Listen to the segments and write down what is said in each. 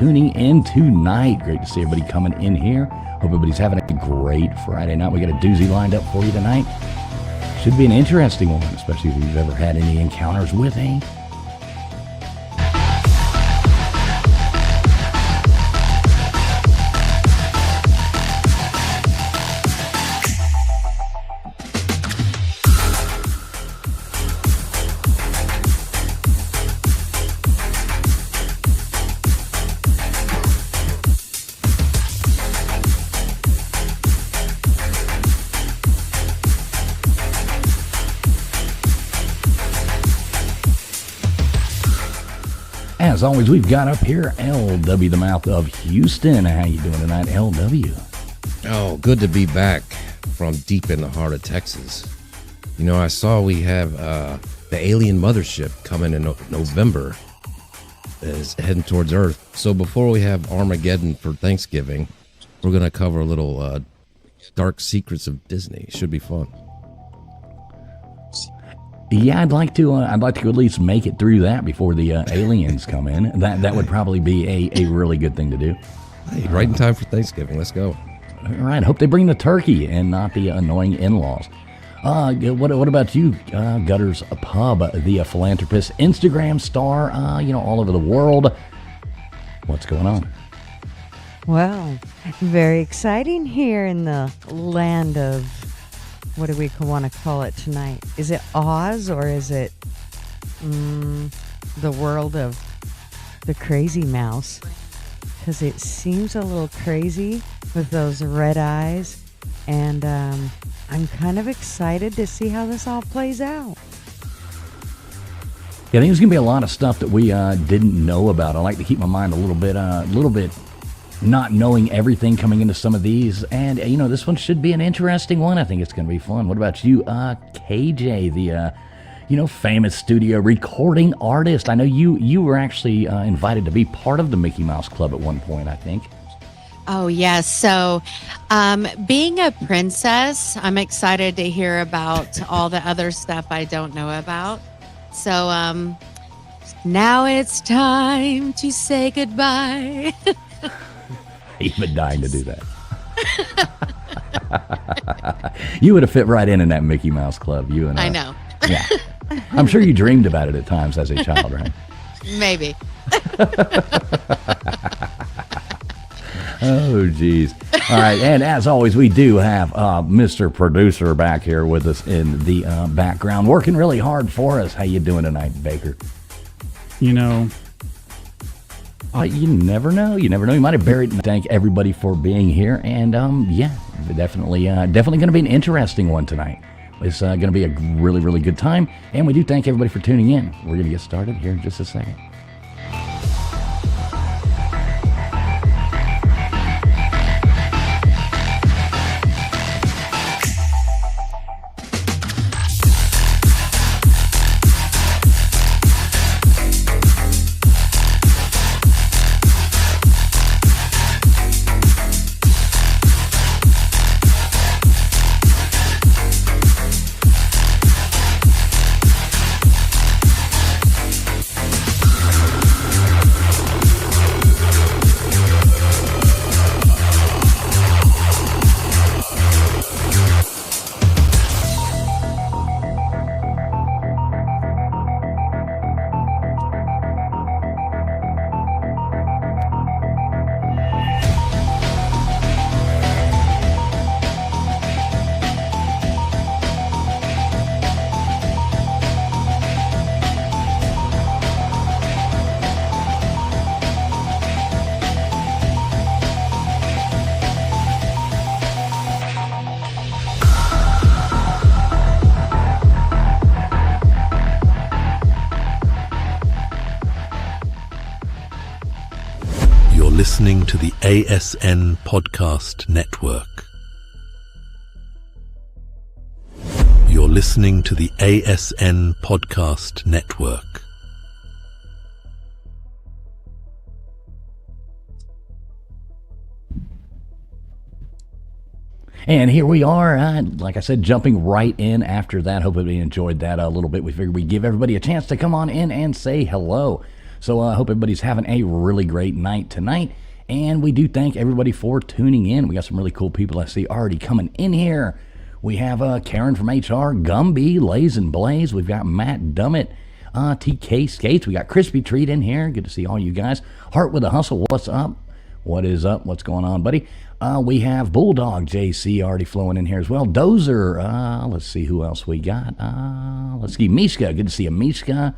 tuning in tonight. Great to see everybody coming in here. Hope everybody's having a great Friday night. We got a doozy lined up for you tonight. Should be an interesting one, especially if you've ever had any encounters with a As always, we've got up here LW, the mouth of Houston. How you doing tonight, LW? Oh, good to be back from deep in the heart of Texas. You know, I saw we have the alien mothership coming in November, is heading towards Earth. So before we have Armageddon for Thanksgiving, we're going to cover a little dark secrets of Disney. Should be fun. Yeah, I'd like to at least make it through that before the aliens come in. That would probably be a really good thing to do. Hey, right in time for Thanksgiving. Let's go. All right. Hope they bring the turkey and not the annoying in-laws. What about you, Gutters Pub, the philanthropist, Instagram star, all over the world? What's going on? Well, very exciting here in the land of, what do we want to call it tonight? Is it Oz or is it the world of the crazy mouse? Because it seems a little crazy with those red eyes. And I'm kind of excited to see how this all plays out. Yeah, I think there's going to be a lot of stuff that we didn't know about. I like to keep my mind a little bit not knowing everything coming into some of these. And, this one should be an interesting one. I think it's going to be fun. What about you, KJ, the, famous studio recording artist? I know you were actually invited to be part of the Mickey Mouse Club at one point, I think. Oh, yes. So being a princess, I'm excited to hear about all the other stuff I don't know about. So now it's time to say goodbye. You've been dying to do that. You would have fit right in that Mickey Mouse Club. You and I know. Yeah, I'm sure you dreamed about it at times as a child, right? Maybe. Oh, geez. All right, and as always, we do have Mr. Producer back here with us in the background, working really hard for us. How you doing tonight, Baker? You never know. You never know. You might have buried. Thank everybody for being here, and definitely going to be an interesting one tonight. It's going to be a really, really good time, and we do thank everybody for tuning in. We're going to get started here in just a second. Listening to the ASN Podcast Network. You're listening to the ASN Podcast Network. And here we are, like I said, jumping right in after that. Hope everybody enjoyed that a little bit. We figured we'd give everybody a chance to come on in and say hello. So I hope everybody's having a really great night tonight. And we do thank everybody for tuning in. We got some really cool people I see already coming in here. We have Karen from HR, Gumby, Lays and Blaze. We've got Matt Dummett, TK Skates. We got Crispy Treat in here. Good to see all you guys. Heart with a Hustle, what's up? What is up? What's going on, buddy? We have Bulldog JC already flowing in here as well. Dozer. Let's see who else we got. Let's see, Mishka. Good to see you, Mishka.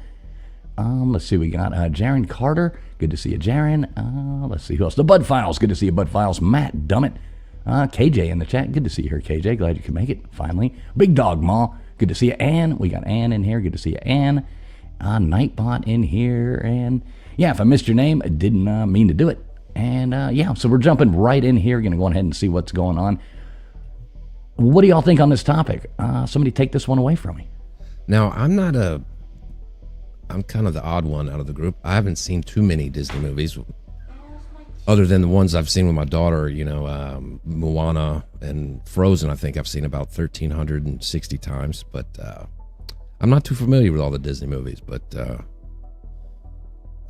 Let's see, we got Jaron Carter. Good to see you, Jaron. Let's see who else. The Bud Files. Good to see you, Bud Files. Matt Dummett. KJ in the chat. Good to see you here, KJ. Glad you could make it, finally. Big Dog Ma. Good to see you, Ann. We got Ann in here. Good to see you, Ann. Nightbot in here. And yeah, if I missed your name, I didn't mean to do it. And yeah, so we're jumping right in here. Going to go ahead and see what's going on. What do y'all think on this topic? Somebody take this one away from me. Now, I'm kind of the odd one out of the group. I haven't seen too many Disney movies, other than the ones I've seen with my daughter. You know, Moana and Frozen. I think I've seen about 1,360 times. But I'm not too familiar with all the Disney movies. But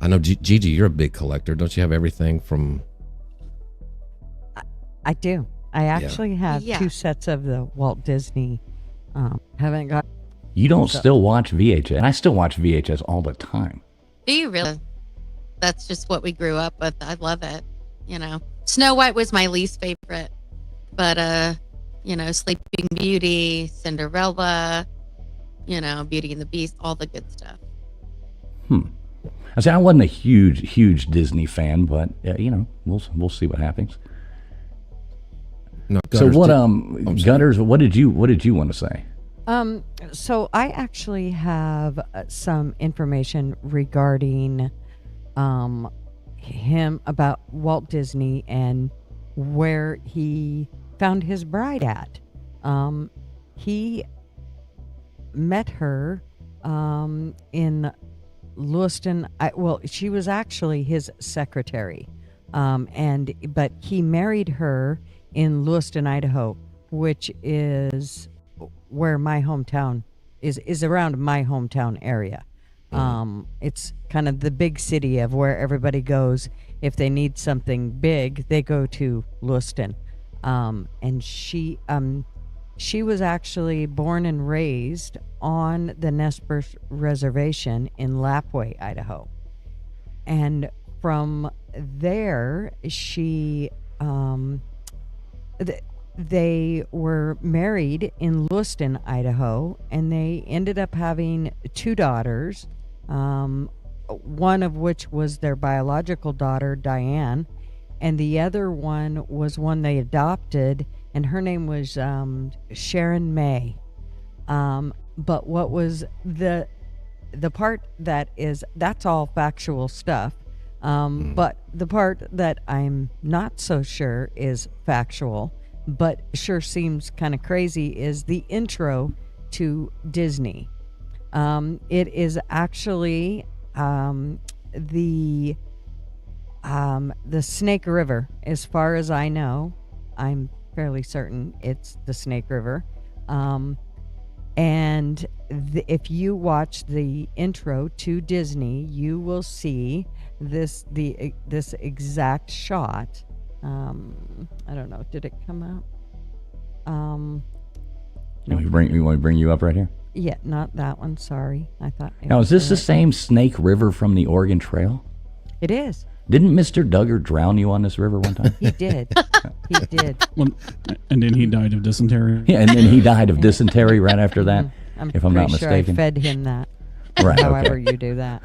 I know, Gigi, you're a big collector. Don't you have everything from... I do. I actually have 2 sets of the Walt Disney. Haven't got... You don't still watch VHS. I still watch VHS all the time. Do you really? That's just what we grew up with. I love it. You know, Snow White was my least favorite. But, you know, Sleeping Beauty, Cinderella, you know, Beauty and the Beast, all the good stuff. I say I wasn't a huge Disney fan, but you know, we'll see what happens. No, so what Gutters, what did you want to say? So I actually have some information regarding him, about Walt Disney and where he found his bride at. He met her in Lewiston. She was actually his secretary, but he married her in Lewiston, Idaho, which is where my hometown is around my hometown area. It's kind of the big city of where everybody goes if they need something big. They go to Lewiston, and she was actually born and raised on the Nez Perce Reservation in Lapwai, Idaho. And from there, they were married in Lewiston, Idaho, and they ended up having 2 daughters, one of which was their biological daughter, Diane, and the other one was one they adopted, and her name was Sharon May. But what was the part that's all factual stuff. But the part that I'm not so sure is factual, but sure seems kind of crazy, is the intro to Disney. It is actually the Snake River, as far as I know. I'm fairly certain it's the Snake River. And if you watch the intro to Disney, you will see this exact shot. I don't know. Did it come out? You want me to bring you up right here? Yeah, not that one. Sorry, I thought. Now, is this the same Snake River from the Oregon Trail? It is. Didn't Mr. Duggar drown you on this river one time? He did. He did. Well, and then he died of dysentery. Yeah, and then he died of dysentery right after that, if I'm not sure mistaken. I fed him that. Right. However okay. you do that.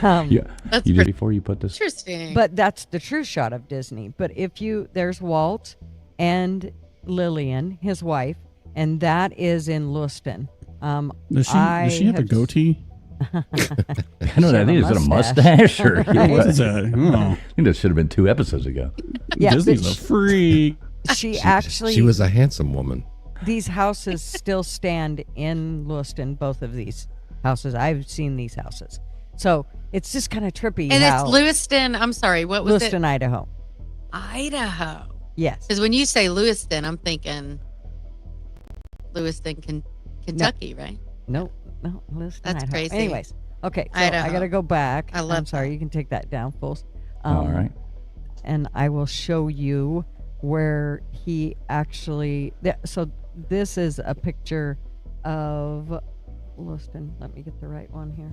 That's you did before you put this. interesting. But that's the true shot of Disney. But there's Walt and Lillian, his wife, and that is in Lewiston. Does she have a goatee? I don't know. I think it's a mustache or What is that? I think that should have been 2 episodes ago. Yeah, Disney's a freak. She was a handsome woman. These houses still stand in Lewiston, both of these houses. I've seen these houses. So it's just kind of trippy. And it's Lewiston. I'm sorry. What was Lewiston, Idaho. Idaho. Yes. Because when you say Lewiston, I'm thinking Lewiston, Kentucky, right? Nope. no, listen. That's Idaho. crazy. Anyways, okay, so Idaho. I got to go back. I love I'm sorry, that. you can take that down, fools. All right. And I will show you where he actually. So this is a picture of Lewiston. Let me get the right one here.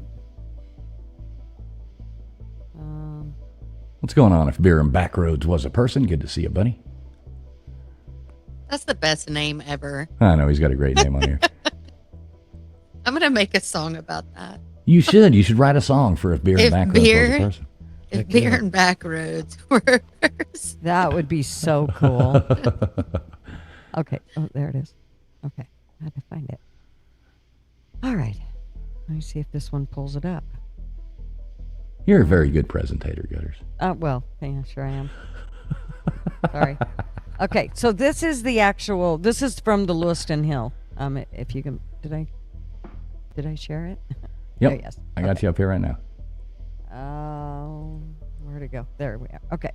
What's going on? If Beer and Backroads was a person, good to see you, buddy. That's the best name ever. I know he's got a great name on here. I'm gonna make a song about that. You should. You should write a song for If Beer and If Backroads was a beer- person. If Heck beer yeah. and back roads were hers. That would be so cool. Okay. Oh, there it is. Okay. I had to find it. All right. Let me see if this one pulls it up. You're a very good presentator, Gutters. Well, yeah, sure I am. Sorry. Okay, so this is this is from the Lewiston Hill. If you can, did I share it? Yep. Oh, yes. I got you up here right now. Where'd it go? There we are. Okay.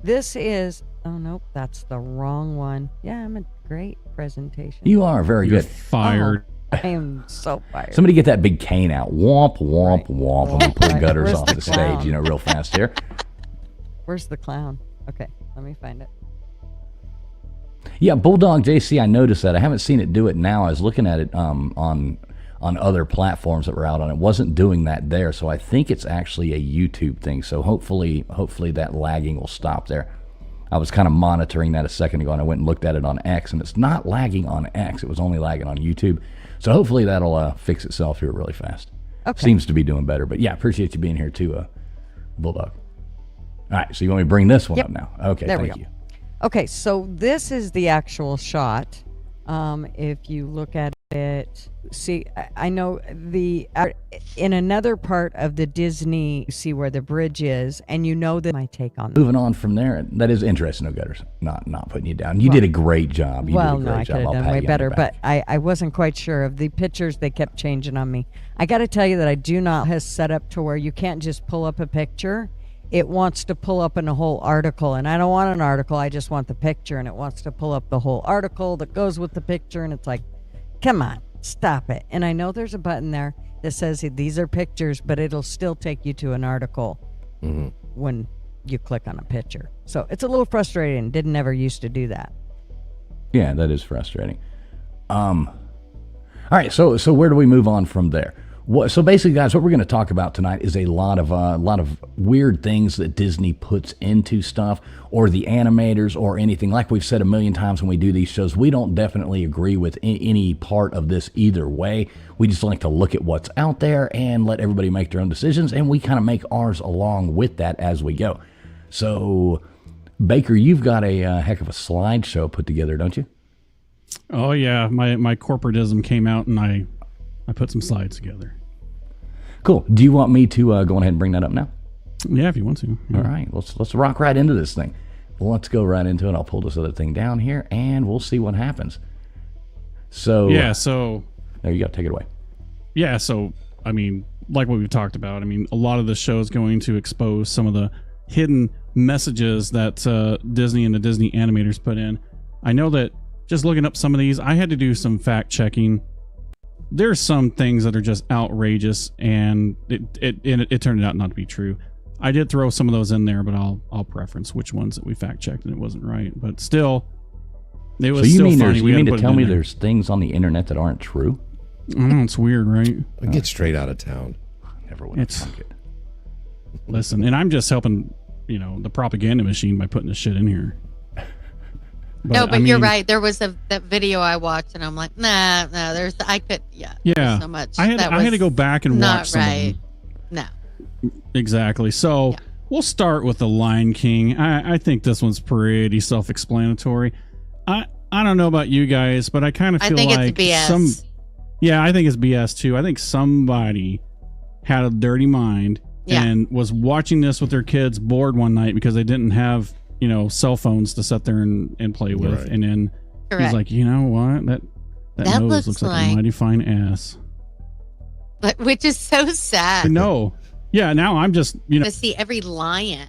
This is, oh, nope, that's the wrong one. Yeah, I'm a great presentation. You are very You're good. fired. I am so fired. Somebody get that big cane out. Womp, womp, Right. womp. I'm going to pull Right. Gutters Where's off the the clown? stage, real fast here. Where's the clown? Okay, let me find it. Yeah, Bulldog JC, I noticed that. I haven't seen it do it now. I was looking at it on other platforms that were out on it. It wasn't doing that there, so I think it's actually a YouTube thing. So hopefully that lagging will stop there. I was kind of monitoring that a second ago, and I went and looked at it on X, and it's not lagging on X. It was only lagging on YouTube. So hopefully that'll fix itself here really fast. Okay. Seems to be doing better. But yeah, appreciate you being here too, Bulldog. All right, so you want me to bring this one Yep. up now? Okay, There we thank go. you. Okay, so this is the actual shot. If you look at it, see, I know in another part of the Disney, you see where the bridge is, and you know that my take on that. Moving on from there, that is interesting, no Gutters. Not putting you down. You did a great job. You Well, did a no, great I job. could have I'll done pat way you on better, the but back. I wasn't quite sure of the pictures. They kept changing on me. I got to tell you that I do not have set up to where you can't just pull up a picture. It wants to pull up in a whole article, and I don't want an article. I just want the picture, and it wants to pull up the whole article that goes with the picture, and it's like, come on, stop it. And I know there's a button there that says these are pictures, but it'll still take you to an article when you click on a picture. So it's a little frustrating. Didn't ever used to do that. Yeah, that is frustrating. All right, so where do we move on from there? So basically, guys, what we're going to talk about tonight is a lot of weird things that Disney puts into stuff, or the animators, or anything. Like we've said a million times when we do these shows, we don't definitely agree with any part of this either way. We just like to look at what's out there and let everybody make their own decisions, and we kind of make ours along with that as we go. So, Baker, you've got a heck of a slideshow put together, don't you? Oh yeah, my corporatism came out, and I put some slides together. Cool. Do you want me to go ahead and bring that up now? Yeah, if you want to. Yeah. All right, let's rock right into this thing. Let's go right into it. I'll pull this other thing down here, and we'll see what happens. So Yeah, so there you go. Take it away. yeah, so I mean, like what we've talked about, I mean, a lot of the show is going to expose some of the hidden messages that Disney and the Disney animators put in. I know that just looking up some of these, I had to do some fact checking. There's some things that are just outrageous, and it turned out not to be true. I did throw some of those in there, but I'll preference which ones that we fact checked and it wasn't right. But still, it was So you still mean funny. you mean to put it tell in me there. there's things on the internet that aren't true? It's weird, right? I get straight out of town. Never would have It's- thunk it. Listen, and I'm just helping, the propaganda machine by putting this shit in here. No, but I you're mean, right. There was that video I watched, and I'm like, nah. There's Yeah, there's so much. I had that to go back and not watch some right. of them. No, Exactly. So Yeah. we'll start with the Lion King. I think this one's pretty self-explanatory. I don't know about you guys, but I kind of I feel think like it's BS. Yeah, I think it's BS too. I think somebody had a dirty mind Yeah. and was watching this with their kids bored one night because they didn't have, cell phones to sit there and play with. Right. And then correct. he's like, you know what? That nose looks like a mighty fine ass. But which is so sad No. Yeah, now I'm just, to see every lion.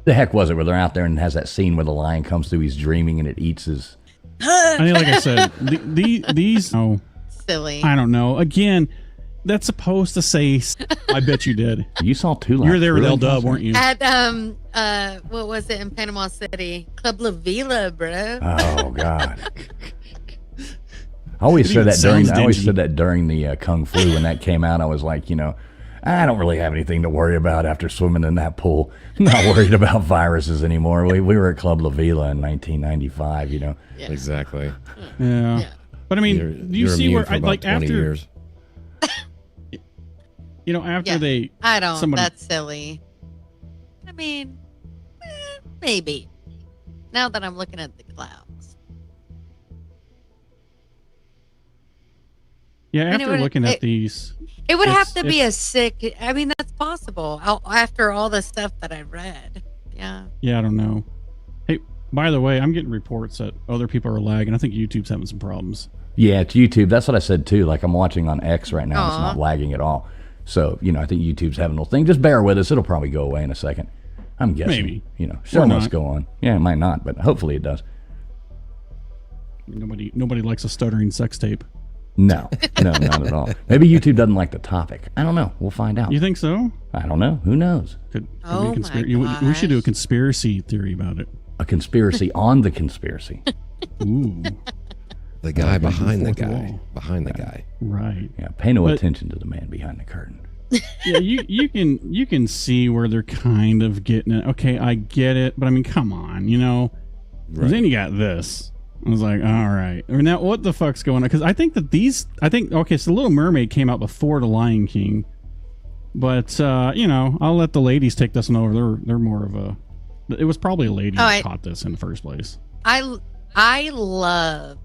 The heck was it where they're out there and has that scene where the lion comes through, he's dreaming and it eats his. I mean, like I said, these, Silly. I don't know. Again, That's supposed to say. I bet you did. You saw two. You were there with L Dub, weren't you? At what was it in Panama City? Club La Vila, bro. Oh God. I always said that during the Kung Flu when that came out. I was like, I don't really have anything to worry about after swimming in that pool. I'm not worried about viruses anymore. We were at Club La Vila in 1995. Yeah. Exactly. Yeah. But I mean, you see where I like 20 after years. After they. I don't. somebody- That's silly. I mean, maybe. Now that I'm looking at the clouds. Yeah, And after looking at these. It would have to be it's- a sick. I mean, that's possible. After all the stuff that I read. Yeah. Yeah, I don't know. Hey, by the way, I'm getting reports that other people are lagging. I think YouTube's having some problems. Yeah, it's YouTube. That's what I said too. Like I'm watching on X right now. It's Aw. not lagging at all. So I think YouTube's having a little thing. Just bear with us. It'll probably go away in a second. I'm guessing. Maybe. Show Or must not. go on. Yeah, it might not, but hopefully it does. Nobody likes a stuttering sex tape. No, not at all. Maybe YouTube doesn't like the topic. I don't know. We'll find out. You think so? I don't know. Who knows? Could Oh be my we should do a gosh. conspiracy theory about it. A conspiracy on the conspiracy. Ooh, The guy breaking behind the fourth guy. wall. Behind the guy. right. Yeah, pay no But- attention to the man behind the curtain. Yeah, you can see where they're kind of getting it. Okay, I get it, but I mean, come on, Right. Then you got this. I was like, all right. Or now, what the fuck's going on? Because I think that okay, so Little Mermaid came out before The Lion King, but I'll let the ladies take this one over. They're more of a. It was probably a lady that caught this in the first place. I love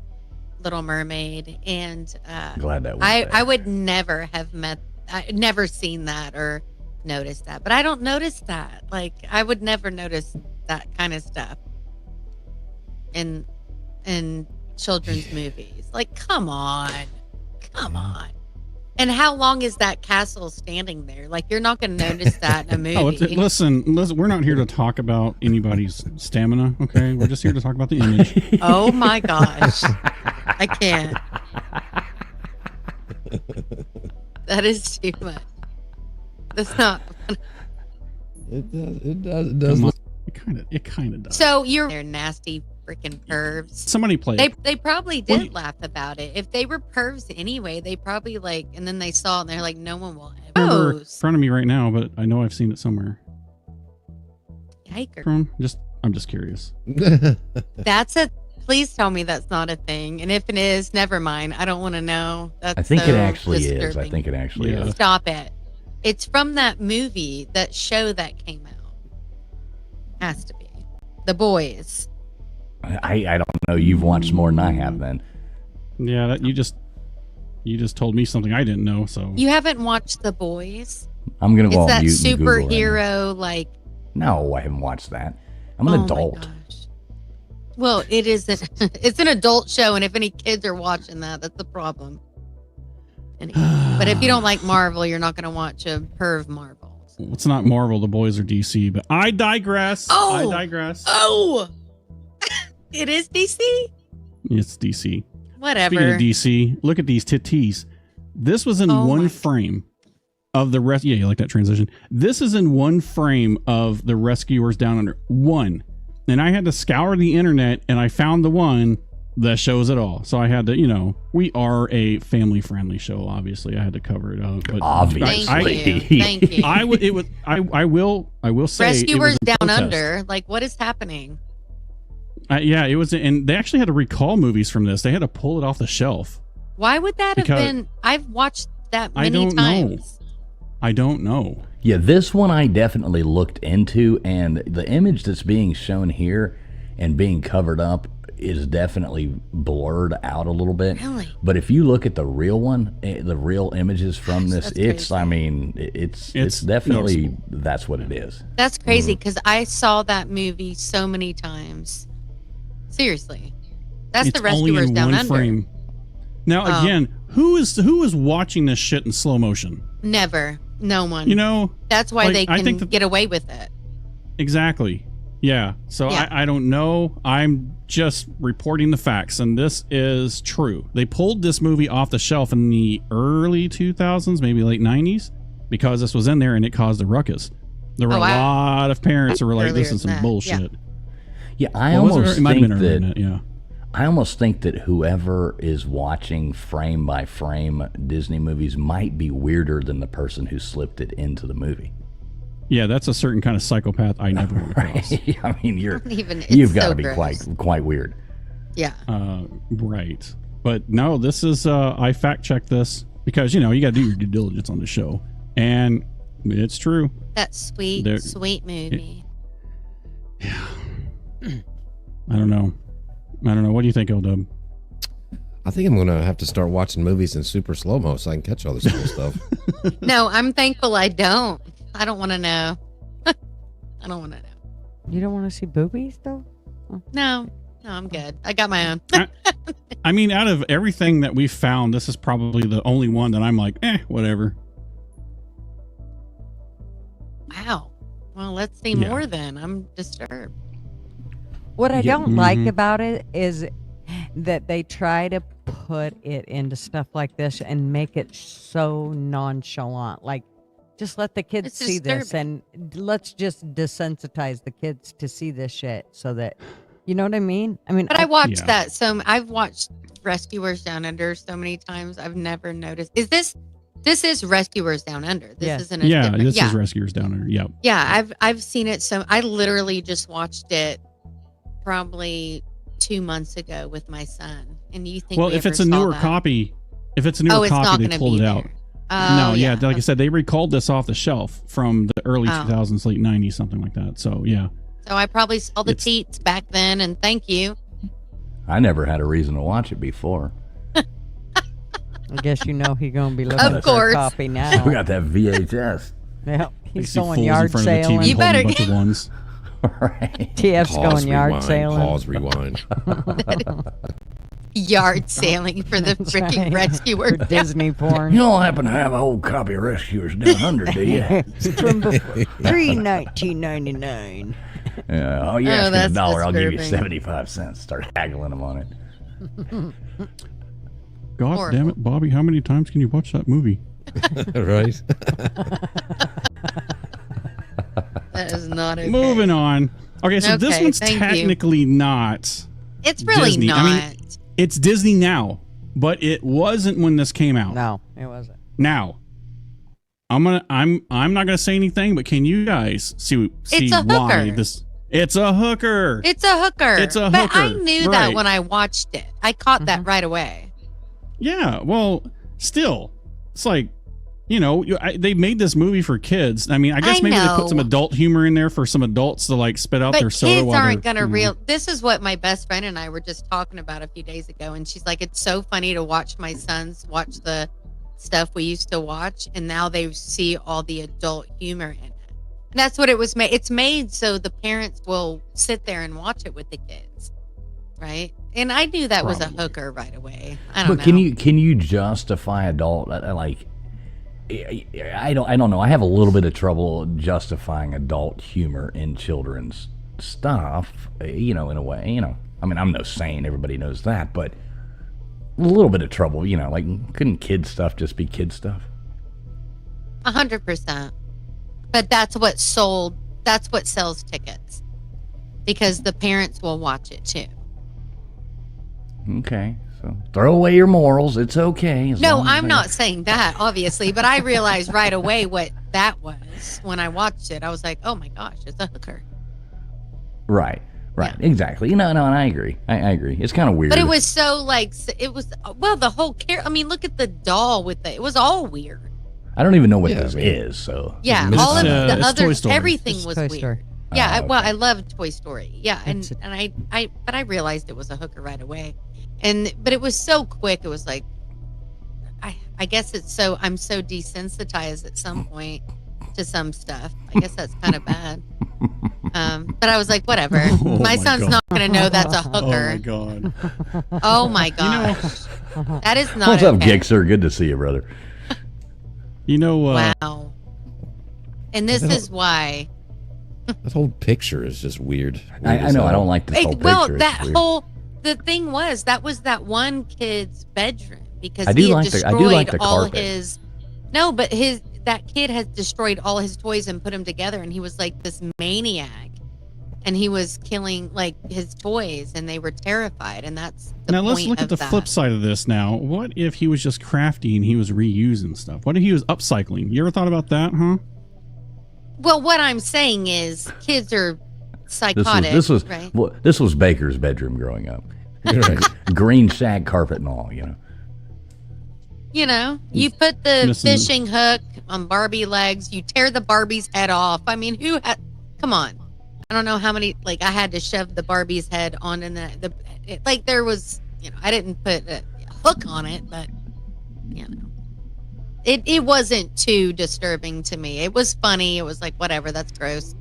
Little Mermaid, and Glad that was I would never have never seen that or noticed that. But I don't notice that. Like I would never notice that kind of stuff in children's movies. Like, come on. And how long is that castle standing there? Like, you're not going to notice that in a movie. Oh, listen, we're not here to talk about anybody's stamina, okay? We're just here to talk about the image. Oh my gosh. I can't. That is too much. That's not. It does. Come on. It kind of does. So they're nasty freaking pervs. Somebody play it. They probably What did do you- laugh about it. If they were pervs anyway, they probably and then they saw it and they're like, no one will I don't remember ever in front of me right now, but I know I've seen it somewhere. Yikers. I'm just curious. Please tell me that's not a thing. And if it is, never mind. I don't want to know. That's I think so it actually is. I disturbing. think it actually Yeah. is. Stop it. It's from that movie, that show that came out. Has to be. The Boys. I don't know. You've watched more than I have then. Yeah, that you just told me something I didn't know. So You haven't watched The Boys? I'm going to go It's on that mute and Google right now. superhero, like. No, I haven't watched that. I'm an Oh my adult. gosh. Well, it isn't. It's an adult show, and if any kids are watching that, that's the problem. Anyway, but if you don't like Marvel, you're not going to watch a perv Marvel. it's not Marvel. The Boys are DC. But I digress. Oh! I digress. Oh, it is DC. It's DC. Whatever. Speaking of DC, look at these titties. This was in Oh my- one frame of the rest. Yeah, you like that transition. This is in one frame of the Rescuers Down Under. One. And I had to scour the internet and I found the one that shows it all. So I had to, we are a family friendly show. Obviously, I had to cover it up. But Obviously. Thank you. Thank you. I will say it Rescuers was a Down protest. Under. Like, what is happening? Yeah, it was, and they actually had to recall movies from this. They had to pull it off the shelf. Why would that have Because- been? I've watched that I many don't know. times. I don't know. Yeah, this one I definitely looked into, and the image that's being shown here and being covered up is definitely blurred out a little bit. Really? But if you look at the real one, the real images from this, That's it's, crazy. I mean, it's It's definitely, noticeable. that's what it is. That's crazy because I saw that movie so many times. Seriously, that's It's the only Rescuers in Down one Under. frame. Now Oh. again, who is watching this shit in slow motion? Never, no one. You know, that's why like, they I can think that- get away with it. exactly. Yeah. So Yeah. I don't know. I'm just reporting the facts, and this is true. They pulled this movie off the shelf in the early 2000s, maybe late 90s, because this was in there and it caused a ruckus. There were a lot of parents who were like, Earlier "This is than some that, bullshit." Yeah, I Well, was it almost ear- it might have think been earlier than that. that, yeah. I almost think that whoever is watching frame by frame Disney movies might be weirder than the person who slipped it into the movie. Yeah, that's a certain kind of psychopath I never run across. I mean, It's you've got to so be gross. quite weird. Yeah. Right. But no, this is I fact checked this because you got to do your due diligence on the show, and it's true. That sweet, There- sweet movie. I don't know. What do you think, L-Dub? I think I'm gonna have to start watching movies in super slow mo so I can catch all this cool stuff. No, I'm thankful I don't. I don't want to know. I don't want to know. You don't want to see boobies though? No, I'm good. I got my own. I mean, out of everything that we found, this is probably the only one that I'm like, whatever. Wow. Well, let's see Yeah. more then. I'm disturbed. What I Yeah, don't like mhm. about it is that they try to put it into stuff like this and make it so nonchalant. Like, just let the kids It's see this disturbing. and let's just desensitize the kids to see this shit so that, you know what I mean? I mean, But I watched Yeah. that. So I've watched Rescuers Down Under so many times. I've never noticed. This is Rescuers Down Under. This Yes. isn't a Yeah, different. this yeah. is Rescuers Down Under. Yep. Yeah, I've seen it. So I literally just watched it probably 2 months ago with my son. And you think Well, we if ever it's a saw newer that? copy, it's it's not copy, going they to pulled be it out. there. No, Oh, yeah, like I said, they recalled this off the shelf from the early Oh. 2000s, late 90s, something like that. So yeah, So I probably saw the It's- teats back then, and thank you. I never had a reason to watch it before. I guess you know he's going to be looking Of at course. their copy now. We got that VHS. Yeah, they he's see fools going in yard front of the TV sailing. You holding better a bunch of ones. Right. TF's going yard rewind, sailing. pause, rewind. Yard sailing for the That's freaking right. rescuer. For Disney porn. You don't happen to have an old copy of Rescuers Down Under, do you? From pre-1999. Yeah. Oh, Oh, yeah, for that's $1, I'll give you disturbing. 75 cents. Start haggling them on it. God Horrible. damn it, Bobby! How many times can you watch that movie? Right? That is not okay. Moving on. Okay, so this Okay, one's thank you. technically not. It's really Disney. not. I mean, it's Disney now, but it wasn't when this came out. No, it wasn't. Now, I'm not gonna say anything, but can you guys see It's a why hooker. this? It's a hooker. It's a hooker. It's a But I hooker, knew right. that when I watched it. I caught that right away. Yeah, well, still, it's like, they made this movie for kids. I mean, I guess I maybe they know. put some adult humor in there for some adults to like spit out But their soda. kids while aren't they're, going to This is what my best friend and I were just talking about a few days ago. And she's like, it's so funny to watch my sons watch the stuff we used to watch. And now they see all the adult humor in it. And that's what it was made. It's made so the parents will sit there and watch it with the kids. Right. And I knew that was a Probably. hooker right away. I don't But know. can you justify adult like? I don't know. I have a little bit of trouble justifying adult humor in children's stuff. In a way. I mean, I'm no saint. Everybody knows that, but a little bit of trouble. Like couldn't kid stuff just be kid stuff? 100%. But that's what sold. That's what sells tickets, because the parents will watch it too. Okay, so throw away your morals. It's okay. as No, long as I'm they- not saying that, obviously, but I realized right away what that was when I watched it. I was like, oh my gosh, it's a hooker. Right. Exactly. No, and I agree. I agree. It's kind of weird. But it was so like, it was, well, the whole I mean, look at the doll with it was all weird. I don't even know what Yeah, this I mean- is. So Yeah, It's, all of the it's Toy other, Story. everything It's was Toy weird. Story. Yeah, Oh, well, okay. I love Toy Story. Yeah, and It's- but I realized it was a hooker right away, but it was so quick. It was like, I guess I'm so desensitized at some point to some stuff. I guess that's kind of bad. But I was like, whatever. Oh my my son's God. not gonna know that's a Oh my hooker. god! Oh my gosh, that is not. what's up, okay. Gixer? Good to see you, brother. You know, Wow. And this is why That whole picture is just weird. I know. I don't like this whole Well, picture. that It's weird. whole the thing was that one kid's bedroom because I do he had like the- I destroyed do like the all carpet. his. No, but that kid had destroyed all his toys and put them together, and he was like this maniac, and he was killing like his toys, and they were terrified, and that's the Now point let's look at of the that. flip side of this. Now, what if he was just crafty and he was reusing stuff? What if he was upcycling? You ever thought about that, huh? Well, what I'm saying is, kids are psychotic. This was right. well, this was Baker's bedroom growing up. You're right. Green shag carpet and all, you know. You know, you put the Missing- fishing hook on Barbie legs, you tear the Barbie's head off. I mean, come on. I don't know how many, like, I had to shove the Barbie's head on in like, there was, you know, I didn't put a hook on it, but, you know, it wasn't too disturbing to me. It was funny. It was like, whatever, that's gross.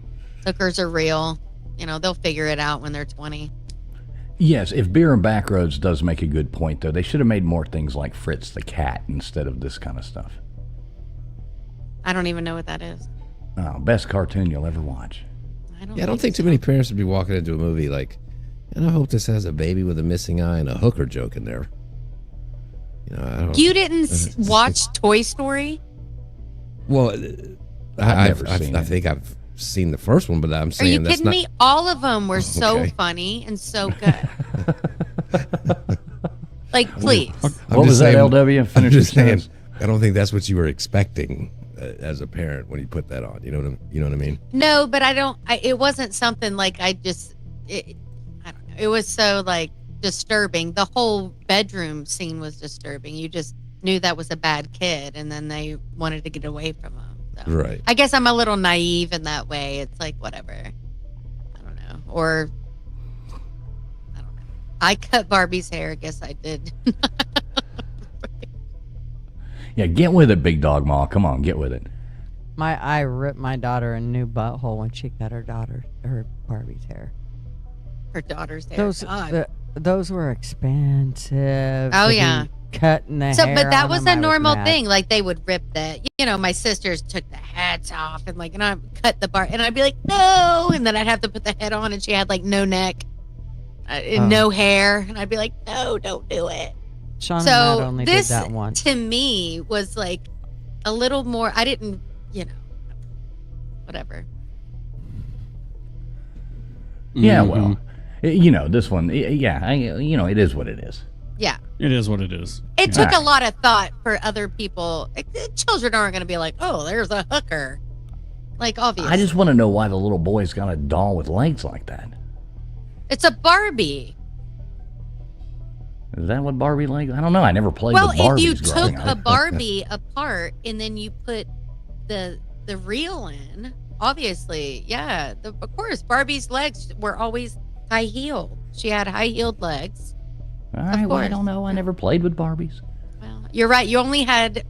Hookers are real. You know, they'll figure it out when they're 20. Yes, if Beer and Backroads does make a good point, though, they should have made more things like Fritz the Cat instead of this kind of stuff. I don't even know what that is. Oh, best cartoon you'll ever watch. Yeah, I don't think too many parents would be walking into a movie like, and I hope this has a baby with a missing eye and a hooker joke in there. You know, I don't. You didn't watch Toy Story? Well, I've never seen I it. think I've seen the first one, but I'm Are saying you that's kidding not. me? All of them were so Okay. funny and so good. Like, please. I'm What was just that, saying- LW? I'm Finish your just saying. sentence. I don't think that's what you were expecting as a parent when you put that on. You know what I mean? No, but it wasn't something like I don't know. It was so like disturbing. The whole bedroom scene was disturbing. You just knew that was a bad kid, and then they wanted to get away from him. So. Right. I guess I'm a little naive in that way. It's like, whatever. I don't know. Or, I don't know. I cut Barbie's hair. I guess I did. Yeah, get with it, Big Dog Ma. Come on, get with it. I ripped my daughter a new butthole when she cut her Barbie's hair. Her daughter's hair. Those God. those were expensive. Oh, to be yeah. Cutting the So, hair but that on was them, a I normal mad. thing. Like they would rip my sisters took the heads off and like, and I cut the bar, and I'd be like, no, and then I'd have to put the head on, and she had like no neck, and no hair, and I'd be like, no, don't do it. Sean and Matt So only this did that once. to me was like a little more. I didn't, whatever. Yeah, Mhm. well, you know, this one, yeah, it is what it is. Yeah, It is what it is. it took Alright. a lot of thought for other people. Like, the children aren't going to be like, oh, there's a hooker. Like, obviously, I just want to know why the little boy's got a doll with legs like that. it's a Barbie. Is that what Barbie legs? I don't know. I never played Well, with if Barbies you growing took up. a Barbie apart and then you put the real in, obviously, yeah, of course, Barbie's legs were always high heeled. She had high heeled legs. All right, well, I course. don't know. I never played with Barbies. Well, you're right. You only had,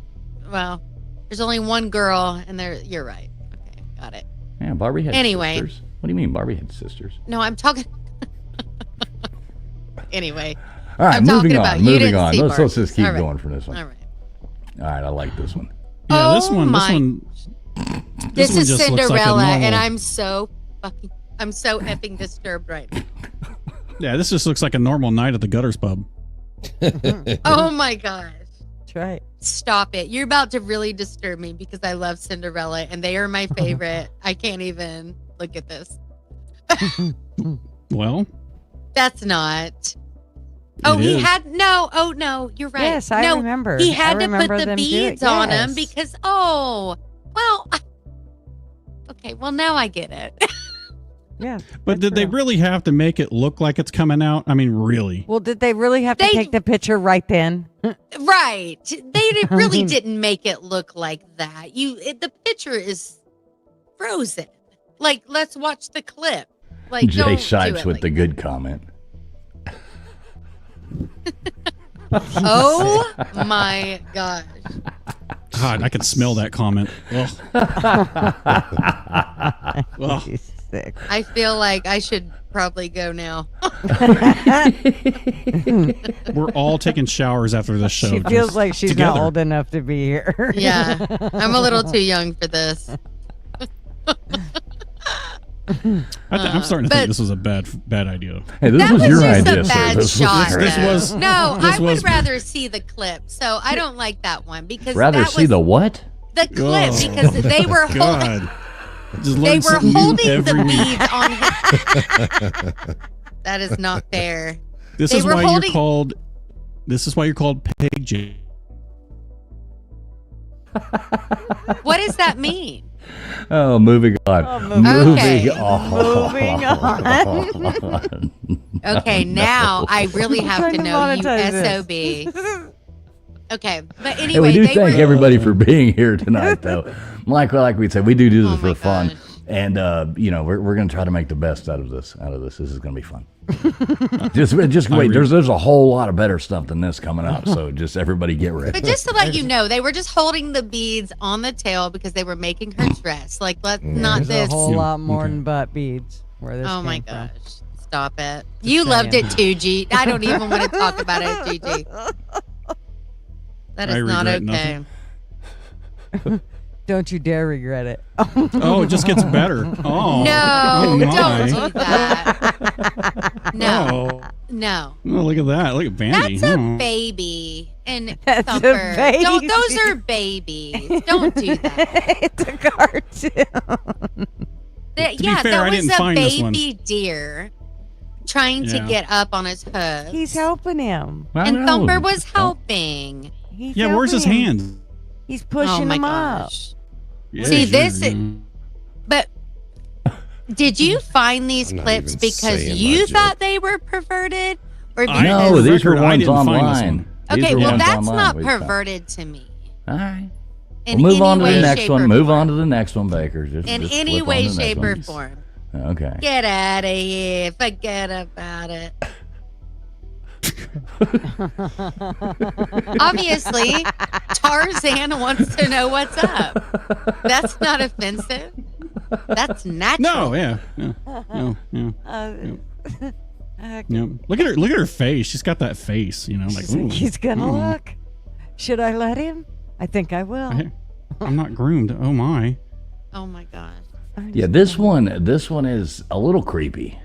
there's only one girl, and you're right. Okay, got it. Yeah, Barbie had Anyway. sisters. What do you mean Barbie had sisters? No, I'm talking. Anyway, All right, I'm moving talking on. about you Moving didn't on. see Let's Barbies. just keep All right. going from this one. all right. All right, I like this one. Yeah, this Oh one. my- This one is just looks like a Cinderella, and normal- I'm so effing disturbed right now. Yeah, this just looks like a normal night at the Gutters Pub. Oh my gosh. That's right. Stop it. You're about to really disturb me because I love Cinderella and they are my favorite. I can't even look at this. Well, That's not. Oh, It he is. had no. Oh no, you're right. Yes, I no, remember. He I had to put remember the them do it. beads on him Yes. because okay, well now I get it. Yeah. but that's did they real. really have to make it look like it's coming out? I mean, really? Well, did they really have to They- take the picture right then? Right. They I really mean- didn't make it look like that. The picture is frozen. Like, let's watch the clip. Like, Jay don't do Shipes it with like the good comment. Oh my gosh. God, I could smell that comment. Ugh. Ugh. He's sick. I feel like I should probably go now. We're all taking showers after this show. She feels just like she's together. not old enough to be here. Yeah. I'm a little too young for this. I'm starting to think this was a bad idea. Hey, this That was was your just idea, a sir. bad This shot. This was No, this I was- would rather see the clip. So I don't like that one because rather that see was the what? the clip Oh, because they were holding. God. Just They learn were something new holding the every week. beads on his. That is not fair. This they is were why holding- you're called. This is why you're called Peg J. What does that mean? Oh, moving on. Okay. Moving on. Okay, now I really have Trying to to know you monetize SOB. Okay, but Hey, anyway, we do they thank were. everybody for being here tonight, though. Like we said, we do this Oh for my fun, God. and we're going to try to make the best out of this. This is going to be fun. just wait. There's a whole lot of better stuff than this coming up. So just everybody get ready. But just to let you know, they were just holding the beads on the tail because they were making her dress. Like, not There's this. a whole Yeah, lot more okay. than butt beads. Where this Oh my came from. gosh. Stop it. You loved it too, G. I don't even want to talk about it, GG. That I is not regret okay. nothing. Don't you dare regret it. Oh, it just gets better. Oh. No, Oh, my. don't do that. No, Oh. no. Oh, look at that. Look at Vandy. That's a Oh. baby. And That's a Thumper. baby. Those are babies. Don't do that. It's a cartoon. be fair, that I was didn't a find this one. baby deer trying to Yeah. get up on his hoof. He's helping him. I And know. Thumper was helping. He's Yeah, where's his helping him. hand? He's Oh pushing my him up. gosh. Yeah, See, sure, this- yeah. But did you find these I'm not clips even because saying you my thought joke. they were perverted? Or I- because No, For the these were record, I ones didn't find this online. one. These Okay, were well, ones that's online not we found. perverted to me. All right. In We'll move any on to way, the next shape, one. or Move form. on to the next one, Baker. In Just any flip on way, to the next shape, one. or form. Okay. Get out of here. Forget about it. Obviously, Tarzan wants to know what's up. That's not offensive. That's natural. No, yeah. No, yeah. Yeah. Look at her face. She's got that face, like ooh, He's gonna ooh. look. Should I let him? I think I will. I'm not groomed. Oh my. Oh my gosh. Yeah, this one is a little creepy.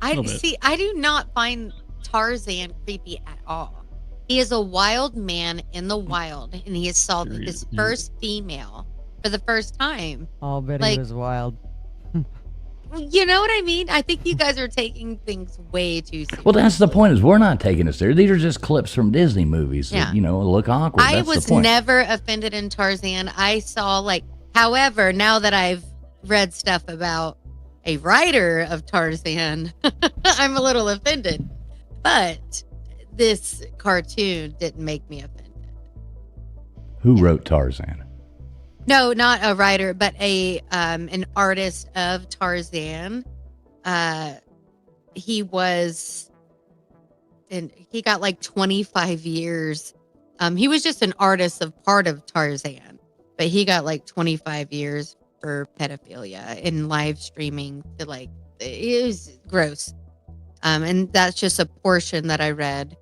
I Little bit. see. I do not find Tarzan creepy at all. He is a wild man in the wild, and he saw Sure he his is, yeah. first female for the first time. I'll bet Like- he was wild. You know what I mean? I think you guys are taking things way too seriously. Well, that's the point. Is we're not taking it serious. These are just clips from Disney movies. Yeah. That, look awkward. I That's was the point. never offended in Tarzan. I saw however, now that I've read stuff about a writer of Tarzan, I'm a little offended. But this cartoon didn't make me offended. Who wrote Tarzan? No, not a writer, but an artist of Tarzan. He was, and he got 25 years. He was just an artist of part of Tarzan, but he got 25 years for pedophilia in live streaming to it was gross. And that's just a portion that I read.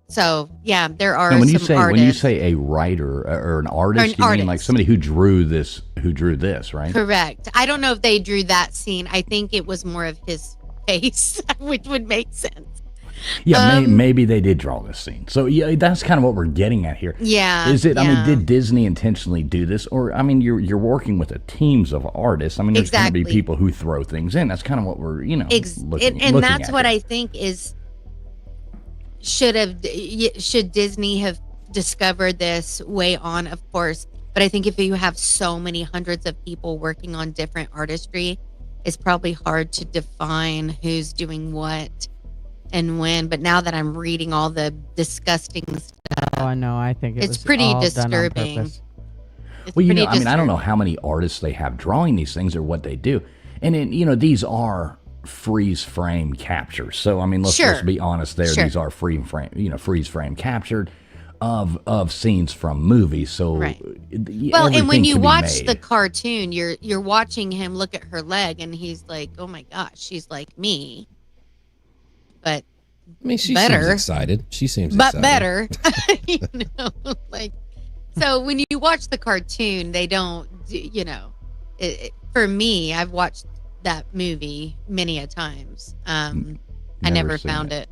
So yeah, there are And when some artists. when you say a writer or an artist, you mean like artist. somebody who drew this, right? Correct. I don't know if they drew that scene. I think it was more of his face, which would make sense. Yeah, maybe they did draw this scene. So yeah, that's kind of what we're getting at here. Yeah. Is it? I yeah. mean, did Disney intentionally do this, or I mean, you're working with a teams of artists. I mean, there's going to be Exactly. people who throw things in. That's kind of what we're looking. And that's at what here. I think is should Disney have discovered this way on, of course. But I think if you have so many hundreds of people working on different artistry, it's probably hard to define who's doing what and when. But now that I'm reading all the disgusting stuff, Oh, I know. I think It's was pretty all done on disturbing. purpose. it's Well, pretty I mean, I don't know disturbing. how many artists they have drawing these things or what they do, and then, these are freeze frame captures. So I mean, let's Sure. just be honest. There, Sure. these are freeze frame captured of scenes from movies. So Right. Well, and everything when you can be watch made. the cartoon, you're watching him look at her leg, and he's like, "Oh my gosh, she's like me." But I mean, she Better. seems excited. She seems but excited. better, so when you watch the cartoon, they don't, for me, I've watched that movie many a times. I never found it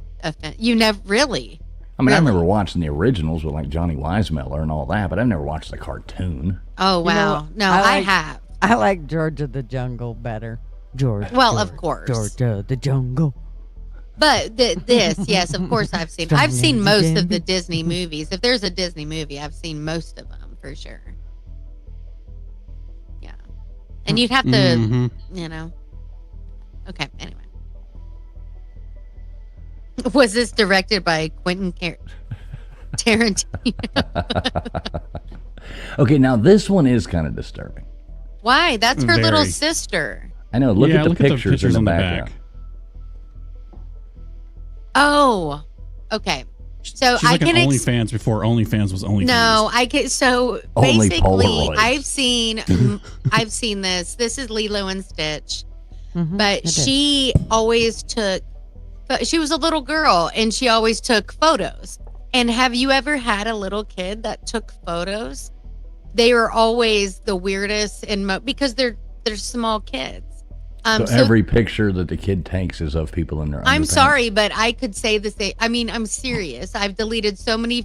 you never really. I mean, really? I remember watching the originals with like Johnny Weissmuller and all that, but I've never watched the cartoon. Oh wow, no, I have. I like George of the Jungle better. George. Well, George, of course. George of the Jungle. But this, yes, of course, I've seen. I've seen most of the Disney movies. If there's a Disney movie, I've seen most of them for sure. Yeah, and you'd have to, you know. Okay. Anyway, was this directed by Quentin Tarantino? Okay, now this one is kind of disturbing. Why? That's her little Very. sister. I know. Look at the pictures in the on background. Oh, okay. So She's I like can an OnlyFans before OnlyFans was OnlyFans. No, I can. So Only basically, Polaroids. I've seen this. This is Lilo and Stitch, Mhm, but it is. she always took. But she was a little girl, and she always took photos. And have you ever had a little kid that took photos? They are always the weirdest and because they're small kids. So every picture that the kid takes is of people in their I'm underpants. sorry, but I could say the same. I mean, I'm serious. I've deleted so many.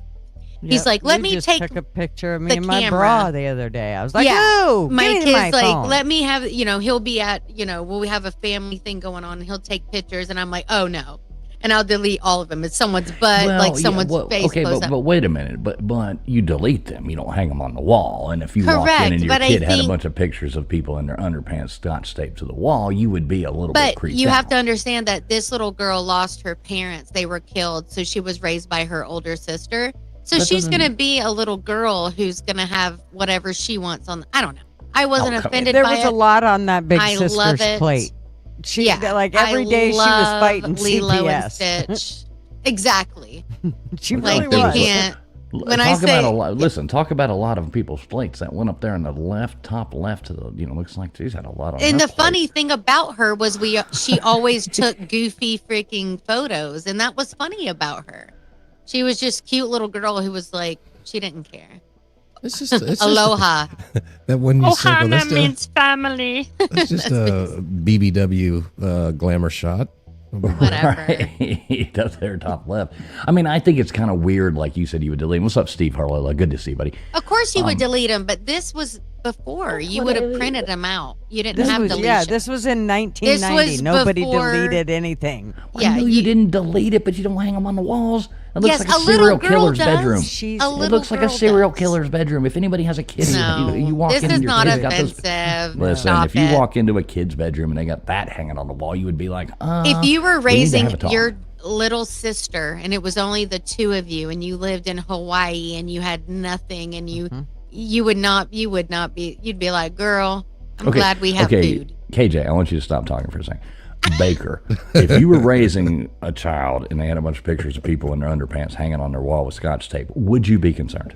He's Yep, like, let you me just take took a picture of me the in my camera. bra the other day. I was like, Yeah. oh, My give me kid's my like, phone. let me have, he'll be at, we have a family thing going on and he'll take pictures. And I'm like, oh no. And I'll delete all of them. It's someone's butt, like someone's face. Okay, close but up. wait a minute. But you delete them. You don't hang them on the wall. And if you walked Correct, in and your but I kid had a think- bunch of pictures of people in their underpants scotch taped to the wall, you would be a little bit But creeped you have out. to understand that this little girl lost her parents. They were killed. So she was raised by her older sister. So That she's doesn't- going to be a little girl who's going to have whatever she wants on. I don't know. I wasn't Oh, come offended there by was it. a lot on that big I love sister's it. plate. She Yeah, like every I day she was love fighting Lilo and CPS. Stitch. Exactly. She Like really you was. can't. When I talk say- about a lot, listen, talk about a lot of people's plates. That one up there in the top left to the, looks like she's had a lot on And her the funny plate. thing about her was she always took goofy freaking photos, and that was funny about her. She was just cute little girl who was like she didn't care. It's just Aloha. that when you said, well, that's, means family. that's just a BBW glamour shot. Whatever. Right. Up there, top left. I mean, I think it's kind of weird, like you said, you would delete. What's up, Steve Harlow? Good to see you, buddy. Of course you would delete them, but this was before. You would have printed them out. You didn't This have was, deletion. yeah, this was in 1990. was Nobody before- deleted anything. I know you didn't delete it, but you don't hang them on the walls. It looks Yes, like a a little serial girl killer's does. bedroom. She's A It little looks like a girl serial does. killer's bedroom. If anybody has a kid, No, you walk this in is and your not kid's got those. offensive. Listen, Stop if you it. walk into a kid's bedroom and they got that hanging on the wall, you would be like, If you were we need to raising have a talk. your little sister and it was only the two of you and you lived in Hawaii and you had nothing and you would not be, you'd be like, girl, I'm glad we have food. KJ, I want you to stop talking for a second. Baker, if you were raising a child and they had a bunch of pictures of people in their underpants hanging on their wall with scotch tape, would you be concerned?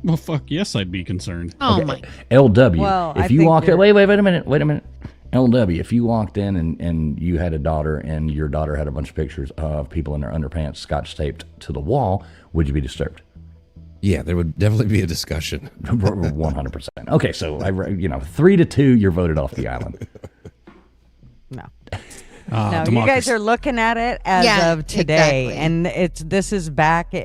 Well, fuck yes, I'd be concerned. Oh my. LW, Well, I if you think walked in, you're- wait a minute. LW, if you walked in and you had a daughter and your daughter had a bunch of pictures of people in their underpants scotch taped to the wall, would you be disturbed? Yeah, there would definitely be a discussion. 100%. Okay, so 3-2, you're voted off the island. No. No, you democracy. guys are looking at it as Yeah, of today, exactly. and this is back, in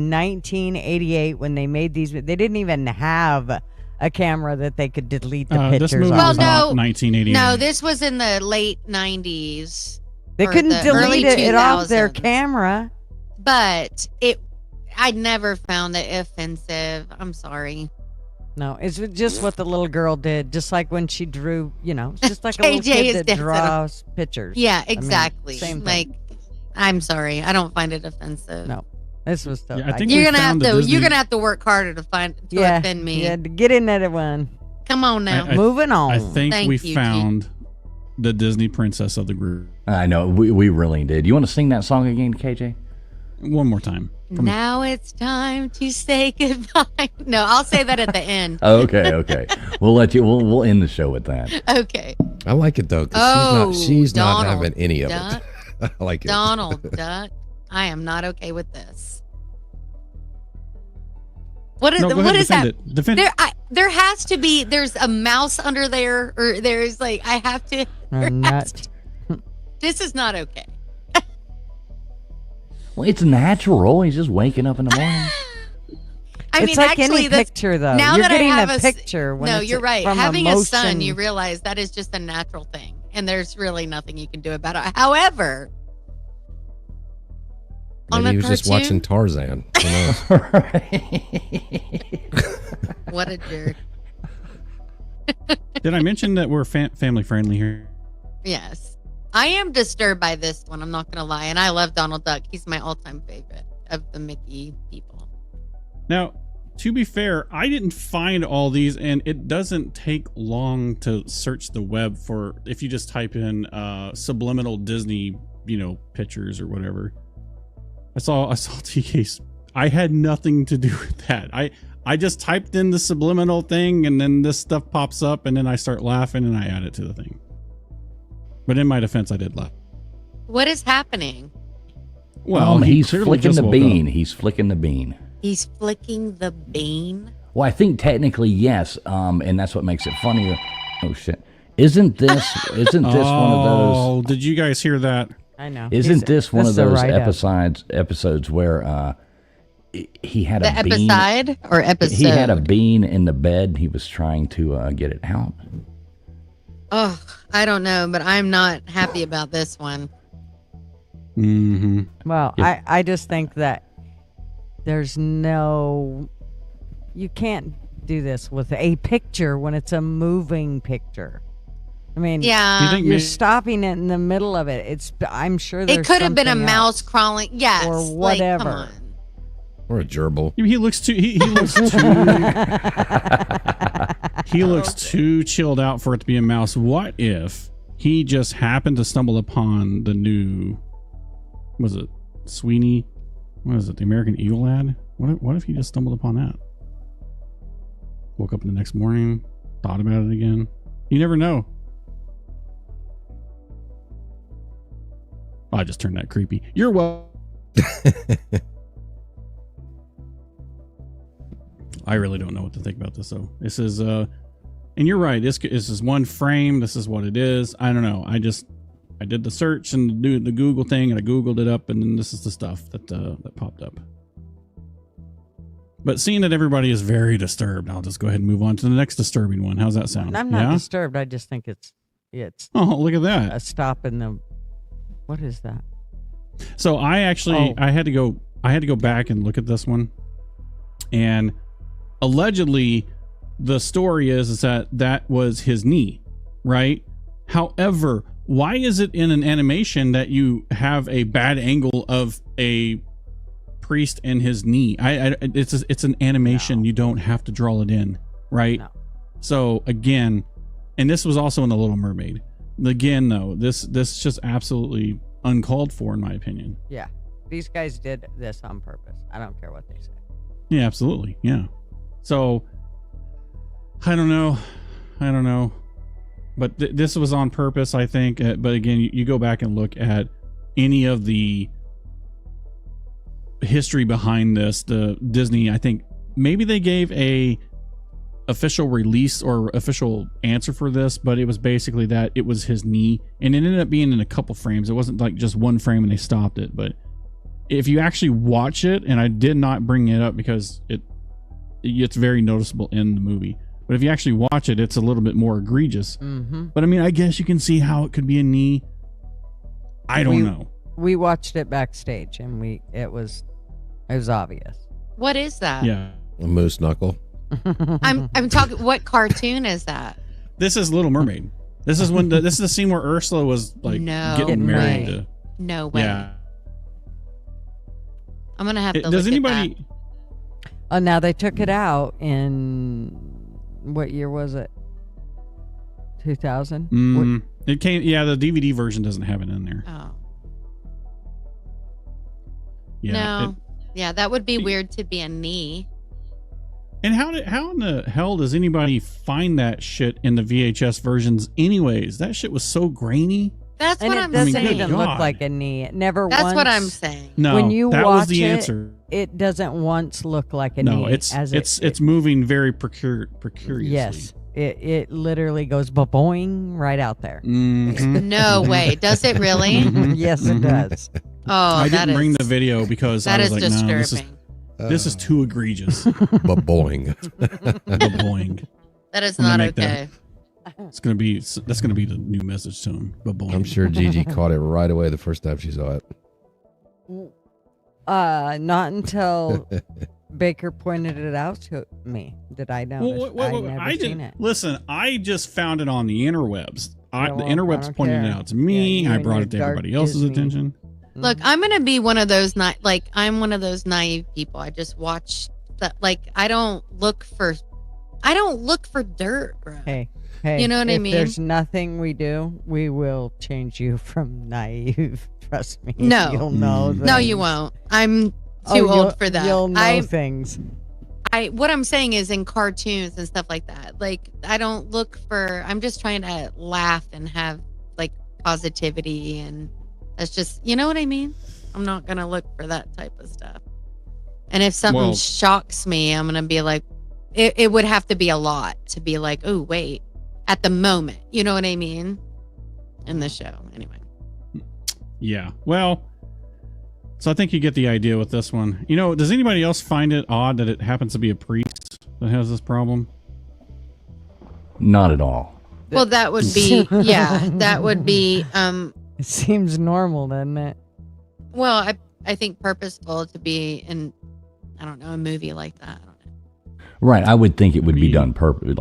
1988 when they made these. They didn't even have a camera that they could delete the This pictures movie on. Well, was no. not 1988. No, this was in the late 90s. They or couldn't the early delete it off their 2000s. camera. But I never found it offensive. I'm sorry. No, it's just what the little girl did. Just like when she drew, it's just like a little KJ kid is that dancing. draws pictures. Yeah, I mean, exactly. same thing. Like, I'm sorry. I don't find it offensive. No, this was so. Yeah, I think You're we gonna have found the to. Disney- You're gonna have to work harder to offend me. Yeah, to get in that one. Come on now. Moving on. I think Thank we you, found the Disney princess of the group. I know, we really did. You want to sing that song again, KJ? One more time. Now it's time to say goodbye. No, I'll say that at the end. Okay. We'll let you. We'll end the show with that. Okay. I like it though, Oh, because she's not Donald having any of Duck. it. I like it. Donald Duck. I am not okay with this. What is No, go what ahead, is defend that? it. Defend it. There has to be. There's a mouse under there, or there's like I have to. This is not okay. Well, it's natural. He's just waking up in the morning. It's like any picture, though. Now You're that getting I have a picture. When no, it's you're right. from Having a son, emotion. you realize that is just a natural thing, and there's really nothing you can do about it. However, Maybe he was just watching Tarzan. Who knows? What a jerk. Did I mention that we're family friendly here? Yes. I am disturbed by this one, I'm not going to lie. And I love Donald Duck. He's my all-time favorite of the Mickey people. Now, to be fair, I didn't find all these, and it doesn't take long to search the web for, if you just type in subliminal Disney, pictures or whatever. I saw TK's. I had nothing to do with that. I just typed in the subliminal thing, and then this stuff pops up, and then I start laughing, and I add it to the thing. But in my defense, I did laugh. What is happening? Well, he's flicking the bean. He's flicking the bean. He's flicking the bean? Well, I think technically yes, and that's what makes it funnier. Oh shit! Isn't this one of those? Oh, did you guys hear that? I know. Isn't this one of those episodes where he had a bean? Episode or episode? He had a bean in the bed. He was trying to get it out. Oh, I don't know, but I'm not happy about this one. Mm-hmm. Well, Yep. I just think that you can't do this with a picture when it's a moving picture. I mean, Yeah. you're stopping it in the middle of it. I'm sure there's It could have been a something mouse else. crawling. Yes. Or Like, whatever. come on. Or a gerbil. He looks too. He looks too. He looks too chilled out for it to be a mouse. What if he just happened to stumble upon the new? Was it Sweeney? What is it? The American Eagle ad? What if he just stumbled upon that? Woke up the next morning, thought about it again. You never know. I just turned that creepy. You're well. I really don't know what to think about this, though. This is, and you're right. This is one frame. This is what it is. I don't know. I did the search and the Google thing, and I Googled it up, and then this is the stuff that popped up. But seeing that everybody is very disturbed, I'll just go ahead and move on to the next disturbing one. How's that sound? I'm not disturbed. I just think it's Oh, look at that. a stop in the. What is that? So I actually I had to go back and look at this one, and allegedly the story is that was his knee, right? However, why is it in an animation that you have a bad angle of a priest and his knee? It's an animation. No. You don't have to draw it in, right? No. So again, and this was also in The Little Mermaid. Again, though, this is just absolutely uncalled for, in my opinion. Yeah, these guys did this on purpose. I don't care what they say. Yeah, absolutely. Yeah. So I don't know. But this was on purpose, I think. But again, you go back and look at any of the history behind this. The Disney, I think maybe they gave a official release or official answer for this, but it was basically that it was his knee, and it ended up being in a couple frames. It wasn't like just one frame and they stopped it. But if you actually watch it, and I did not bring it up because it's very noticeable in the movie, but if you actually watch it, it's a little bit more egregious. Mm-hmm. But I mean, I guess you can see how it could be a knee. I don't know. We watched it backstage, and it was obvious. What is that? Yeah. A moose knuckle. I'm talking. What cartoon is that? This is Little Mermaid. This is this is the scene where Ursula was like No getting married way. to. No way. Yeah. I'm gonna have to. Does look anybody? At that. Oh, now they took it out in what year was it? 2000. It came. Yeah, the DVD version doesn't have it in there. Oh Yeah. no. Yeah, that would be weird to be a knee. And how in the hell does anybody find that shit in the VHS versions anyways? That shit was so grainy. That's And what it I'm doesn't saying. even look like a knee. It never That's once. what I'm saying. No, When you that watch was the it, answer. it doesn't once look like a No, knee. it's moving very precariously. Yes. It literally goes boing right out there. Mhm. No way. Does it really? Mhm. Yes, it does. Oh, I that didn't bring is- the video because that I was is like, no, disturbing. this is too egregious. Boing. Boing. That is I'm gonna not make that- okay. That's gonna be the new message tone. Boing. I'm sure Gigi caught it right away the first time she saw it. Not until Baker pointed it out to me did I notice. I'd never seen didn't it. listen. I just found it on the interwebs. Yeah, The well, interwebs I don't pointed care. it out to me. Yeah, you I and brought your it to dark everybody else's Disney. attention. Look, I'm gonna be one of those I'm one of those naive people. I just watch that. Like, I don't look for dirt, bro. Hey, You know what I if mean? there's nothing we do, we will change you from naive. Trust me. No. You'll know. No, things. you won't. I'm too You'll- old for that. You'll know things. What I'm saying is in cartoons and stuff like that. Like, I don't look for. I'm just trying to laugh and have like positivity, and that's just, you know what I mean. I'm not gonna look for that type of stuff. And if something Well- shocks me, I'm gonna be like, it would have to be a lot to be like, oh wait, at the moment, you know what I mean? In the show, anyway. Yeah. Well, so I think you get the idea with this one. You know, does anybody else find it odd that it happens to be a priest that has this problem? Not at all. Well, that would be that would be It seems normal, doesn't it? well, I think purposeful to be in, I don't know, a movie like that. I don't know. Right. I would think it would be done purposely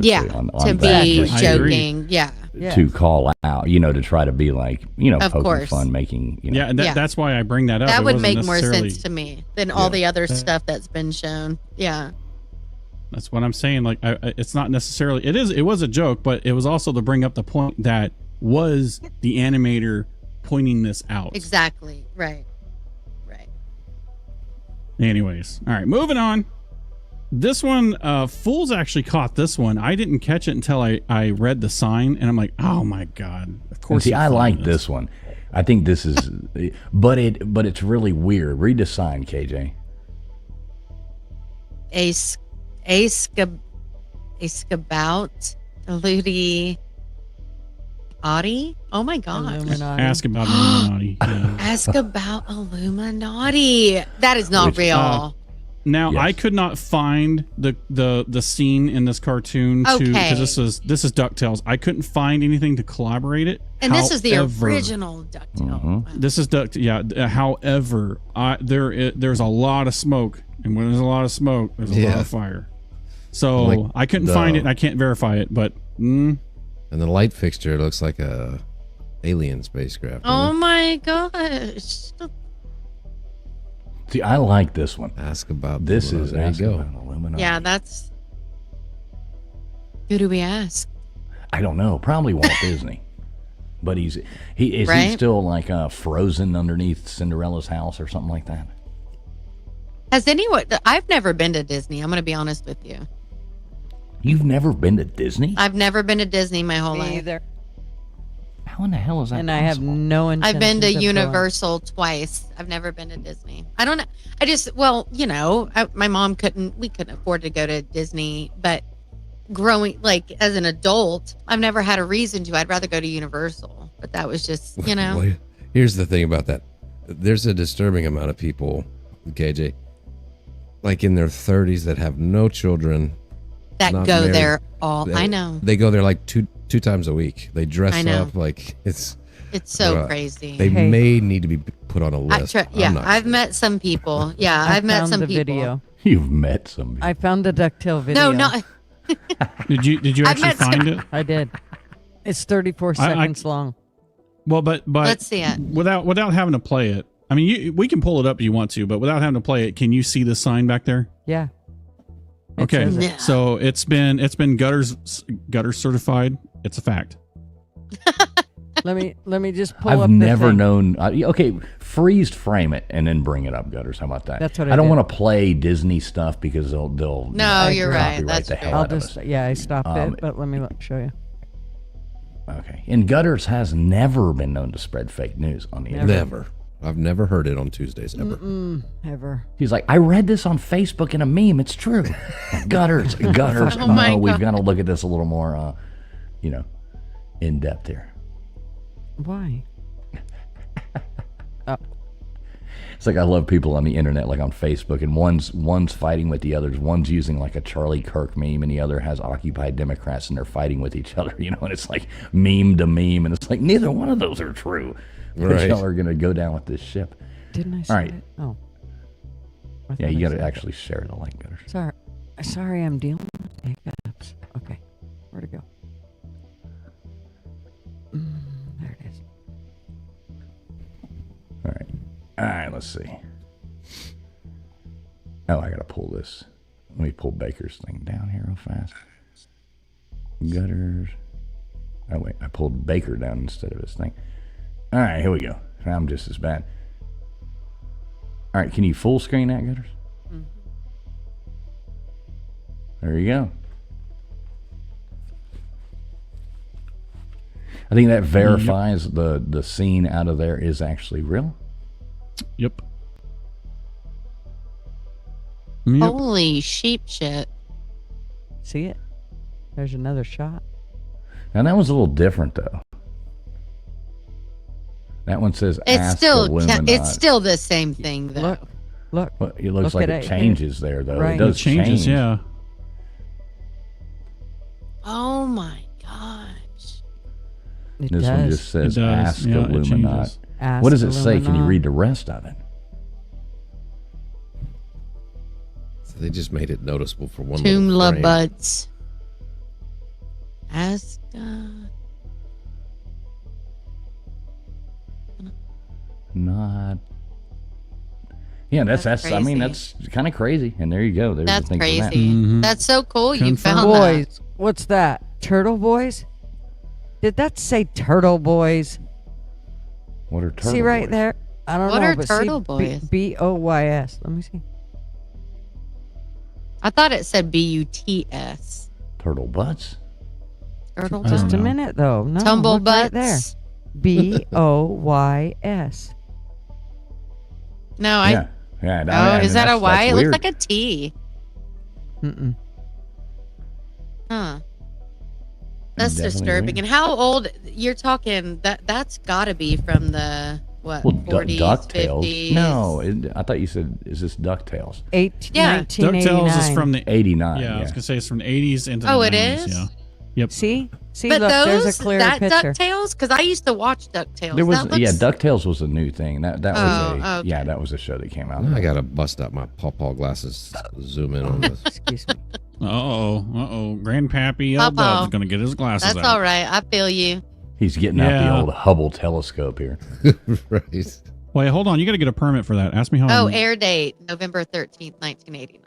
Yeah, on to that. be I agree. joking. Yeah. Yeah. To call out, to try to be like, Of poking course. fun, making, Yeah, and Yeah. that's why I bring that up. That It would wasn't make more necessarily- sense to me than all the other stuff that's been shown. Yeah. That's what I'm saying. Like, it's not necessarily. It was a joke, but it was also to bring up the point that was the animator pointing this out. Exactly. Right. Right. Anyways, all right, moving on. This one, Fools actually caught this one. I didn't catch it until I read the sign, and I'm like, oh my god! Of And course. see, you I found like this one. I think this is, but it's really weird. Read the sign, KJ. Escabout Ludi Audi. Oh my god. Illuminati. Ask about Illuminati. Yeah. Ask about Illuminati. That is not Which, real. Now Yes. I could not find the scene in this cartoon Okay. because this is DuckTales. I couldn't find anything to collaborate it. And this is the However, original DuckTales. Mhm. This is Duck. Yeah. However, there's a lot of smoke, and when there's a lot of smoke, there's a lot Yeah. of fire. So Like I couldn't find it, and I can't verify it. But And the light fixture looks like a alien spacecraft. Oh my gosh. See, I like this one. Ask about This the- is there you Ask go. About Illuminati. Yeah, that's. Who do we ask? I don't know. Probably Walt Disney. But is he Right? still like frozen underneath Cinderella's house or something like that? Has anyone? I've never been to Disney. I'm going to be honest with you. You've never been to Disney? I've never been to Disney my whole Me life. either. How in the hell is that And I have possible? no intention. I've been to Universal twice. I've never been to Disney. I don't know. I just, well, my mom we couldn't afford to go to Disney, but growing, like as an adult, I've never had a reason to. I'd rather go to Universal, but that was just, Well, here's the thing about that. There's a disturbing amount of people, KJ, like in their 30s that have no children. that not go married. there all. They- I know. They go there like two times a week. They dress I know. up like it's. It's so Well, crazy. They Hey. may need to be put on a list. I'm not I've sure. met some people. Yeah, I I've met found some the people. video. You've met somebody. I found the DuckTale video. No, not. did you I've actually met some- find it? I did. It's 34 I- seconds long. Well, but Let's see it. without having to play it. I mean, we can pull it up if you want to, but without having to play it, can you see the sign back there? Yeah. It Okay, says it. Yeah. so it's been gutter certified. It's a fact. Let me just pull I've up the never thing. known. Okay, freeze frame it and then bring it up, Gutters. How about that? That's what I I don't did. want to play Disney stuff because they'll No, you're right. copyright That's the true. hell I'll out of just us. I stopped Um, it, but let me show you. Okay. And gutters has never been known to spread fake news on the internet. Never. I've never heard it on Tuesdays ever. Ever. He's like, I read this on Facebook in a meme. It's true. Gutters. Oh my We've God. got to look at this a little more, in depth here. Why? It's like I love people on the internet, like on Facebook, and one's fighting with the others. One's using like a Charlie Kirk meme, and the other has Occupy Democrats, and they're fighting with each other. And it's like meme to meme, and it's like neither one of those are true. But Right. y'all are gonna go down with this ship. Didn't I say All right. it? Oh. I Yeah, thought you I got to said it. actually share the link. Gutters. Sorry, I'm dealing with hiccups. Okay. Where'd it go? There it is. All right, let's see. Oh, I gotta pull this. Let me pull Baker's thing down here real fast. Gutters. Oh wait, I pulled Baker down instead of his thing. All right, here we go. I'm just as bad. All right, can you full screen that, Gutters? There you go. I think that verifies the scene out of there is actually real. Yep. Holy sheep shit. See it? There's another shot. Now that was a little different though. That one says It's Ask still Illuminati. it's still the same thing though. Look. Well, it looks Look like at it it. changes there though. Right. It does It changes, change. yeah. Oh my gosh. It This does. one just says It does. Ask Yeah, it Illuminati. changes. Ask What does it say? Can you Illuminati. read the rest of it? So they just made it noticeable for one Tomb little love frame. buds. Ask God. Not. Yeah, that's I mean, crazy. that's kind of crazy. And there you go. There's That's the thing for that. crazy. Mhm. That's so cool. You Confirm. found that. Boys, what's that? Turtle boys? Did that say turtle boys? What are turtle See right boys? there? I don't What know. are but turtle see, boys? B-O-Y-S. Let me see. I thought it said BUTS. Turtle butts. Turtle I don't Just a know. minute, though. No, Tumble look butts. right there. B-O-Y-S. No, Yeah. Yeah. Oh, is that a Y? It looks weird. like a T. Mm-mm. Huh. That's Definitely disturbing. weird. And how old you're talking? That's got to be from the what? Well, 40s, DuckTales. 50s. No, I thought you said, is this DuckTales? Yeah. 1989. DuckTales is from the 89. yeah, I was gonna say it's from the 80s into Oh, the it 90s. is? Yeah. Yep. See? But look, those there's a clearer that picture. DuckTales, because I used to watch DuckTales. There was that looks, DuckTales was a new thing. That was Oh, okay. that was a show that came out. I gotta bust out my pawpaw glasses. Zoom in on this. Excuse me. Uh-oh. Grandpappy Pawpaw. L-Dub's gonna get his glasses That's out. all right. I feel you. He's getting out the Yeah. old Hubble telescope here. Right. Wait, hold on. You got to get a permit for that. Ask me how. Oh, air date November 13th, 1989.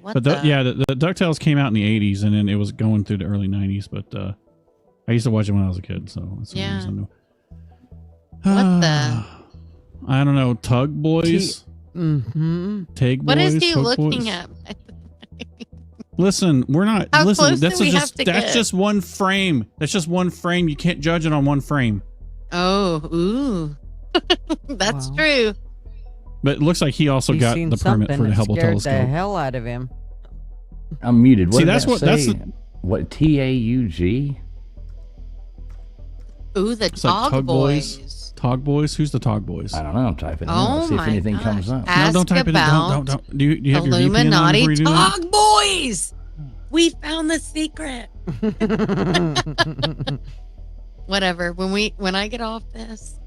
What But the? the DuckTales came out in the 80s, and then it was going through the early 90s. But I used to watch it when I was a kid, so that's the Yeah. reason I know. What the? I don't know. Tug Boys? Mm-hmm. Tag Boys? What is he Tug looking Boys? at? Listen, we're not. How listen, close this do we is have just to that's get? just one frame. That's just one frame. You can't judge it on one frame. Oh, ooh. That's Wow. true. But it looks like he also He's got seen the permit something for the that Hubble scared telescope. the hell out of him. I'm muted. What See, did that's that what- that's say? the- What TAUG? Ooh, the It's like Dog Tug Boys. Boys. Tog Boys? Who's the Tog Boys? I don't know. I'm typing. Oh Let's see if my anything gosh. comes up. No, Ask don't type it in. about Don't. Do you have your VPN on Illuminati before you do that? Dog Boys. We found the secret. Whatever. When I get off this,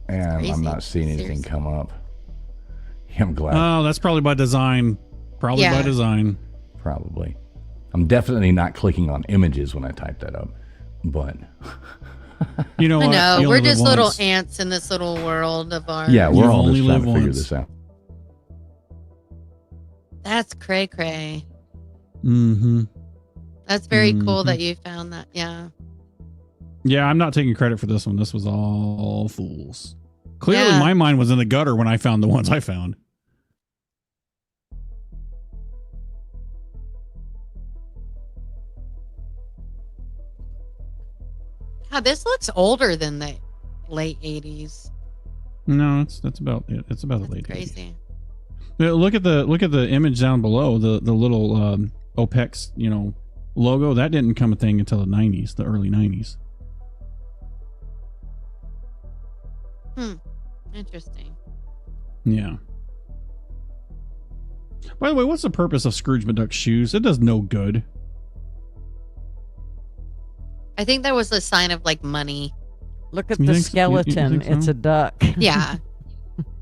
And I'm crazy. not seeing anything Seriously. come up. Yeah, I'm glad. Oh, that's probably by design. Probably Yeah. by design. Probably. I'm definitely not clicking on images when I type that up. But You know I what? know You we're only live just little once. ants in this little world of ours. yeah, we're You all only just trying live to figure once. this out. That's cray cray. Mm-hmm. That's very cool Mhm. that you found that. Yeah. Yeah, I'm not taking credit for this one. This was all fools. Clearly, Yeah. my mind was in the gutter when I found the ones I found. God, this looks older than the late 80s. No, that's about it. It's about the late 80s. Crazy. Yeah, look at the image down below, the little OPEX, logo. That didn't come a thing until the 90s, the early 90s. Interesting. Yeah. By the way, what's the purpose of Scrooge McDuck's shoes? It does no good. I think that was a sign of like money. Look at You the think so? You skeleton. think so? It's a duck. Yeah.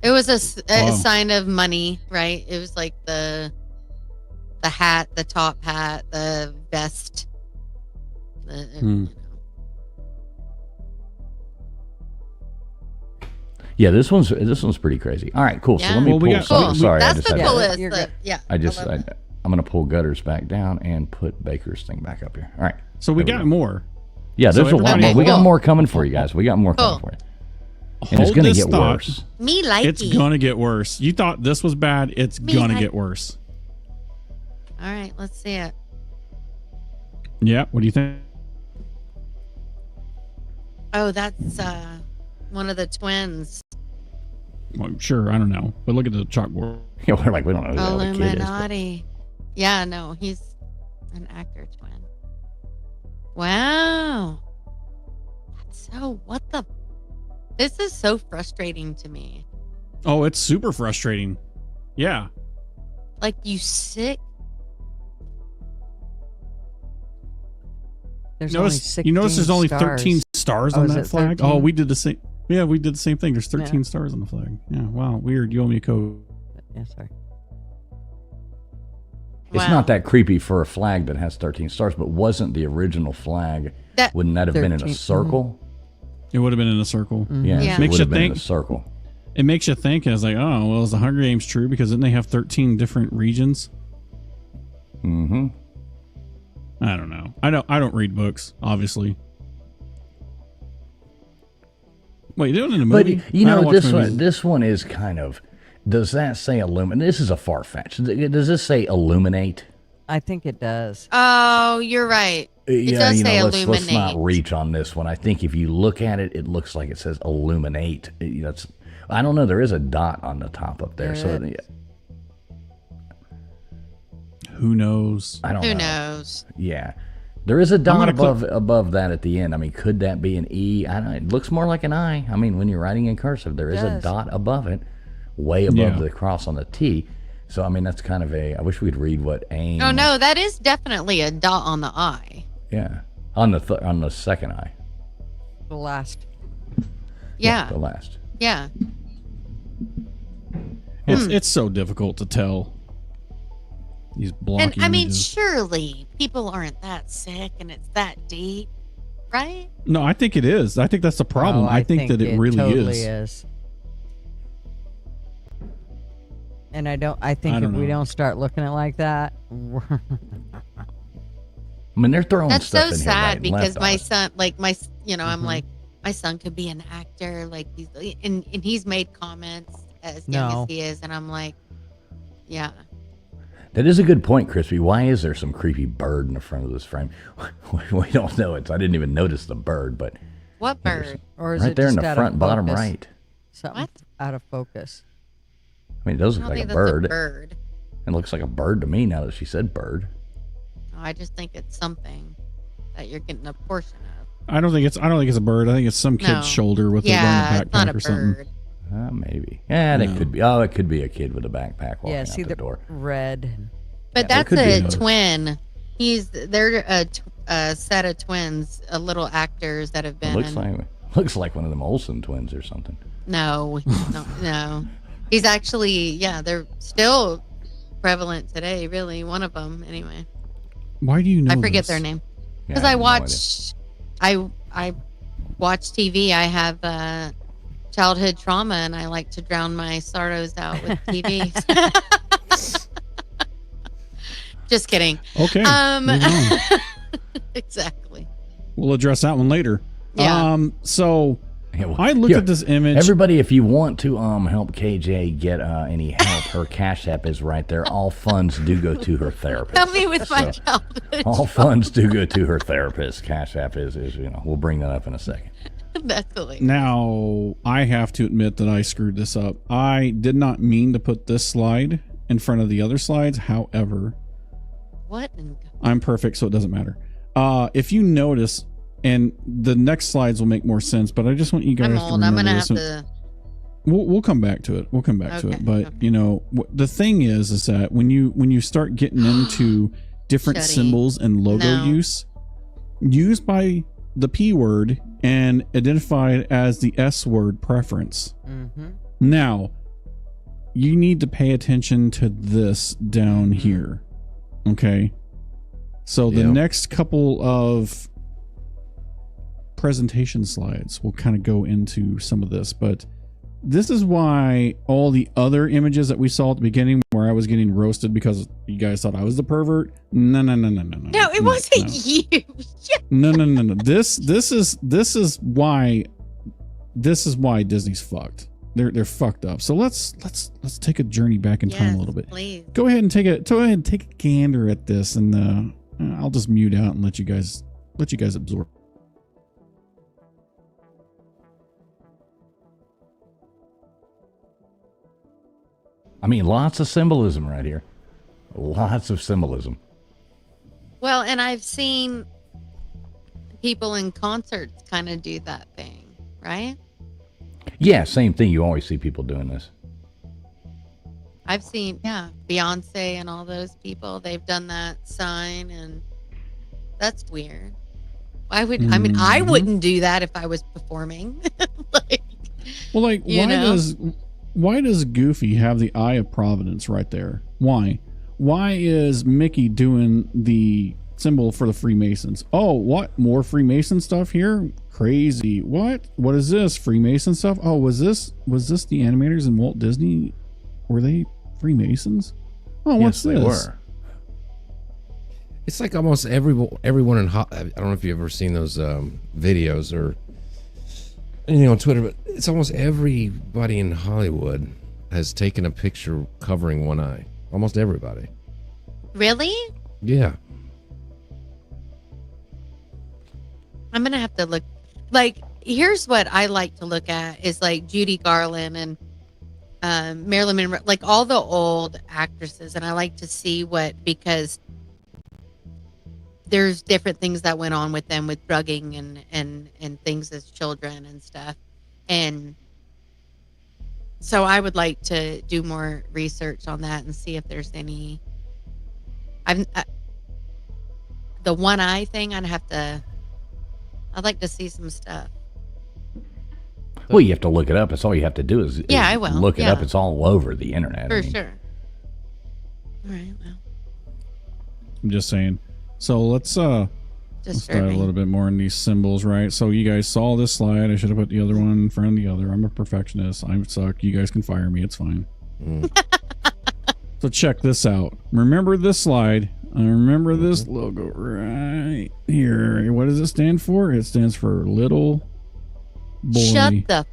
It was a Wow. sign of money, right? It was like the hat, the top hat, the vest. Yeah, this one's pretty crazy. All right, cool. Yeah. So let me Well, we pull got- some. cool. Sorry, I That's just the had coolest. You're good. Yeah. I'm gonna pull Gutters back down and put Baker's thing back up here. All right. So we There we got go. more. Yeah, So there's a lot everybody- more. We got Cool. more coming for you guys. We got more coming Cool. for you. And it's Hold gonna this get thought. worse. Me like It's gonna get worse. You thought this was bad. It's Me gonna like- get worse. All right, let's see it. Yeah. What do you think? Oh, that's one of the twins. Well, sure. I don't know. But look at the chalkboard. Yeah, we're like, we don't know who the hell the kid is. but- Illuminati. Yeah, no, he's an actor twin. Wow. So what the? This is so frustrating to me. Oh, it's super frustrating. Yeah. Like you sick. There's only Notice, 16 you notice there's only stars. 13 stars Oh, on is that it flag? 13? Oh, we did the same. Yeah, we did the same thing. There's 13 Yeah. stars on the flag. Yeah. Wow. Weird. You owe me a code. Yeah, sorry. It's Wow. not that creepy for a flag that has 13 stars, but wasn't the original flag? That- Wouldn't that have been in a 13, circle? It would have been in a circle. Yeah, Yeah. it Makes would you have been in a think. circle. It makes you think. And it's like, oh, well, is the Hunger Games true? Because didn't they have 13 different regions? Mm-hmm. I don't know. I don't read books, obviously. Wait, you doing it in a But movie? you I don't know, watch this movies. this one is kind of. Does that say illuminate? This is a far fetch. Does this say illuminate? I think it does. Oh, you're right. It does say let's not illuminate. reach on this one. I think if you look at it, it looks like it says illuminate. I don't know. There is a dot on the top up there, so There Who knows? I don't Who know. knows? Yeah, there is a dot gonna above that at the end. I mean, could that be an E? I don't know. It looks more like an I. I mean, when you're writing in cursive, there is a does. dot above it, way above Yeah. the cross on the T. So I mean, that's kind of a. I wish we could read what aim. Oh no, that is definitely a dot on the I. Yeah, on the second I. The last. Yeah, The last. yeah. It's so difficult to tell. These blocky And I mean, images. surely people aren't that sick, and it's that deep, right? No, I think it is. I think that's the problem. Oh, I think that it really totally is. And I think I if don't we know. don't start looking at it like that, I mean, they're throwing That's stuff so in here sad right and because left on my us. son, like I'm like, my son could be an actor, like and he's made comments as young No. as he is, and I'm like, yeah. That is a good point, Crispy. Why is there some creepy bird in the front of this frame? We don't know it. I didn't even notice the bird, but What bird? or is right it there in just the out front of bottom focus? right. Something What? out of focus. I mean, it does I look don't like think a that's bird. a bird. It looks like a bird to me now that she said bird. No, I just think it's something that you're getting a portion of. I don't think it's a bird. I think it's some kid's No. shoulder with Yeah, a it's not backpack a or something. bird. Maybe. Yeah, No. it could be. Oh, it could be a kid with a backpack walking Yeah, out see the the door. red. But there that's could be a those. twin. They're a set of twins, little actors that have been. Looks like one of them Olsen twins or something. No, no. He's actually, yeah, they're still prevalent today. Really, one of them anyway. Why do you know I forget this? their name Yeah, because I I have no watch. I watch TV. I have childhood trauma, and I like to drown my sorrows out with TV. Just kidding. Okay. moving on. Exactly. We'll address that one later. Yeah. So Yeah, well, I looked yeah, at this image. Everybody, if you want to help KJ get any help, her Cash App is right there. All funds do go to her therapist. Help me with my childhood. All funds do go to her therapist. Cash App is we'll bring that up in a second. That's hilarious. Now, I have to admit that I screwed this up. I did not mean to put this slide in front of the other slides. However, What? I'm perfect, so it doesn't matter. If you notice, and the next slides will make more sense, but I just want you guys I'm to old. I'm remember gonna have this. to. We'll come back to it. We'll come back to Okay, it. But okay. you know, the thing is that when you start getting into different Shutty. symbols and logo No. use, used by the P word and identified as the S word preference. Mm-hmm. Now, you need to pay attention to this down here. Okay. So the Yeah. next couple of presentation slides will kind of go into some of this, but this is why all the other images that we saw at the beginning where I was getting roasted because you guys thought I was the pervert. No. No, it wasn't no. you. No. This is why Disney's fucked. They're fucked up. So let's take a journey back in time a little bit. Please. Go ahead and take a gander at this, and I'll just mute out and let you guys absorb. I mean, lots of symbolism right here. Lots of symbolism. Well, and I've seen people in concerts kind of do that thing, right? Yeah, same thing. You always see people doing this. I've seen, Beyonce and all those people. They've done that sign, and that's weird. I Mm-hmm. wouldn't do that if I was performing. Why does Goofy have the Eye of Providence right there? Why is Mickey doing the symbol for the Freemasons? Oh, what? More Freemason stuff here? Crazy. What is this? Freemason stuff? Oh, was this the animators in Walt Disney? Were they Freemasons? Oh, what's yes, they this? were. It's like almost everyone in I don't know if you've ever seen those videos or anything on Twitter, but it's almost everybody in Hollywood has taken a picture covering one eye. Almost everybody. Really? Yeah. I'm gonna have to look. Like, here's what I like to look at is like Judy Garland and Marilyn Monroe, like all the old actresses, and I like to see because there's different things that went on with them with drugging and things as children and stuff, and so I would like to do more research on that and see if there's any. The one eye thing, I'd like to see some stuff. Well, you have to look it up. That's all you have to do is I will. look it Yeah. up. It's all over the internet. For sure. All right. Well, I'm just saying. So let's dive a disturbing. little bit more in these symbols, right? So you guys saw this slide. I should have put the other one in front of the other. I'm a perfectionist. I suck. You guys can fire me. It's fine. So check this out. Remember this slide. I remember this logo right here. What does it stand for? It stands for Little Boy. Shut the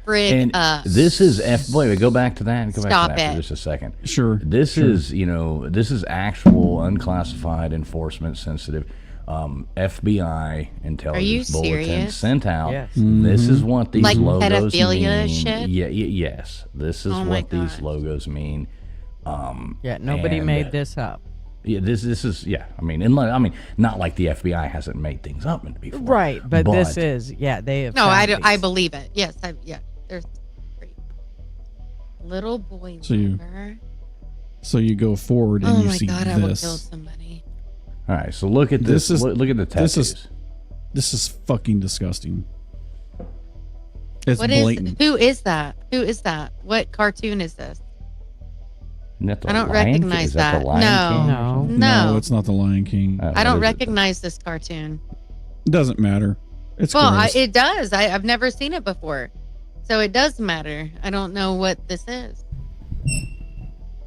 frig And up. this is wait, go back to that. Go Stop back to that for it. just a second. Sure. This sure. is actual unclassified enforcement sensitive FBI intelligence bulletin serious? sent out. Yes. This is what these Like logos pedophilia mean. shit? Yes. This is Oh my what these gosh. logos mean. Yeah, nobody and- made this up. Yeah, this is I mean, not like the FBI hasn't made things up before. Right, but this is, they have. No, found I these. believe it. Yes, there's great. Little boy So you- lover. So you go forward and Oh you my see god, I will kill this. somebody. All right, so look at this. This is- look at the tattoos. This is fucking disgusting. It's What is? blatant. Who is that? Who is that? What cartoon is this? Isn't that the I don't Lion King? recognize Is that. The that. Lion No. King or No. something? No. It's not the Lion King. Oh, I what don't is it? recognize this cartoon. It doesn't matter. It's Well, gross. it does. I've never seen it before, so it does matter. I don't know what this is.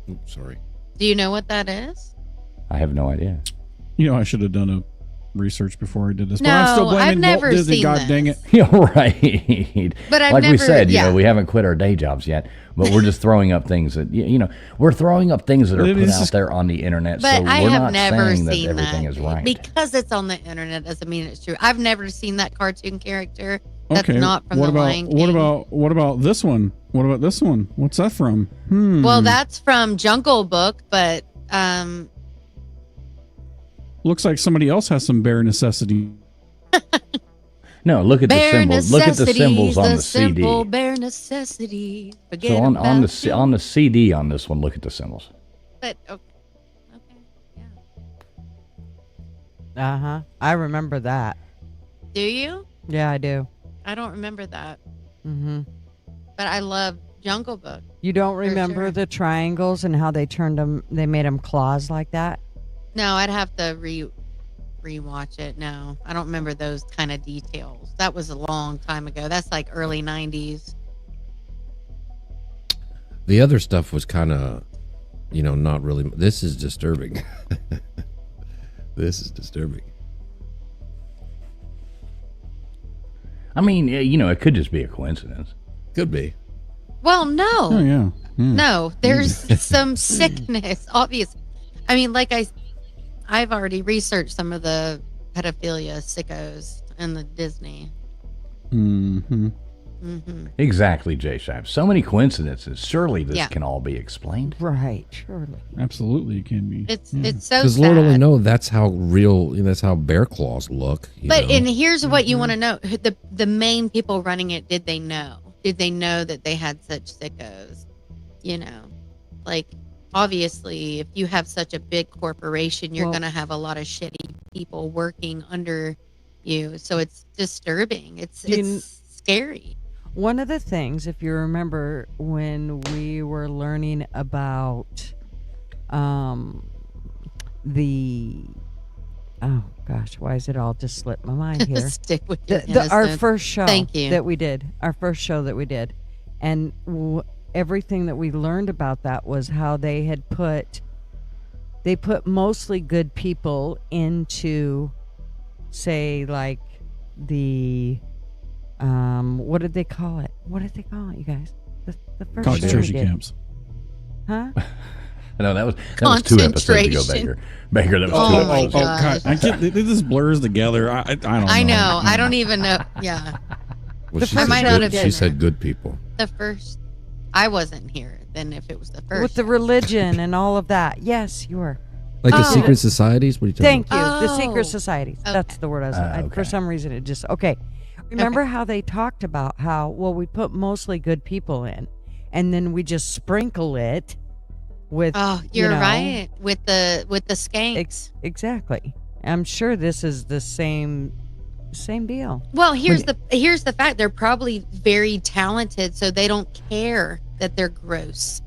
Oops, sorry. Do you know what that is? I have no idea. You know, I should have done research before I did this. No, but I'm still I've blaming never Walt Disney. seen God this. dang it! Yeah, right. But I've like we never- said, yeah. we haven't quit our day jobs yet, but we're just throwing up things that we're throwing up things that are It put is out just- there on the internet. But so I we're have not never saying that seen everything that is right. because it's on the internet doesn't mean it's true. I've never seen that cartoon character. That's Okay, not from what the about Lion King. what about this one? What about this one? What's that from? Well, that's from Jungle Book, but Looks like somebody else has some bare necessity. No, look at the bare symbols. Look at the symbols on the simple CD. bare necessities. Forget So on about you. the CD on this one, look at the symbols. But okay, yeah. Uh-huh. I remember that. Do you? Yeah, I do. I don't remember that, Mm-hmm. but I love Jungle Book. You don't remember sure. the triangles and how they made them claws like that? No, I'd have to rewatch it. No, I don't remember those kind of details. That was a long time ago. That's like early 90s. The other stuff was kind of, not really. This is disturbing. This is disturbing. I mean, it could just be a coincidence. Could be. Well, no. Oh yeah. No, there's some sickness, obvious. I mean, like I've already researched some of the pedophilia sickos in the Disney. Mm-hmm. Mm-hmm. Exactly, Jay Shive. So many coincidences. Surely this Yeah. can all be explained. Right, surely. Absolutely, it can be. It's so Because sad. Lord only know that's how real. That's how bear claws look. But and here's what you want to know: the main people running it, did they know? Did they know that they had such sickos? Like obviously, if you have such a big corporation, you're Well- going to have a lot of shitty people working under you. So it's disturbing. It's scary. One of the things, if you remember, when we were learning about the oh gosh, why is it all just slipped my mind here? Stick with your Our innocence. first show Thank you. that we did, and everything that we learned about that was how they put mostly good people into, say, like the what did they call it, you guys? The first show we Concentration did. camps. Huh? No, that was 2 episodes ago, Baker. Baker, that was Oh 2 my episodes ago. gosh. I get this blurs together. I don't know. I know. I don't even know. Yeah. Well, she I said might not good- have She been said there. good people. The first, I wasn't here then if it was the first. With the religion and all of that. Yes, you were. Like the Oh. secret societies. What are you talking Thank you. The Oh. secret societies. That's Okay. the word I was. Okay. For some reason, it just okay. Remember how they talked about how we put mostly good people in, and then we just sprinkle it with. Oh, you you're know, right. With the skanks. Exactly. I'm sure this is the same deal. Well, here's the fact. They're probably very talented, so they don't care that they're gross,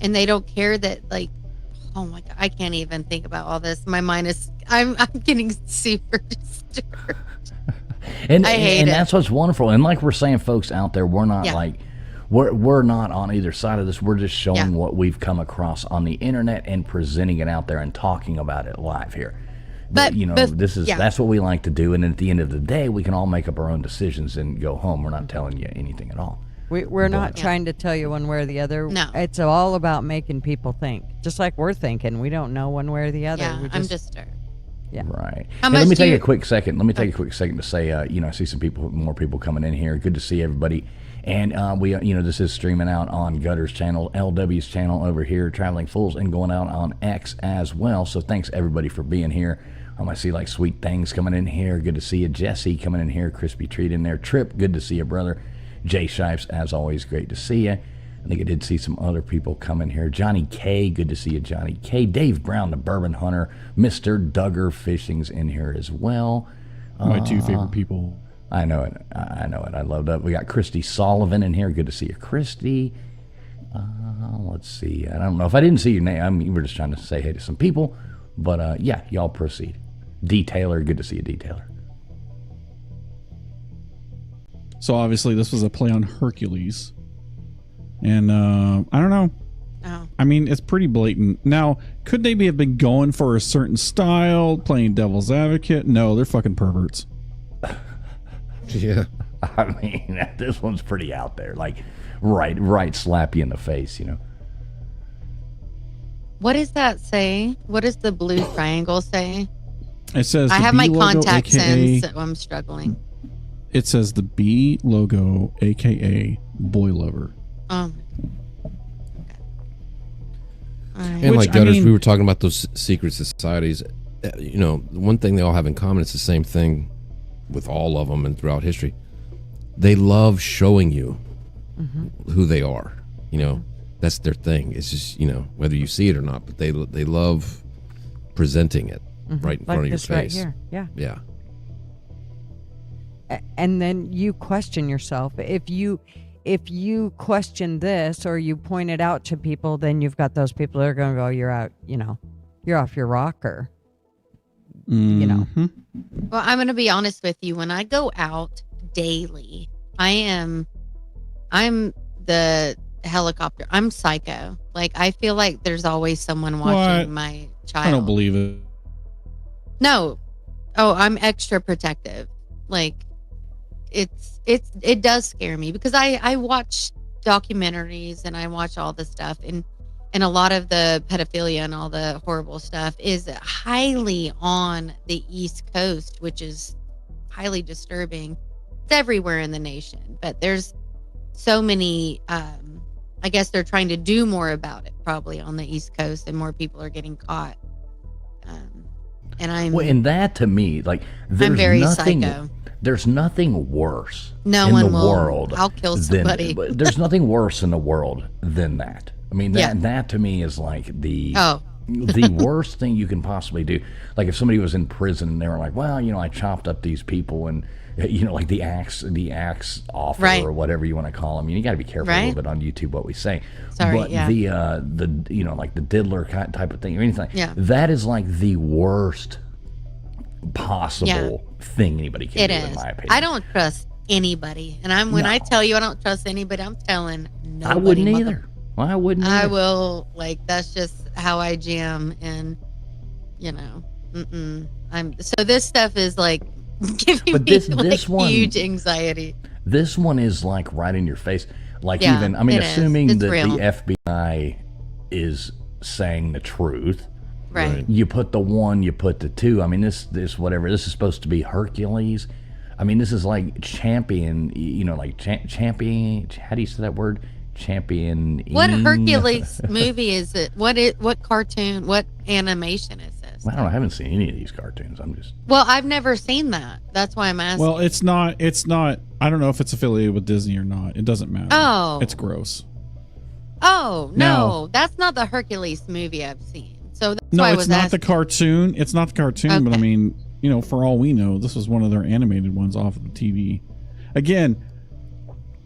and they don't care that like. Oh my god, I can't even think about all this. My mind is. I'm getting super disturbed. And, I hate and it. that's what's wonderful. And like we're saying, folks out there, we're not Yeah. like we're not on either side of this. We're just showing Yeah. what we've come across on the internet and presenting it out there and talking about it live here. But- this is yeah. that's what we like to do. And at the end of the day, we can all make up our own decisions and go home. We're not telling you anything at all. We're not But- trying to tell you one way or the other. No. It's all about making people think, just like we're thinking. We don't know one way or the other. Yeah, we I'm disturbed. Yeah. Right. How And let much me do take you- a quick second. Let me take a quick second to say, I see some more people coming in here. Good to see everybody. And we, this is streaming out on Gutter's channel, LW's channel over here, Traveling Fools, and going out on X as well. So thanks everybody for being here. I see like Sweet Things coming in here. Good to see you. Jesse coming in here. Crispy Treat in there. Trip, good to see you, brother. Jay Shipes, as always, great to see you. I think I did see some other people come in here. Johnny K, good to see you, Johnny K. Dave Brown, the Bourbon Hunter. Mr. Duggar Fishing's in here as well. My 2 favorite people. I know it. I know it. I love that. We got Christy Sullivan in here. Good to see you, Christy. Let's see. I don't know if I didn't see your name. We're just trying to say hey to some people. But yeah, y'all proceed. Detailer, good to see you, Detailer. So obviously this was a play on Hercules, and I don't know. Oh. I mean, it's pretty blatant. Now, could they have been going for a certain style, playing devil's advocate? No, they're fucking perverts. Yeah. I mean, this one's pretty out there. Like, right, slap you in the face, you know. What does that say? What does the blue triangle say? It says I the have B my logo, contacts AKA, in, so I'm struggling. It says the B logo, aka boy lover. Okay. All right. And Which, like Gutters, I mean, we were talking about those secret societies. You know, one thing they all have in common, it's the same thing with all of them and throughout history. They love showing you who they are. You know, that's their thing. It's just, you know, whether you see it or not, but they love presenting it right in Like front of your this right face. here. Yeah. Yeah. And then you question yourself. If you question this or you point it out to people, then you've got those people that are going to go, you're out, you know, you're off your rocker. You know. Well, I'm going to be honest with you. When I go out daily, I'm the helicopter. I'm psycho. Like, I feel like there's always someone watching my child. I don't believe it. No. Oh, I'm extra protective. Like, it does scare me because I watch documentaries and I watch all the stuff, and a lot of the pedophilia and all the horrible stuff is highly on the East Coast, which is highly disturbing. It's everywhere in the nation, but there's so many, I guess they're trying to do more about it probably on the East Coast, and more people are getting caught. And and that to me, like, I'm very psycho. There's nothing worse in one the will. world. I'll kill somebody. There's nothing worse in the world than that. I mean, that to me is like the worst thing you can possibly do. Like if somebody was in prison and they were like, well, you know, I chopped up these people, and you know, like the axe offer, or whatever you want to call them. You got to be careful a little bit on YouTube what we say. Sorry, but the you know, like the diddler type of thing or anything. Yeah. That is like the worst possible thing anybody can do, in my opinion. I don't trust anybody, and when I tell you I don't trust anybody, I'm telling nobody. I wouldn't either. I wouldn't. I will, like, that's just how I jam, and you know, so this stuff is like giving me this one, huge anxiety. This one is like right in your face. Like, even, I mean, assuming that real. The FBI is saying the truth. Right. You put the 1, you put the 2. I mean, this whatever. This is supposed to be Hercules. I mean, this is like champion. You know, like champion. How do you say that word? Champion. What Hercules movie is it? What cartoon? What animation is this? I don't know. I haven't seen any of these cartoons. Well, I've never seen that. That's why I'm asking. Well, it's not. I don't know if it's affiliated with Disney or not. It doesn't matter. Oh. It's gross. Oh, no. That's not the Hercules movie I've seen. So that's why I was it's not asking. the cartoon. It's not the cartoon, Okay. but I mean, you know, for all we know, this was one of their animated ones off of the TV. Again,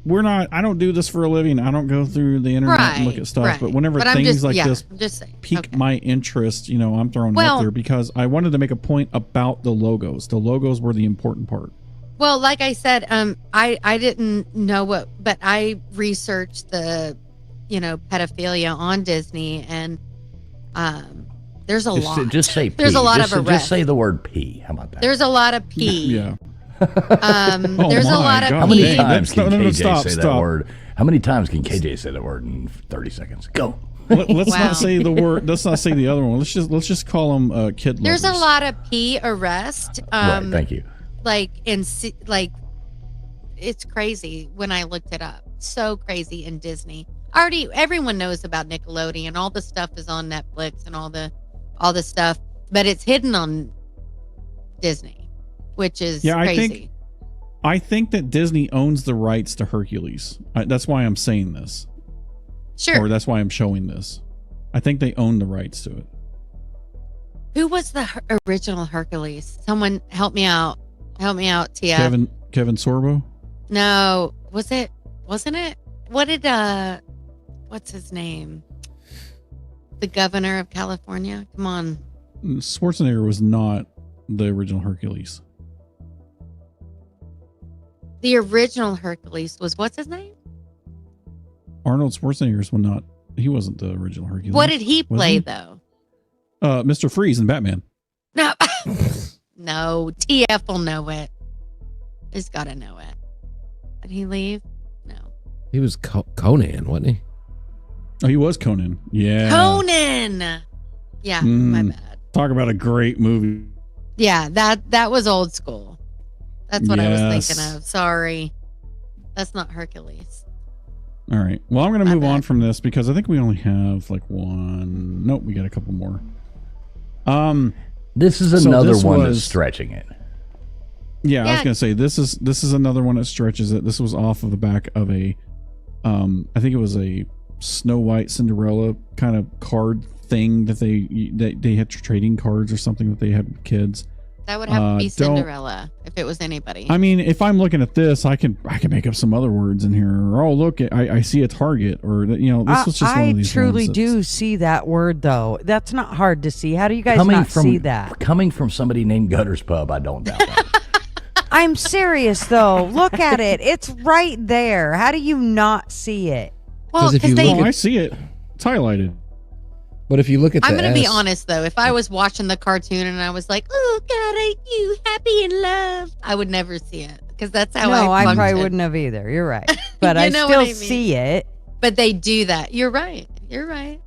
I don't do this for a living. I don't go through the internet and look at stuff, but whenever things like this pique my interest, you know, I'm throwing it up there because I wanted to make a point about the logos. The logos were the important part. Well, like I said, I didn't know but I researched the, you know, pedophilia on Disney, and there's a lot. Just say P. There's a lot of arrests. Just say the word P. How about that? There's a lot of P. Yeah. There's a lot of P. How many times can KJ say stop. that word? How many times can KJ say that word in 30 seconds? Go. Let's not say the word. Let's not say the other one. Let's just call them kid lovers. There's a lot of P arrest. Right. Thank you. Like it's crazy when I looked it up. So crazy in Disney. Everyone knows about Nickelodeon. All the stuff is on Netflix and all the stuff, but it's hidden on Disney, which is crazy. I think that Disney owns the rights to Hercules. That's why I'm saying this. Sure. Or that's why I'm showing this. I think they own the rights to it. Who was the original Hercules? Someone help me out. Help me out, Tia. Kevin Sorbo? No, wasn't it? What did what's his name? The governor of California? Come on. Schwarzenegger was not the original Hercules. The original Hercules was what's his name? Arnold Schwarzenegger was not He wasn't the original Hercules. What did he Was play though? Mr. Freeze and Batman. No, no. TF will know it. He's got to know it. Did he leave? No. He was Conan, wasn't he? Oh, he was Conan. Yeah. Conan. Yeah, my bad. Talk about a great movie. Yeah, that was old school. That's what I was Yes. thinking of. Sorry. That's not Hercules. All right. Well, I'm going to My move on bad. from this because I think we only have like one. Nope, we got a couple more. This is So another this one that's was- stretching it. Yeah, I was Yeah. going to say this is another one that stretches it. This was off of the back of a I think it was a Snow White Cinderella kind of card thing that they had trading cards or something that they had with kids. That would have to be don't- Cinderella if it was anybody. I mean, if I'm looking at this, I can make up some other words in here. Or oh, look, I see a target, or this was just one I of these. truly ones do see that word though. That's not hard to see. How do you guys Coming not from see that? coming from somebody named Gutter's Pub, I don't doubt that. I'm serious though. Look at it. It's right there. How do you not see it? well, 'cause if because you they. look Oh, I see it. It's highlighted. But if you look at the I'm going to be S- honest though. If I was watching the cartoon and I was like, "Oh God, ain't you happy and loved?" I would never see it because that's how No, I probably function. wouldn't have either. You're right. But You I know still what I mean. see it. But they do that. You're right. You're right.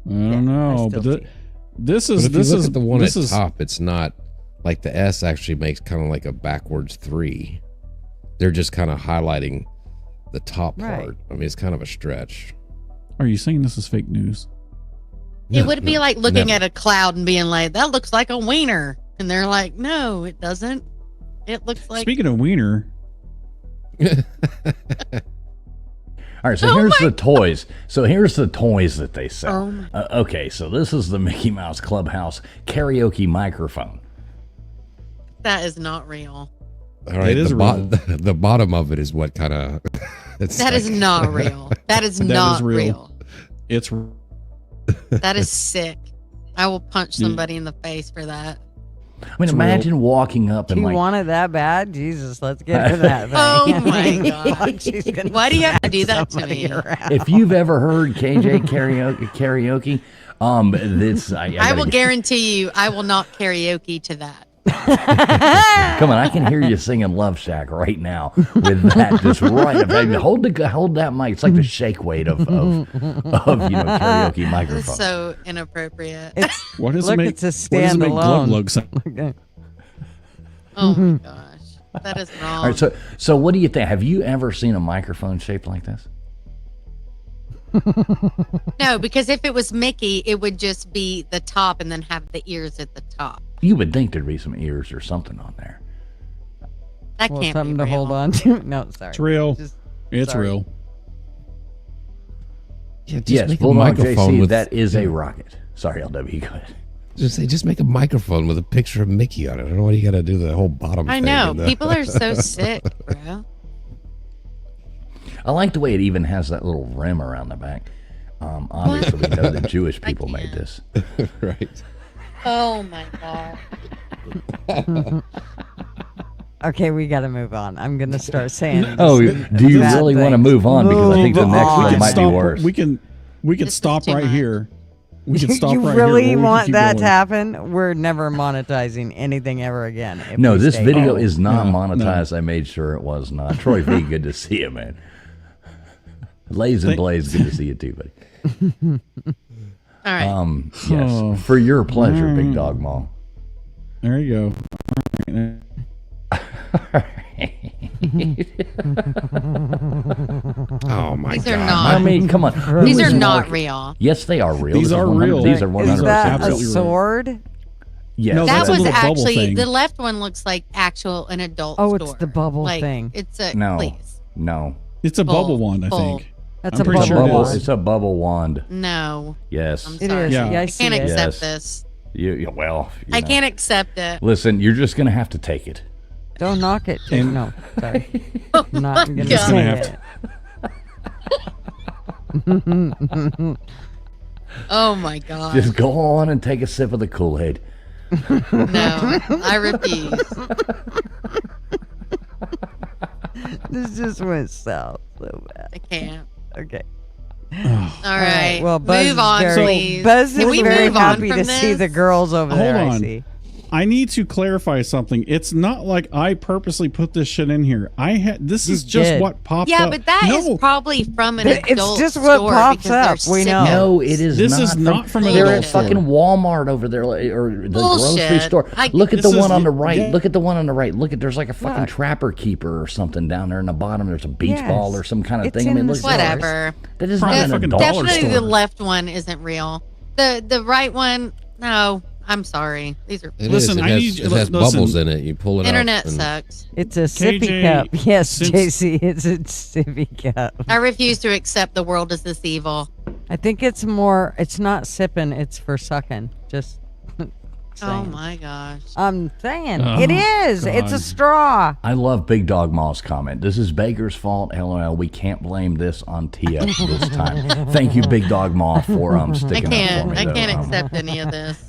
I don't know, still but see it. this But is if you this look is at the one this at is top, it's not like the S actually makes kind of like a backwards 3. They're just kind of highlighting the top Right. part. I mean, it's kind of a stretch. Are you saying this is fake news? It No, would be no, like looking never. at a cloud and being like, "That looks like a wiener," and they're like, "No, it doesn't. It looks like." Speaking of wiener, All right, so Oh here's my the toys. So here's the toys that they sell. Oh my- Okay, so this is the Mickey Mouse Clubhouse karaoke microphone. That is not real. All right, It is the, real. the bottom of it is what kind of. That is not real. That is That is not real. real. it's That is sick. I will punch somebody in the face for that. I mean, It's imagine walking up and You like, want it that bad? Jesus, let's get to that thing. Oh my God. Fuck, she's gonna Why do you have to smack do that to somebody me? around. if you've ever heard KJ karaoke, this I I gotta will get- guarantee you, I will not karaoke to that. Come on, I can hear you singing Love Shack right now with that just right. Hold that mic. It's like the shake weight of karaoke This microphone. is so inappropriate. It's, what does look, it make? it's a What does it make glug standalone. lug sound? Okay. Oh my gosh. That is wrong. All right, so what do you think? Have you ever seen a microphone shaped like this? No, because if it was Mickey, it would just be the top and then have the ears at the top. You would think there'd be some ears or something on there. That Well, can't something be to real. hold on to. No, sorry. It's real. Just- It's sorry. real. Yeah, just Yes, make a Bulldog microphone JC, with that is a rocket. Sorry, LW, go ahead. just make a microphone with a picture of Mickey on it. I don't know what you got to do the whole bottom. I thing know. and the- People are so sick, bro. I like the way it even has that little rim around the back. Obviously, we know that Jewish people made can't. this. right. Oh my God. Okay, we got to move on. I'm going to start saying. Oh, just do you bad really want to things. move on? Because I think the Move next on. one might be worse. We can This is stop too right much. here. We can stop You right really here. or we can want keep that to going. happen? We're never monetizing anything ever again. if No, we this stay video here. is not no, monetized. I made sure it was not. Troy V, good to see you, man. Lays and Blaze, good to see you too, buddy. All right. Yes, Oh. for your pleasure, Big Dog Mall. There you go. Oh my These god. are I not. mean, come on. Who These are is not market- real. Yes, they are real. These This is are 100 real. These are Is 100% that a absolutely real. real. sword? Yes. No, That that's a was little bubble actually thing. the left one looks like actual an adult. Oh, it's store. the bubble like, thing. It's a No. please. No. It's a Full, bubble wand, I full. think. That's I'm a pretty bubble sure it Bubble. is. wand. It's a bubble wand. No, Yes. I'm It sorry. is. Yeah. Yeah, I I see can't it. accept Yes. this. Well. you I know. can't accept it. Listen, you're just gonna have to take it. Don't knock it. And- No, sorry. I'm not going to Just say gonna have it. Oh my god. Just go on and take a sip of the Kool-Aid. No, I refuse. This just went south so bad. I can't. Okay. All right. Well, Buzz move on, is very, please. Buzz Can is we very move on happy from to see this? the girls over Hold there. I on. see. I need to clarify something. It's not like I purposely put this shit in here. This is just did. what popped Yeah, up. but that is probably from an It's adult just what store pops because they're up. We know. sick of No, it is This not. is not from an They're adult at fucking store. Walmart over there, or the Bullshit. grocery store. I- Look at This the is- one on the right. yeah. Look at the one on the right. Look at there's like a fucking Look. trapper keeper or something down there in the bottom. There's a beach Yes. ball or some kind of It's thing. I in mean, the look, stores. Whatever. that is Probably not an fucking adult dollar Definitely store. the left one isn't real. The right one, no. I'm sorry. These are It Listen, is. I need- It has listen. bubbles in it. You pull it internet out. and- sucks. It's a sippy KJ, cup. Yes, since- JC, it's a sippy cup. I refuse to accept the world is this evil. I think it's more. It's not sipping. It's for sucking. Just. Oh saying. my gosh. I'm saying Oh, it is. It's a God. straw. I love Big Dog Mall's comment. This is Baker's fault. LOL. We can't blame this on TF this time. Thank you, Big Dog Mall, for I sticking up for can't. me. I though. can't accept any of this.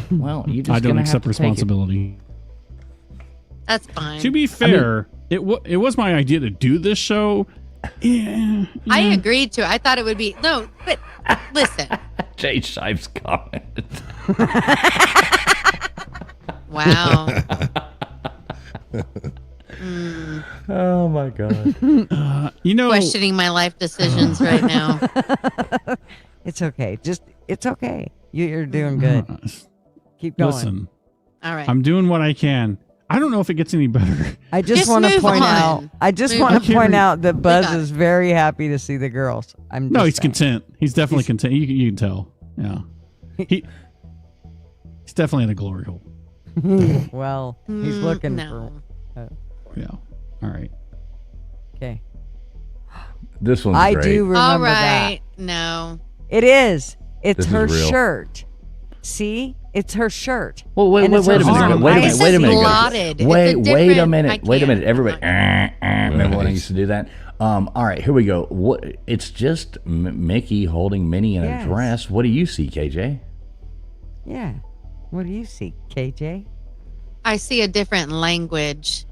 Well, you just I don't gonna accept have to take it. responsibility. That's fine. To be fair, it was my idea to do this show. Yeah. I agreed to it. I thought it would be no, but listen. Jay Shife's comment. Wow. Oh my god. You know, Questioning my life decisions right now. It's okay. Just it's okay. You're doing good. Keep going. listen, All right. I'm doing what I can. I don't know if it gets any better. I just Just want to move point on. out. I just Move want on. to point out that Buzz on. is very happy to see the girls. I'm No, just he's saying. content. He's definitely content. You can tell. Yeah. He's definitely in a glory hole. Well, he's looking no. for. Yeah. All right. Okay. This one's I great. do remember All that. right. No. It is. It's This is her real. shirt. See, it's her shirt. Well, wait And a it's minute. her arm. Wait a Why minute. is Wait a this minute. blotted? It's Wait a a different- minute. I Wait a minute. can't. Everybody. Remember when I Right. used to do that? All right, here we go. What? It's just Mickey holding Minnie in Yes. a dress. What do you see, KJ? Yeah. What do you see, KJ? I see a different language.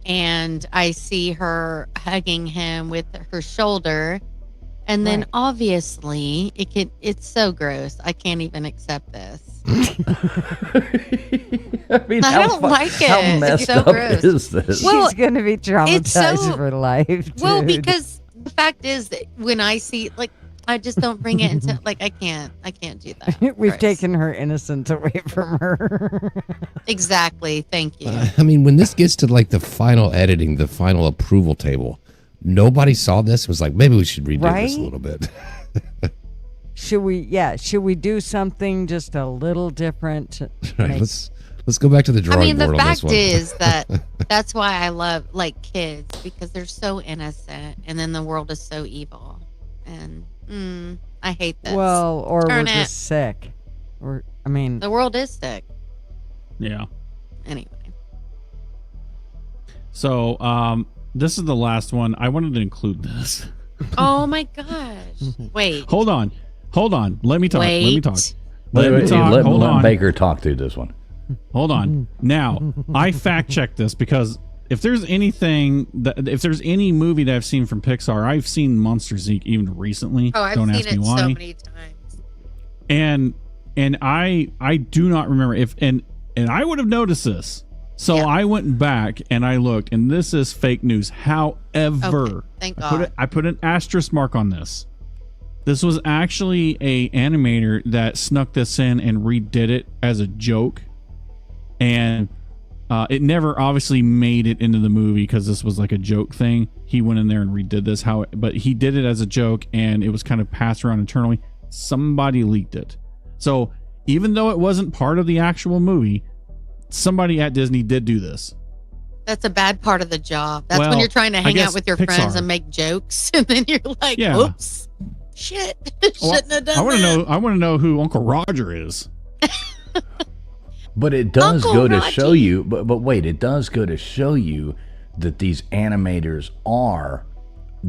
And I see her hugging him with her shoulder. And then Right. obviously it's so gross. I can't even accept this. I mean, I don't like it. How It's messed so up gross. is this? Well, She's gonna be traumatized so- for life. Well, dude. because the fact is that when I see I just don't bring it into I can't do that. we've Gross. taken her innocence away from her. Exactly. Thank you. I mean, when this gets to like the final editing, the final approval table, nobody saw this and was like, maybe we should redo this Right? a little bit. Should we? Yeah. Should we do something just a little different? to Right, make- let's go back to the I drawing mean, the board on this fact one. is that that's why I love kids because they're so innocent, and then the world is so evil, and I hate this. Well, or Turn we're it. just sick. Or I mean, The world is sick. Yeah. Anyway, So, this is the last one. I wanted to include this. oh my gosh! Wait, Hold on. Let me talk. Let me talk. Wait, Let me talk. let Hold on. Baker talk through this one. Hold on. Now, I fact checked this because if there's any movie that I've seen from Pixar, I've seen Monsters Inc. even recently. oh, I've Don't seen ask me it why. so many times. And I do not remember if and I would have noticed this. So Yeah. I went back and I looked, and this is fake news. However, Okay, thank I God. put an asterisk mark on this. This was actually a animator that snuck this in and redid it as a joke, and it never obviously made it into the movie because this was like a joke thing. He went in there and redid this, but he did it as a joke, and it was kind of passed around internally. Somebody leaked it, so even though it wasn't part of the actual movie, somebody at Disney did do this. That's a bad part of the job. That's Well, when you're trying to I hang guess out with your friends Pixar. and make jokes, and then you're like, Yeah. "Oops, shit, Well, shouldn't have done I want to that." know. I want to know who Uncle Roger is. But it does Uncle go to Raji. show you. But wait, it does go to show you that these animators are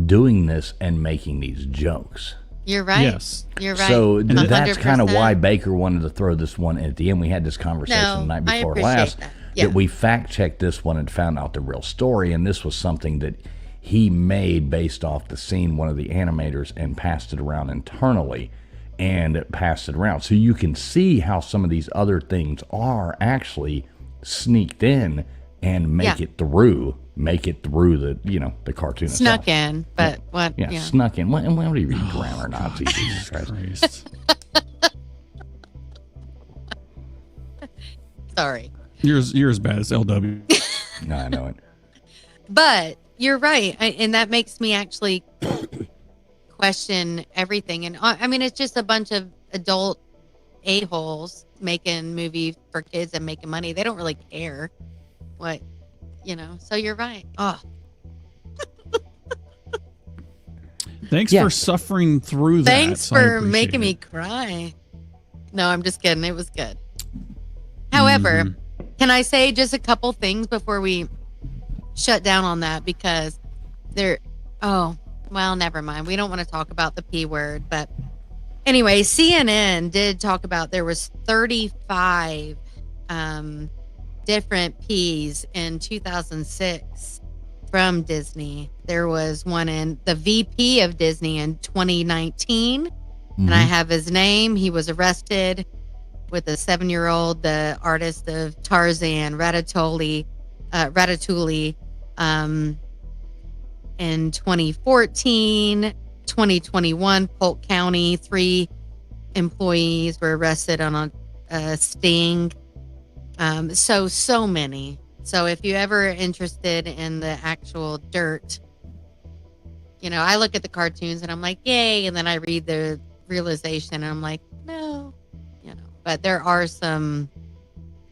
doing this and making these jokes. You're right. Yes. You're right. So that's kind of 100%. why Baker wanted to throw this one at the end. We had this conversation No, the night I before appreciate last that. Yeah. we fact checked this one and found out the real story. And this was something that he made based off the scene, one of the animators, and passed it around internally and passed it around. So you can see how some of these other things are actually sneaked in and make it through the, the cartoon Snuck itself. in, but what? Yeah, snuck in. What are you reading, grammar Nazi? Jesus Christ. Sorry. You're as bad as LW. No, I know it. But you're right. And that makes me actually question everything. And I mean, it's just a bunch of adult a-holes making movies for kids and making money. They don't really care what, so you're right. Oh, Thanks for suffering through that. thanks for making me cry. No, I'm just kidding. It was good. However, can I say just a couple things before we shut down on that? Because never mind. We don't want to talk about the P word. But anyway, CNN did talk about there was 35 different P's in 2006 from Disney. There was one in the VP of Disney in 2019. And I have his name. He was arrested with a 7-year-old, the artist of Tarzan, Ratatouille, in 2014, 2021, Polk County, 3 employees were arrested on a sting. So many. So if you ever interested in the actual dirt, I look at the cartoons and I'm like, yay. And then I read the realization and I'm like, no, but there are some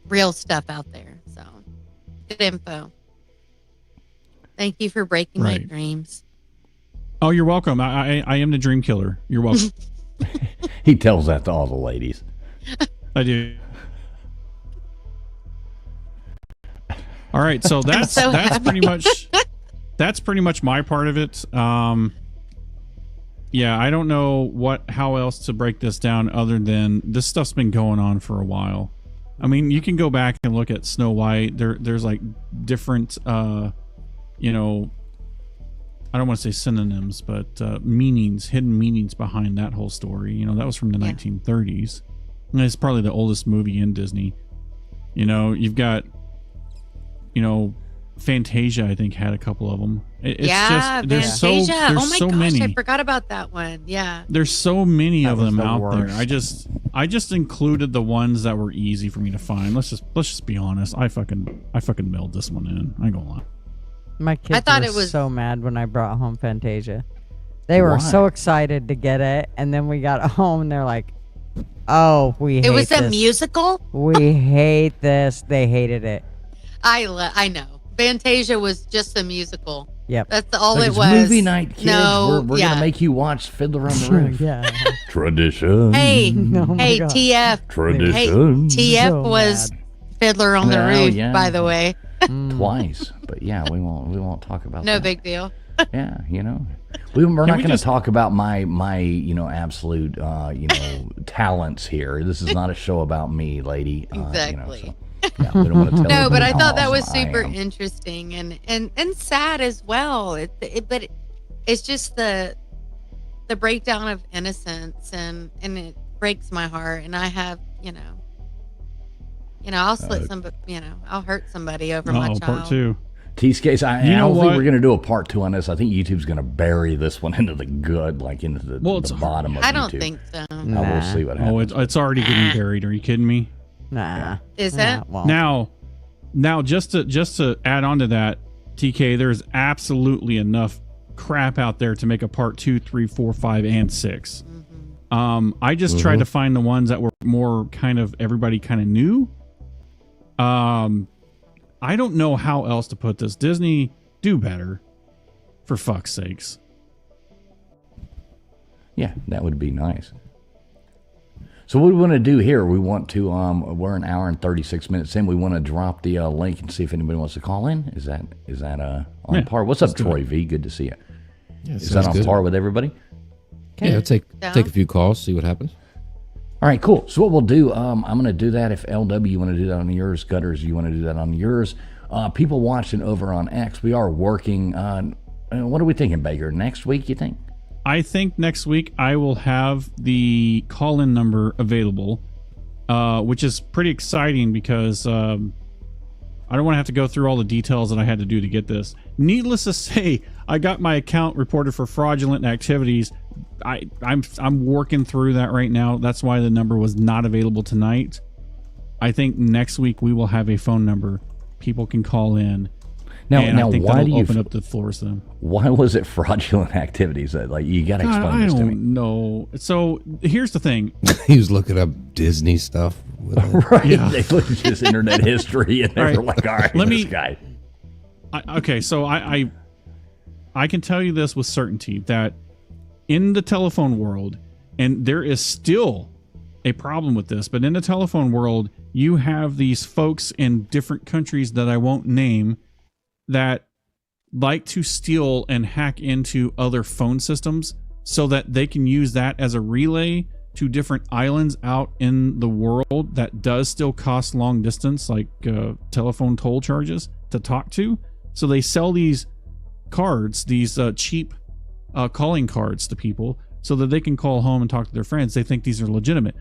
real stuff out there. So good info. Thank you for breaking my dreams. Oh, you're welcome. I am the dream killer. You're welcome. He tells that to all the ladies. I do. All right, so that's pretty much my part of it. Yeah, I don't know how else to break this down other than this stuff's been going on for a while. I mean, you can go back and look at Snow White. There's like different, I don't want to say synonyms, but hidden meanings behind that whole story. That was from the 1930s. And it's probably the oldest movie in Disney. You've got, Fantasia, I think, had a couple of them. There's Fantasia. Oh my gosh, many. I forgot about that one. Yeah. There's so many of them out worst. there. I just included the ones that were easy for me to find. Let's just be honest. I fucking mailed this one in. I ain't gonna lie. My kids were so mad when I brought home Fantasia. They were so excited to get it, and then we got home and they're like, "Oh, we hate this. It was a musical? We hate this." They hated it. I know. Fantasia was just a musical. Yep. That's all it It's was. movie night, kids. No, we're gonna make you watch Fiddler on the Roof. Yeah. Tradition. Hey, Oh my God. TF. Tradition. Hey, TF So was mad. Fiddler on the Well, Roof, yeah. by the way. Twice, but yeah, we won't talk about No that. big deal. Yeah, we're not going to talk about my absolute talents here. This is not a show about me, lady. Exactly. Yeah, we don't want to tell No, but everybody I how thought that was awesome I super am. interesting and sad as well. But it's just the breakdown of innocence and it breaks my heart. And I have I'll slit I'll hurt somebody over my child. Part 2. T-Skates, I You know don't think what? we're going to do a part 2 on this. I think YouTube's going to bury this one into the good, like into the bottom of YouTube. I don't think so. We'll see what happens. It's already getting buried. Are you kidding me? Nah. Is Nah, it? won't. Now, just to add on to that, TK, there's absolutely enough crap out there to make a part 2, 3, 4, 5, and 6. I just tried to find the ones that were more kind of everybody kind of knew. I don't know how else to put this. Disney, do better, for fuck's sakes. Yeah, that would be nice. So what we want to do here, we want to, we're an hour and 36 minutes in. We want to drop the link and see if anybody wants to call in. Is that on par? What's up, Troy V? Good to see you. Yeah, Is that on good. par with everybody? Yeah, take a few calls, see what happens. All right, cool. So what we'll do, I'm going to do that. If LW, you want to do that on yours, Gutters, you want to do that on yours. People watching over on X, we are working on, What are we thinking, Baker? Next week, you think? I think next week I will have the call-in number available, which is pretty exciting because I don't want to have to go through all the details that I had to do to get this. Needless to say, I got my account reported for fraudulent activities. I'm working through that right now. That's why the number was not available tonight. I think next week we will have a phone number people can call in. Now, I think why do you open up the floors to them? Why was it fraudulent activities? Like, you got to explain this to me. I don't know. So here's the thing. He was looking up Disney stuff. Right? Yeah. They looked at his internet history and they All right. were like, "All right, this guy." So I can tell you this with certainty that in the telephone world, and there is still a problem with this, but in the telephone world, you have these folks in different countries that I won't name that like to steal and hack into other phone systems so that they can use that as a relay to different islands out in the world that does still cost long distance, like telephone toll charges to talk to. So they sell these cards, these cheap calling cards to people so that they can call home and talk to their friends. They think these are legitimate.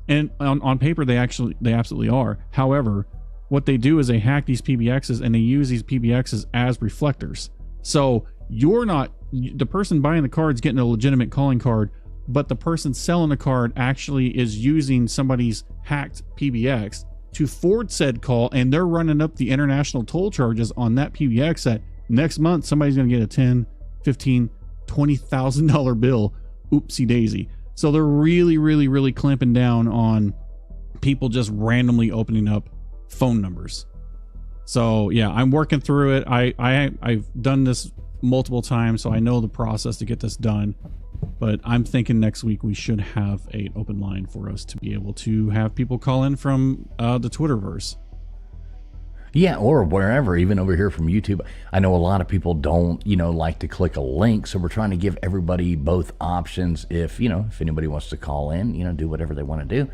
And on paper, they absolutely are. However, what they do is they hack these PBXs and they use these PBXs as reflectors. So the person buying the card's getting a legitimate calling card, but the person selling the card actually is using somebody's hacked PBX to forward said call, and they're running up the international toll charges on that PBX that next month somebody's going to get a $10, $15, $20,000 bill. Oopsie daisy. So they're really, really, really clamping down on people just randomly opening up phone numbers. So yeah, I'm working through it. I've done this multiple times, so I know the process to get this done. But I'm thinking next week we should have an open line for us to be able to have people call in from the Twitterverse. Yeah, or wherever, even over here from YouTube. I know a lot of people don't, like to click a link, so we're trying to give everybody both options. If anybody wants to call in, do whatever they want to do,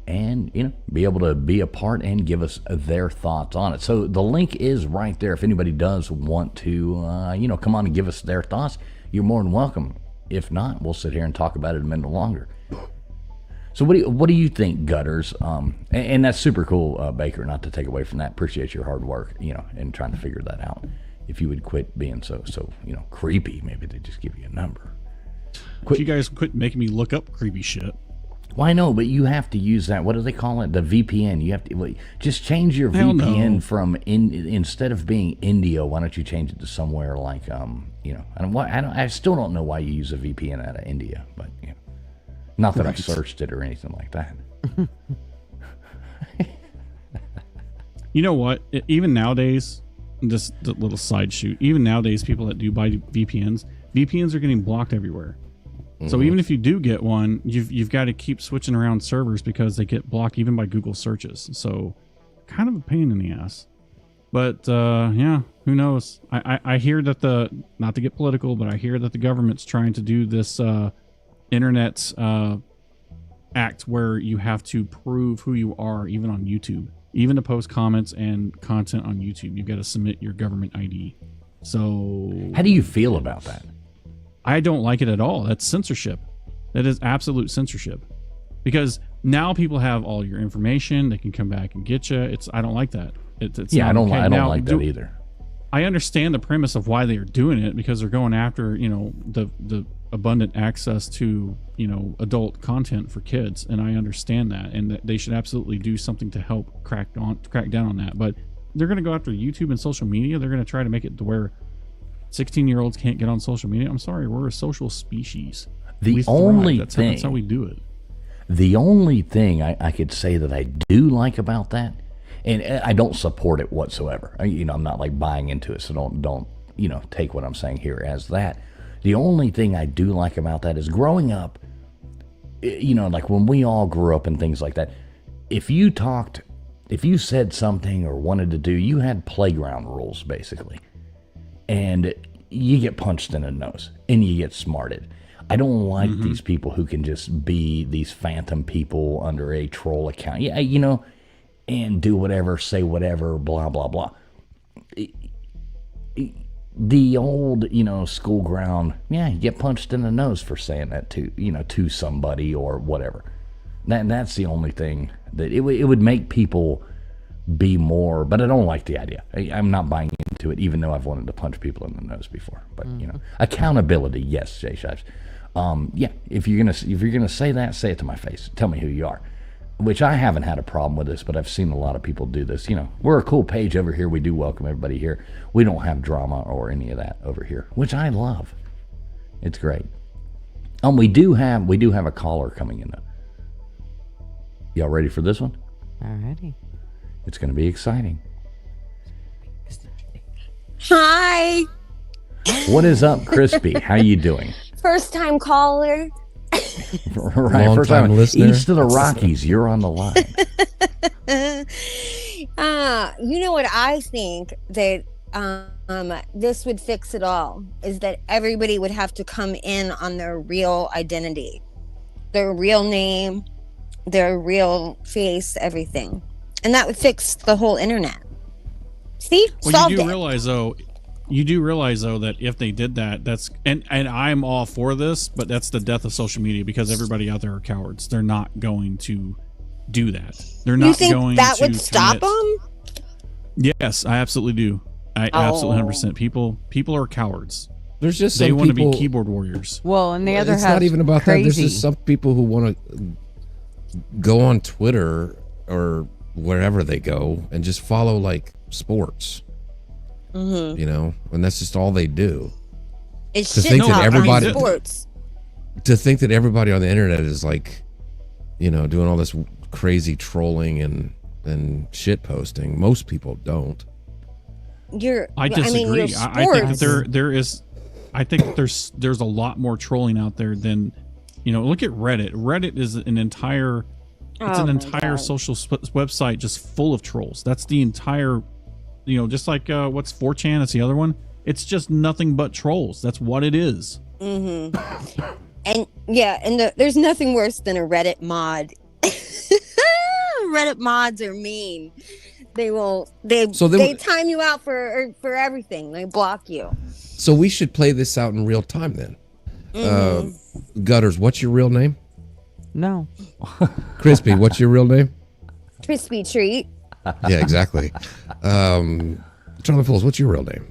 and be able to be a part and give us their thoughts on it. So the link is right there. If anybody does want to, come on and give us their thoughts, you're more than welcome. If not, we'll sit here and talk about it a minute longer. So what do you think, Gutters? And that's super cool, Baker, not to take away from that. Appreciate your hard work, and trying to figure that out. If you would quit being so creepy, maybe they just give you a number. If you guys quit making me look up creepy shit. Well, I know, but you have to use that. What do they call it? The VPN. You have to just change your VPN from instead of being India. Why don't you change it to somewhere like I still don't know why you use a VPN out of India, but not that I've searched it or anything like that. You know what? Even nowadays, just a little side shoot. Even nowadays, people that do buy VPNs are getting blocked everywhere. So even if you do get one, you've got to keep switching around servers because they get blocked even by Google searches. So kind of a pain in the ass. But yeah, who knows? I hear that not to get political, but I hear that the government's trying to do this internet act where you have to prove who you are even on YouTube. Even to post comments and content on YouTube, you've got to submit your government ID. So how do you feel about that? I don't like it at all. That's censorship. That is absolute censorship. Because now people have all your information. They can come back and get you. I don't like that. It's I don't okay. like that either. I understand the premise of why they are doing it, because they're going after, the abundant access to, adult content for kids. And I understand that. And that they should absolutely do something to help crack down on that. But they're going to go after YouTube and social media. They're going to try to make it to where 16-year-olds can't get on social media. I'm sorry, we're a social species. That's how we do it. The only thing I could say that I do like about that, and I don't support it whatsoever. I'm not like buying into it, so don't take what I'm saying here as that. The only thing I do like about that is growing up, like when we all grew up and things like that, if you said something or wanted to do, you had playground rules basically. And you get punched in the nose and you get smarted. I don't like these people who can just be these phantom people under a troll account. Yeah, and do whatever, say whatever, blah, blah, blah. the old, school ground, yeah, you get punched in the nose for saying that to somebody or whatever. That's the only thing that it would make people be more, but I don't like the idea. I'm not buying into it, even though I've wanted to punch people in the nose before. But accountability, yes, Jay Shives. Yeah, if you're gonna say that, say it to my face. Tell me who you are. Which I haven't had a problem with this, but I've seen a lot of people do this. We're a cool page over here. We do welcome everybody here. We don't have drama or any of that over here, which I love. It's great. We do have a caller coming in though. Y'all ready for this one? Alrighty. It's going to be exciting. Hi. What is up, Crispy? How you doing? First time caller. Right, Long first time listener. East of the Rockies, you're on the line. You know what I think that this would fix it all is that everybody would have to come in on their real identity, their real name, their real face, everything. And that would fix the whole internet. See? Well, Solved you do it. realize though that if they did that, that's and I'm all for this, but that's the death of social media because everybody out there are cowards. They're not going to do that. They're not You think going that to would stop commit. them? Yes, I absolutely do. I absolutely 100%. People are cowards. There's just They some want to people, be keyboard warriors. Well, and the other it's half not even about crazy. that. There's just some people who want to go on Twitter or wherever they go and just follow like sports. And that's just all they do. It's To shit think that talk on everybody- sports. To think that everybody on the internet is like, doing all this crazy trolling and shit posting. Most people don't. I disagree. your I think that sports- I think there's a lot more trolling out there than look at Reddit. Reddit is an entire Oh my God. social website just full of trolls. That's the entire just like what's 4chan, that's the other one. It's just nothing but trolls. That's what it is. And there's nothing worse than a Reddit mod. Reddit mods are mean. They time you out for everything. They block you. So we should play this out in real time then. Gutters, what's your real name? No. Crispy, what's your real name? Crispy treat. Yeah, exactly. Jonathan Fools, what's your real name?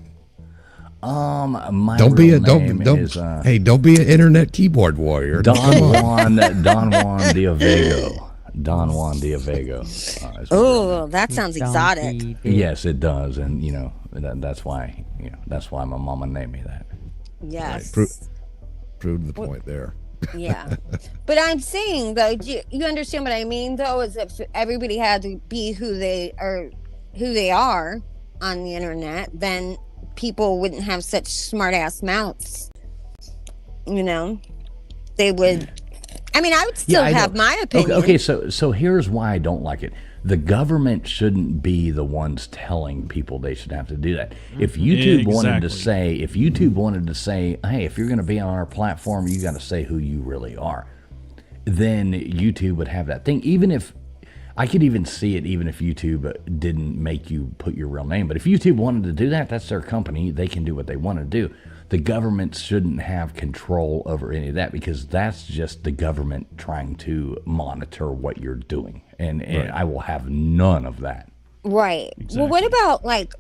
My Don't be real a name don't is, don't be an internet keyboard warrior. Don Juan Diavego. Don Juan Diavego. Oh, that sounds exotic. Yes, it does, and that's why my mama named me that. Yes. Proved the point there. Yeah. But I'm saying though, you understand what I mean though, is if everybody had to be who they are on the internet, then people wouldn't have such smart ass mouths. They would. I mean, I would still have my opinion. Okay, so here's why I don't like it. The government shouldn't be the ones telling people they should have to do that. If YouTube wanted to say, hey, if you're going to be on our platform, you got to say who you really are, then YouTube would have that thing. Even if I could even see it, even if YouTube didn't make you put your real name. But if YouTube wanted to do that, that's their company. They can do what they want to do. The government shouldn't have control over any of that because that's just the government trying to monitor what you're doing. And I will have none of that. Right. Exactly. Well, what about like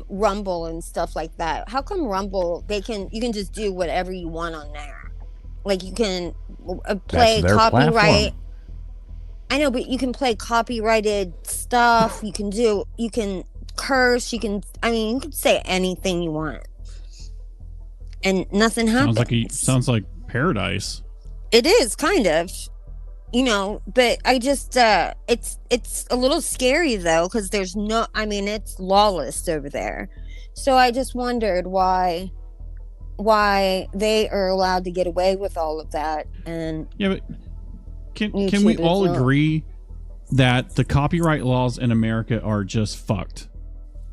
Rumble and stuff like that? How come Rumble you can just do whatever you want on there? Like you can play That's their copyright. platform. I know, but you can play copyrighted stuff. You can curse. You can say anything you want, and nothing happens. Sounds like paradise. It is kind of, but I just it's a little scary though because there's it's lawless over there. So I just wondered why they are allowed to get away with all of that. And Yeah, but can YouTube we is all not. agree that the copyright laws in America are just fucked?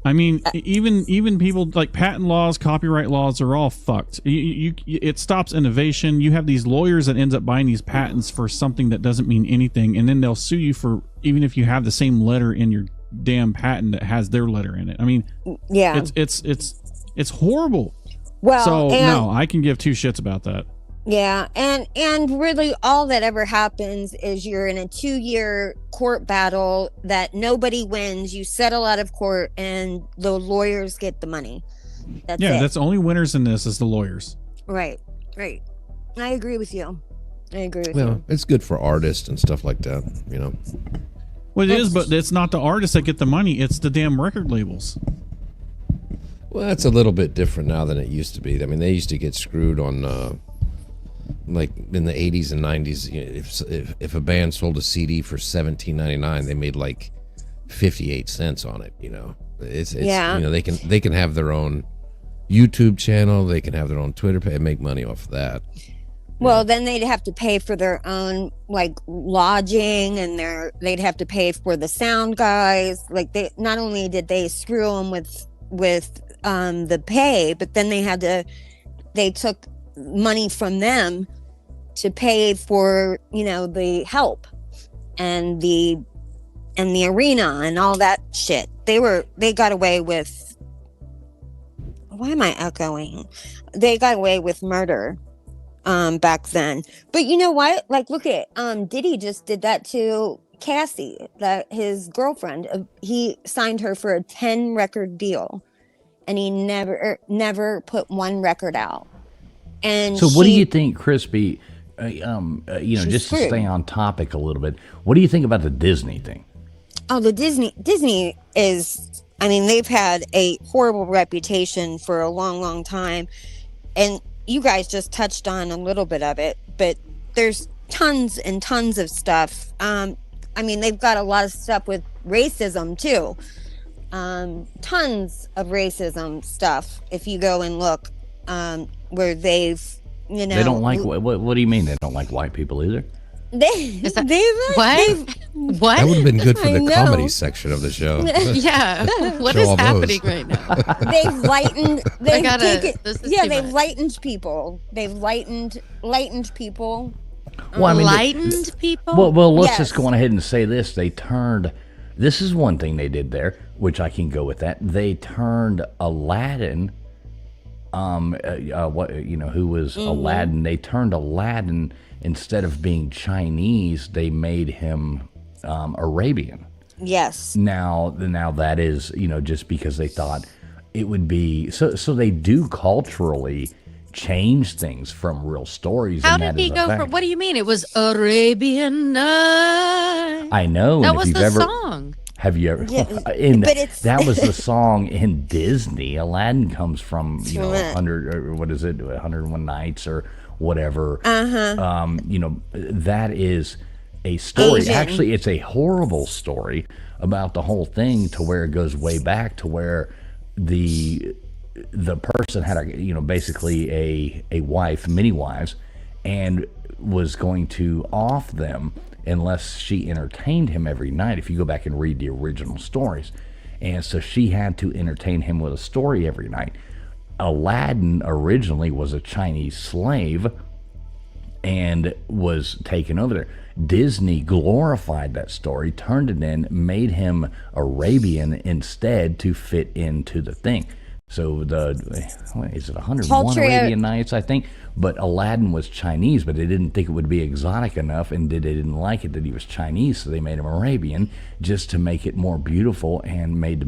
I mean, even people like patent laws, copyright laws are all fucked. It stops innovation. You have these lawyers that ends up buying these patents for something that doesn't mean anything, and then they'll sue you for even if you have the same letter in your damn patent that has their letter in it. I mean, yeah, it's It's horrible. Well, So and, no, I can give two shits about that. yeah, and really all that ever happens is you're in a 2-year court battle that nobody wins. You settle out of court, and the lawyers get the money. That's Yeah, it. that's the only winners in this is the lawyers. Right. I agree with you. Well, it's good for artists and stuff like that, you know. Well, it is, but it's not the artists that get the money. It's the damn record labels. Well, that's a little bit different now than it used to be. I mean, they used to get screwed on, like in the 80s and 90s. You know, if a band sold a CD for $17.99, they made like 58 cents on it. You know, it's Yeah. you know, they can have their own YouTube channel, they can have their own Twitter page, and make money off of that. Well, then they'd have to pay for their own like lodging, and they'd have to pay for the sound guys. Like they not only did they screw them with the pay, but then they took money from them to pay for, you know, the help and the arena and all that shit. They got away with, why am I echoing? They got away with murder back then. But you know what? Like, look at Diddy just did that to Cassie, that his girlfriend. He signed her for a 10 record deal, and he never put one record out. And So what do you think, Crispy? You know, just to screwed. stay on topic a little bit, what do you think about the Disney thing? Oh, the Disney is, I mean, they've had a horrible reputation for a long time, and you guys just touched on a little bit of it, but there's tons and tons of stuff. I mean, they've got a lot of stuff with racism too. Tons of racism stuff. If you go and look, where they've, you know, They don't like what do you mean they don't like white people either? What? That would have been good for I the know. comedy section of the show. Yeah. What Show is all happening those. right now? They've lightened. They've taken. this is Yeah, too they've much. lightened people. They've lightened people. Well, I mean, Lightened people? Well, let's Yes. just go on ahead and say this. This is one thing they did there, which I can go with that. They turned Aladdin, who was Aladdin? They turned Aladdin, instead of being Chinese, they made him Arabian. Yes. Now that is, you know, just because they thought it would be so they do culturally change things from real stories. How and did that he is a go fact. from, what do you mean? It was Arabian Night. I know. That and was if the you've ever, song. Have you ever? Yeah, but it's- that was the song in Disney. Aladdin comes from, you know, Right. 100 or what is it, 101 Nights or whatever. You know, that is a story. Asian. Actually, it's a horrible story about the whole thing, to where it goes way back to where the person had basically a wife, many wives, and was going to off them unless she entertained him every night, if you go back and read the original stories. And so she had to entertain him with a story every night. Aladdin originally was a Chinese slave and was taken over there. Disney glorified that story, turned it in, made him Arabian instead to fit into the thing. So is it 101 Culture- Arabian Nights, I think? But Aladdin was Chinese, but they didn't think it would be exotic enough, and they didn't like it that he was Chinese, so they made him Arabian just to make it more beautiful, and made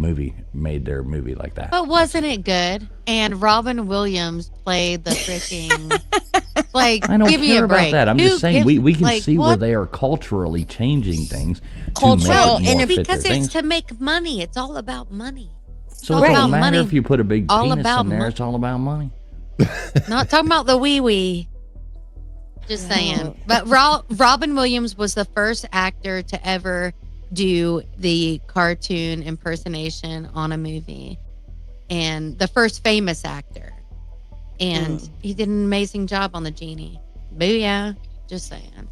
their movie like that. But wasn't it good? And Robin Williams played the freaking, like, I don't give me care a break. about that. I'm Who just saying gives- we can like, see where what? they are culturally changing things Cultural, to make it and more fit Because their it's things. to make money. It's all about money. So all it don't about matter money. if you put a big All penis about in there. money. It's all about money. Not talking about the wee wee. Just saying. But Robin Williams was the first actor to ever do the cartoon impersonation on a movie, and the first famous actor. And he did an amazing job on the genie. Booyah. Just saying.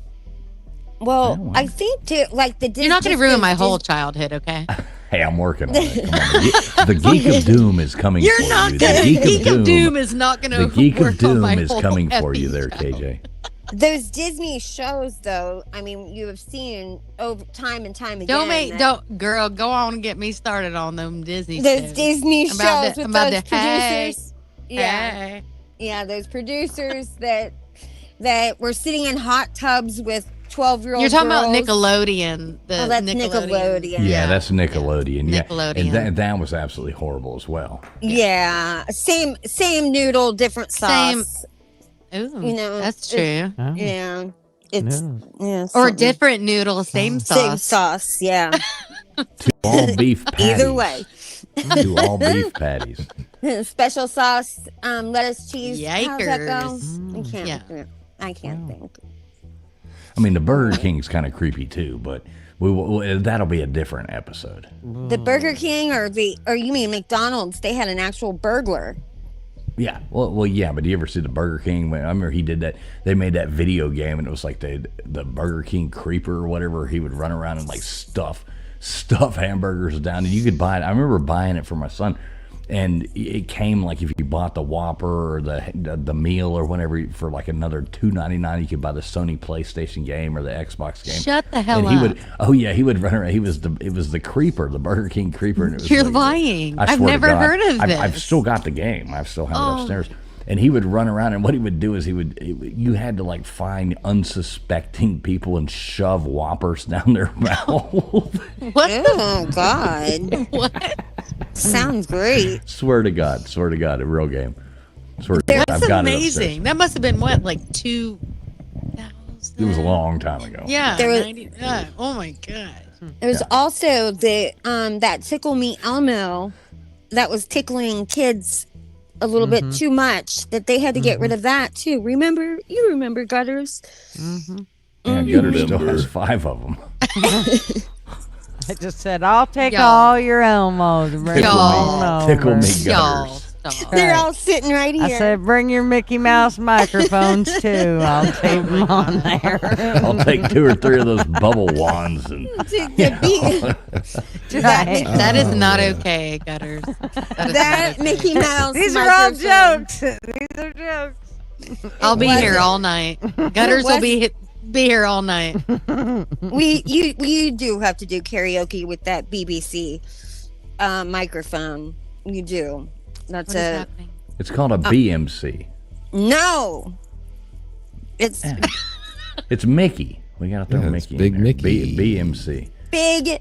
Well, Yeah, well. I think too, like the You're not going to ruin my whole childhood, okay? Hey, I'm working on it. Come on. The Geek of Doom is coming You're for not you. going The to. Geek of Doom is not going to The Geek work of on Doom my is whole coming for effing you there, child. KJ. Those Disney shows, though, I mean, you have seen over time and time again. Girl, go on and get me started on them Disney those shows. Disney shows with those hey, producers. Yeah, hey. yeah, those producers that were sitting in hot tubs with 12-year-old. You're talking girls. about Nickelodeon. Oh, that's Nickelodeon. Yeah, that's Nickelodeon. Yeah, Nickelodeon. and that was absolutely horrible as well. Yeah, same noodle, different sauce. Ooh, You know, that's true. Oh, Yeah, it's yeah, Or something. different noodles, same Same sauce. sauce. Yeah, All beef patties. either way. To all beef patties. Special sauce, lettuce, cheese. How's that go? Yikers. I can't think. I mean, the Burger King's kind of creepy too, but that'll be a different episode. The Burger King or you mean McDonald's? They had an actual burglar. Yeah, well, yeah, but do you ever see the Burger King? I remember he did that. They made that video game, and it was like the Burger King creeper or whatever. He would run around and like stuff hamburgers down, and you could buy it. I remember buying it for my son, and it came like if you bought the Whopper or the meal or whatever for like another $2.99, you could buy the Sony PlayStation game or the Xbox game. Shut the hell and up. He would run around. It was the creeper, the Burger King creeper. And it was You're like, lying. I I've swear to never God, heard of this. I've still got the game. I still have it upstairs. And he would run around, and what he would do is you had to like find unsuspecting people and shove Whoppers down their mouth. What? Oh God! What? Sounds great. Swear to God, a real game. Swear to God, That's I've got it amazing. upstairs. That must have been what, like 2000? It was a long time ago. Yeah. There was- 90, oh my God. There was also the that Tickle Me Elmo that was tickling kids a little bit too much, that they had to get rid of that too. You remember Gutters? Yeah, Gutter still has 5 of them. I just said, I'll take Y'all. all your Elmos and bring them on over. Tickle me Y'all, Gutters. stop. They're all sitting right here. I said, bring your Mickey Mouse microphones too. I'll take them on there. I'll take 2 or 3 of those bubble wands and Right. That is not okay, Gutters. that Mickey Mouse. These are all microphone. jokes. These are jokes. I'll be wasn't. here all night. Gutters will be here all night. You do have to do karaoke with that BBC microphone. You do. That's What is a happening? it's called a BMC. no. It's It's Mickey. We gotta throw Yeah, it's Mickey. Big in there. Mickey. BMC. big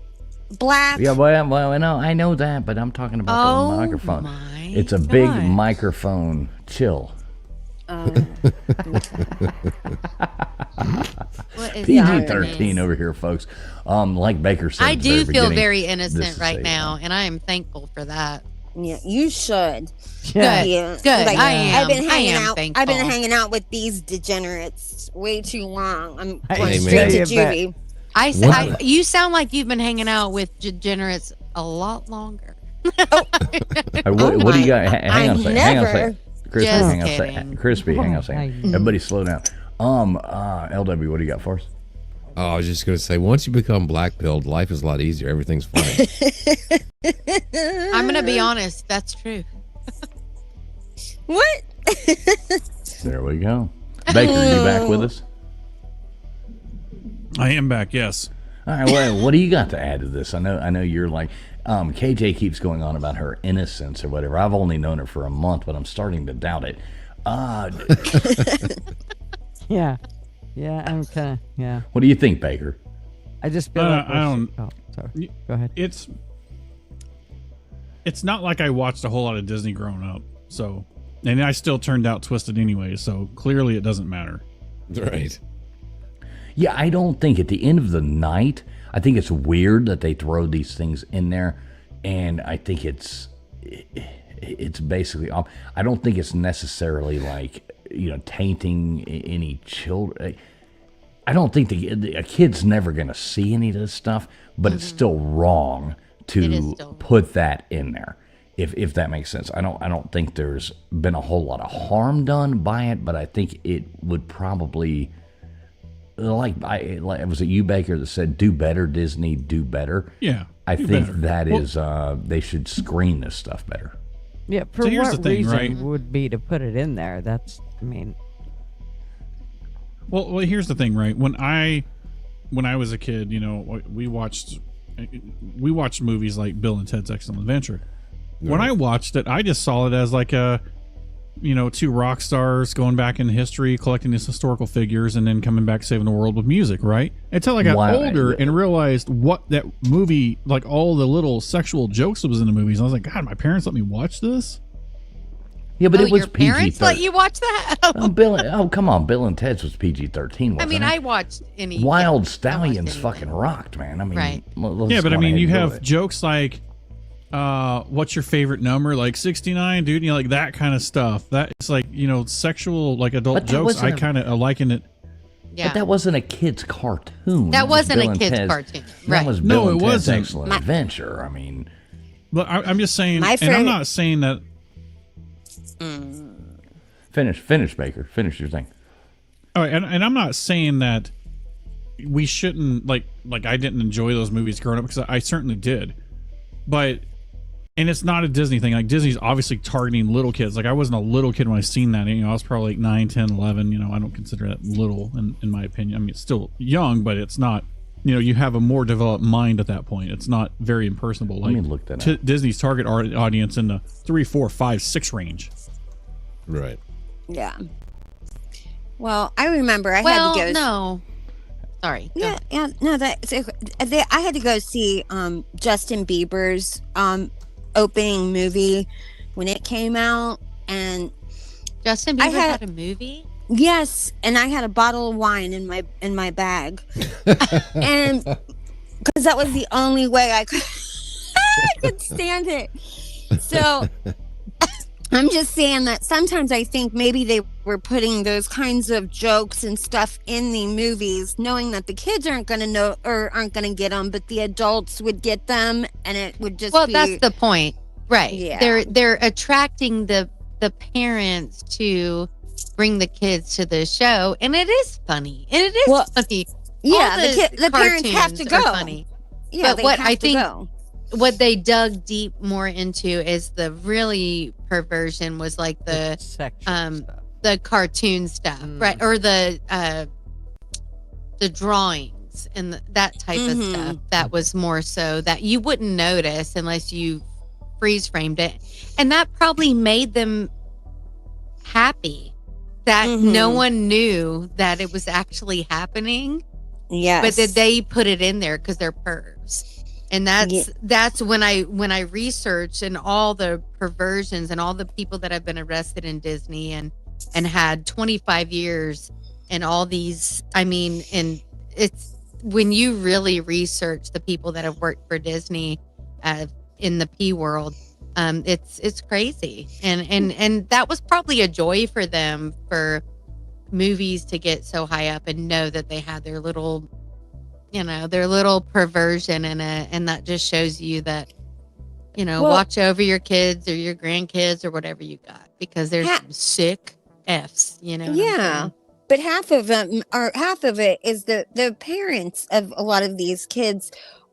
black. Yeah, well, no, I know that, but I'm talking about the microphone. my It's a big gosh. microphone. Chill. What is PG-13 happening? over here, folks. Like Baker said, I at the do feel beginning, very this innocent is right a, now, and I am thankful for that. Yeah, you should. Yeah. Yeah. Good. Like, I am. I've been I hanging am out. thankful. I've been hanging out with these degenerates way too long. I'm Hey, going man. straight to Yeah, juvie. You sound like you've been hanging out with degenerates a lot longer. What do you got? Hang on a second. Hang on a second. Crispy, Just hang on a second. kidding. Crispy, hang on a second. Hey. Everybody slow down. LW, what do you got for us? Oh, I was just going to say, once you become black pilled, life is a lot easier. Everything's fine. I'm going to be honest. That's true. What? There we go. Baker, are you back with us? I am back. Yes. All right, well, what do you got to add to this? I know you're like, KJ keeps going on about her innocence or whatever. I've only known her for a month, but I'm starting to doubt it. Yeah. Yeah, I'm kind of, yeah. What do you think, Baker? I just feel like I don't- Oh, sorry. Go ahead. It's not like I watched a whole lot of Disney growing up. So, and I still turned out twisted anyway. So clearly it doesn't matter. Right. Yeah, I don't think at the end of the night, I think it's weird that they throw these things in there, and I think it's basically, I don't think it's necessarily like, tainting any children. I don't think a kid's never going to see any of this stuff, but it's still wrong It is to still- put that in there. If that makes sense. I don't think there's been a whole lot of harm done by it, but I think it would probably, was it you, Baker, that said do better, Disney, do better? Yeah. I do think better. that Well, is they should screen this stuff better. Yeah, for So here's what the thing, reason right? would be to put it in there? That's, I mean, Well, here's the thing, right? When I was a kid, we watched movies like Bill and Ted's Excellent Adventure. Right. When I watched it, I just saw it as like a, two rock stars going back in history, collecting these historical figures, and then coming back saving the world with music, right? Until I got older and realized what that movie, like all the little sexual jokes that was in the movies. I was like, God, my parents let me watch this? Yeah, but it was your parents PG-13. let you watch that? Come on, Bill and Ted's was PG-13. I mean, I watched any Wild Stallions fucking rocked, man. I mean, right? Yeah, but I mean, you have jokes like, "What's your favorite number?" Like 69, dude. Like that kind of stuff. That it's like sexual, like adult jokes. I kind of liken it. Yeah, but that wasn't a kid's cartoon. That wasn't a kid's cartoon. Right? That was Bill and Ted's Excellent Adventure. I mean, but I'm just saying, and I'm not saying that. Finish, Baker. Finish your thing. All right, and I'm not saying that we shouldn't like I didn't enjoy those movies growing up, because I certainly did, and it's not a Disney thing. Like Disney's obviously targeting little kids. Like I wasn't a little kid when I seen that. I was probably like 9, 10, 11. I don't consider that little in my opinion. I mean, it's still young, but it's not. You have a more developed mind at that point. It's not very impersonable. Like Let me look that up. Disney's target audience in the 3, 4, 5, 6 range. Right. Yeah. Well, I remember I had to go. No. Sorry. Yeah. No. I had to go see Justin Bieber's opening movie when it came out, and Justin Bieber had a movie. Yes, and I had a bottle of wine in my bag, and because that was the only way I could stand it. So I'm just saying that sometimes I think maybe they were putting those kinds of jokes and stuff in the movies, knowing that the kids aren't going to know or aren't going to get them, but the adults would get them, and it would just be... that's the point, right? Yeah. They're attracting the parents to bring the kids to the show, and it is funny. And it is funny. Yeah, the parents have to go. Funny. Yeah, but what I think go. What they dug deep more into is the really perversion was like the cartoon stuff, right? Or the drawings and that type of stuff. That was more so that you wouldn't notice unless you freeze framed it, and that probably made them happy that no one knew that it was actually happening. Yes. But that they put it in there because they're pervs. And that's when I researched and all the perversions and all the people that have been arrested in Disney and had 25 years and all these, I mean, and it's when you really research the people that have worked for Disney in the P world, it's crazy. And that was probably a joy for them, for movies to get so high up and know that they had their little perversion in it. And that just shows you that, watch over your kids or your grandkids or whatever you got, because there's some sick F's, Yeah. But half of it is the parents of a lot of these kids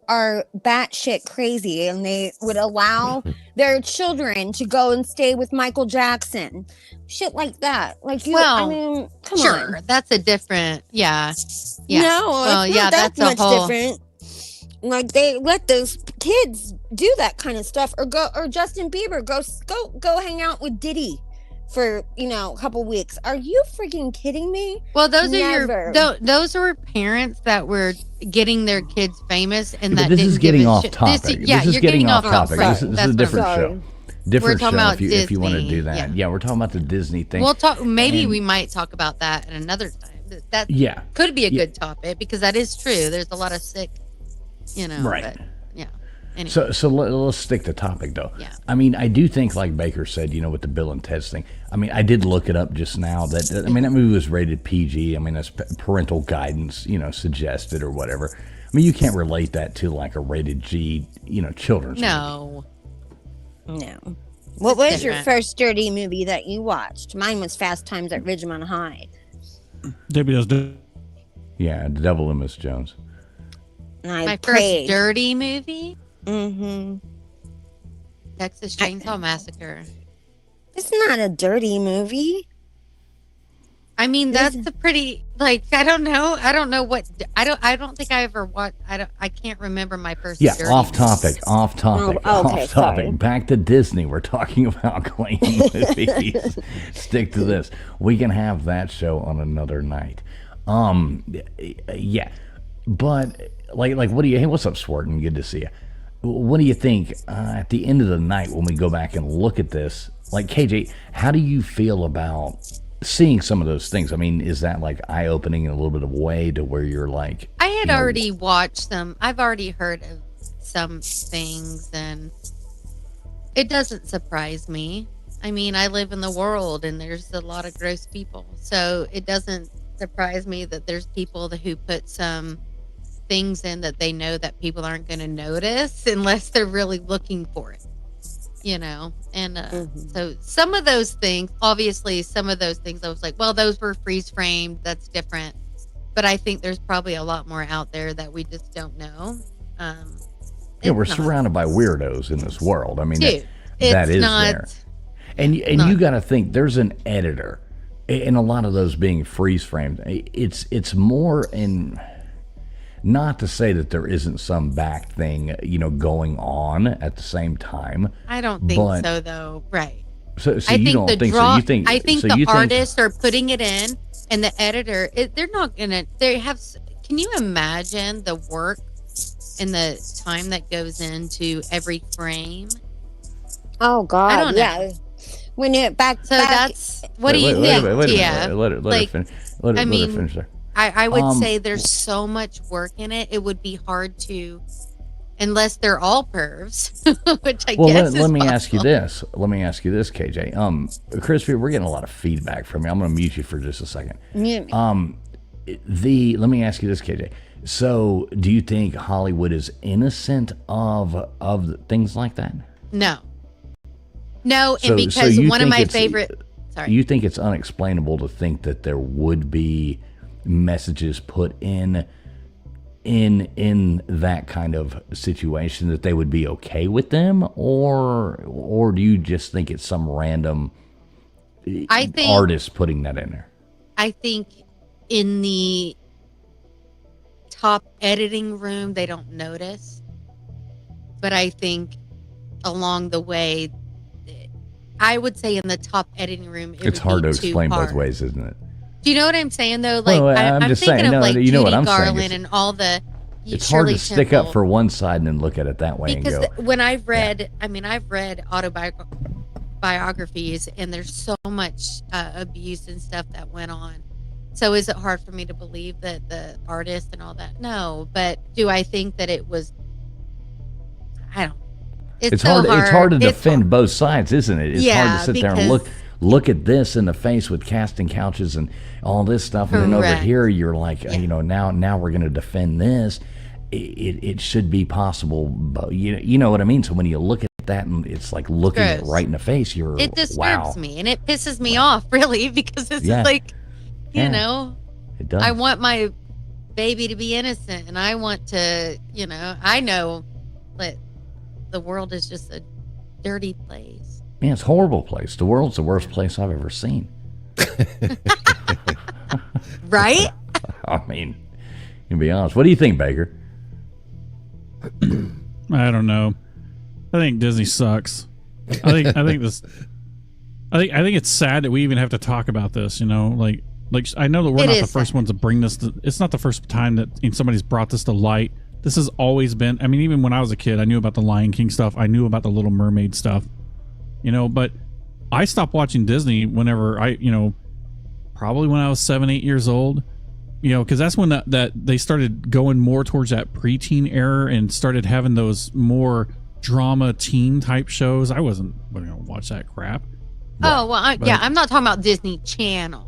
are batshit crazy, and they would allow their children to go and stay with Michael Jackson, shit like that. Like I mean, come on, that's a different, yeah. No, well, that's much different. Like they let those kids do that kind of stuff, or Justin Bieber go hang out with Diddy for a couple weeks. Are you freaking kidding me? Well, those are parents that were getting their kids famous, and that this is getting off topic. This is getting off topic. This is a different show. Different show if you want to do that. Yeah, we're talking about the Disney thing. We'll talk. Maybe we might talk about that at another time. That could be a good topic, because that is true. There's a lot of sick, right. But, yeah. Anyway. So let's stick to topic though. Yeah. I mean, I do think, like Baker said, with the Bill and Ted's thing. I mean, I did look it up just now. That movie was rated PG. I mean, that's parental guidance, suggested or whatever. I mean, you can't relate that to like a rated G, children's movie. No. What was your first dirty movie that you watched? Mine was Fast Times at Ridgemont High. Debbie does. Yeah, The Devil and Miss Jones. My first dirty movie? Mm-hmm. Texas Chainsaw Massacre. It's not a dirty movie. I mean, that's a pretty, like, I don't know what, I don't think I ever watched, I can't remember my first. Yeah, dirty off movie. topic. Oh, okay, Off topic. sorry. Back to Disney. We're talking about clean movies. Stick to this. We can have that show on another night. Yeah, but like, what do you? Hey, what's up, Swarton? Good to see you. What do you think at the end of the night when we go back and look at this? Like, KJ, how do you feel about seeing some of those things? I mean, is that like eye-opening in a little bit of a way to where you're like, I had already watched them. I've already heard of some things, and it doesn't surprise me. I mean, I live in the world, and there's a lot of gross people, so it doesn't surprise me that there's people who put some things in that they know that people aren't going to notice unless they're really looking for it, you know. And so some of those things, obviously some of those things I was like, well, those were freeze framed, that's different, but I think there's probably a lot more out there that we just don't know. yeah, we're surrounded by weirdos in this world. I mean, Dude, that it's is not, there, and you got to think there's an editor in a lot of those being freeze framed. It's more in, not to say that there isn't some back thing, you know, going on at the same time. I don't think so, though. Right. So I you think don't the think draw. so? You think? I think so the you think, artists are putting it in, and the editor. They're not gonna. They have. Can you imagine the work and the time that goes into every frame? Oh God, I don't know. yeah. When it back, So back, that's what do you think? Yeah. Let her finish. Let her finish there. I would say there's so much work in it. It would be hard to, unless they're all pervs, which I guess is let me possible. ask you this. Let me ask you this, KJ. Crispy, we're getting a lot of feedback from you. I'm going to mute you for just a second. Mute me. Let me ask you this, KJ. So, do you think Hollywood is innocent of things like that? No, and So because you one of think my it's- favorite. Sorry. You think it's unexplainable to think that there would be messages put in that kind of situation, that they would be okay with them, or do you just think it's some random artist putting that in there? I think in the top editing room, they don't notice. But I think along the way, I would say in the top editing room, It's hard to explain both ways, isn't it? Do you know what I'm saying, though? Like, Well, I'm just thinking saying, of no, like you know what Judy I'm saying. Garland and all the. It's Shirley hard to stick up Temple. for one side and then look at it that way Because and go. when I've read, I've read autobiographies, and there's so much abuse and stuff that went on. So is it hard for me to believe that the artist and all that? No, but do I think that it was? I don't. It's so hard. It's hard to defend hard. both sides, isn't it? It's hard to sit there and because- look at this in the face with casting couches and all this stuff, and then over Correct. here you're like, you know, now we're going to defend this. It should be possible, but you know what I mean. So when you look at that, and it's like looking it Gross. right in the face, you're It disturbs wow. me, and it pisses me off, really, because it's Yeah. like, you Yeah. know, It does. I want my baby to be innocent, and I want to, you know, I know that the world is just a dirty place. Man, it's a horrible place. The world's the worst place I've ever seen. Right? I mean, to be honest, what do you think, Baker? I don't know. I think Disney sucks. I think it's sad that we even have to talk about this. You know, like I know that we're It not is the first sad. ones to bring this. It's not the first time that somebody's brought this to light. This has always been. I mean, even when I was a kid, I knew about the Lion King stuff. I knew about the Little Mermaid stuff. You know, but I stopped watching Disney whenever probably when I was 7, 8 years old. You know, because that's when that they started going more towards that preteen era and started having those more drama teen type shows. I wasn't going to watch that crap. Oh, well, But- I'm not talking about Disney Channel.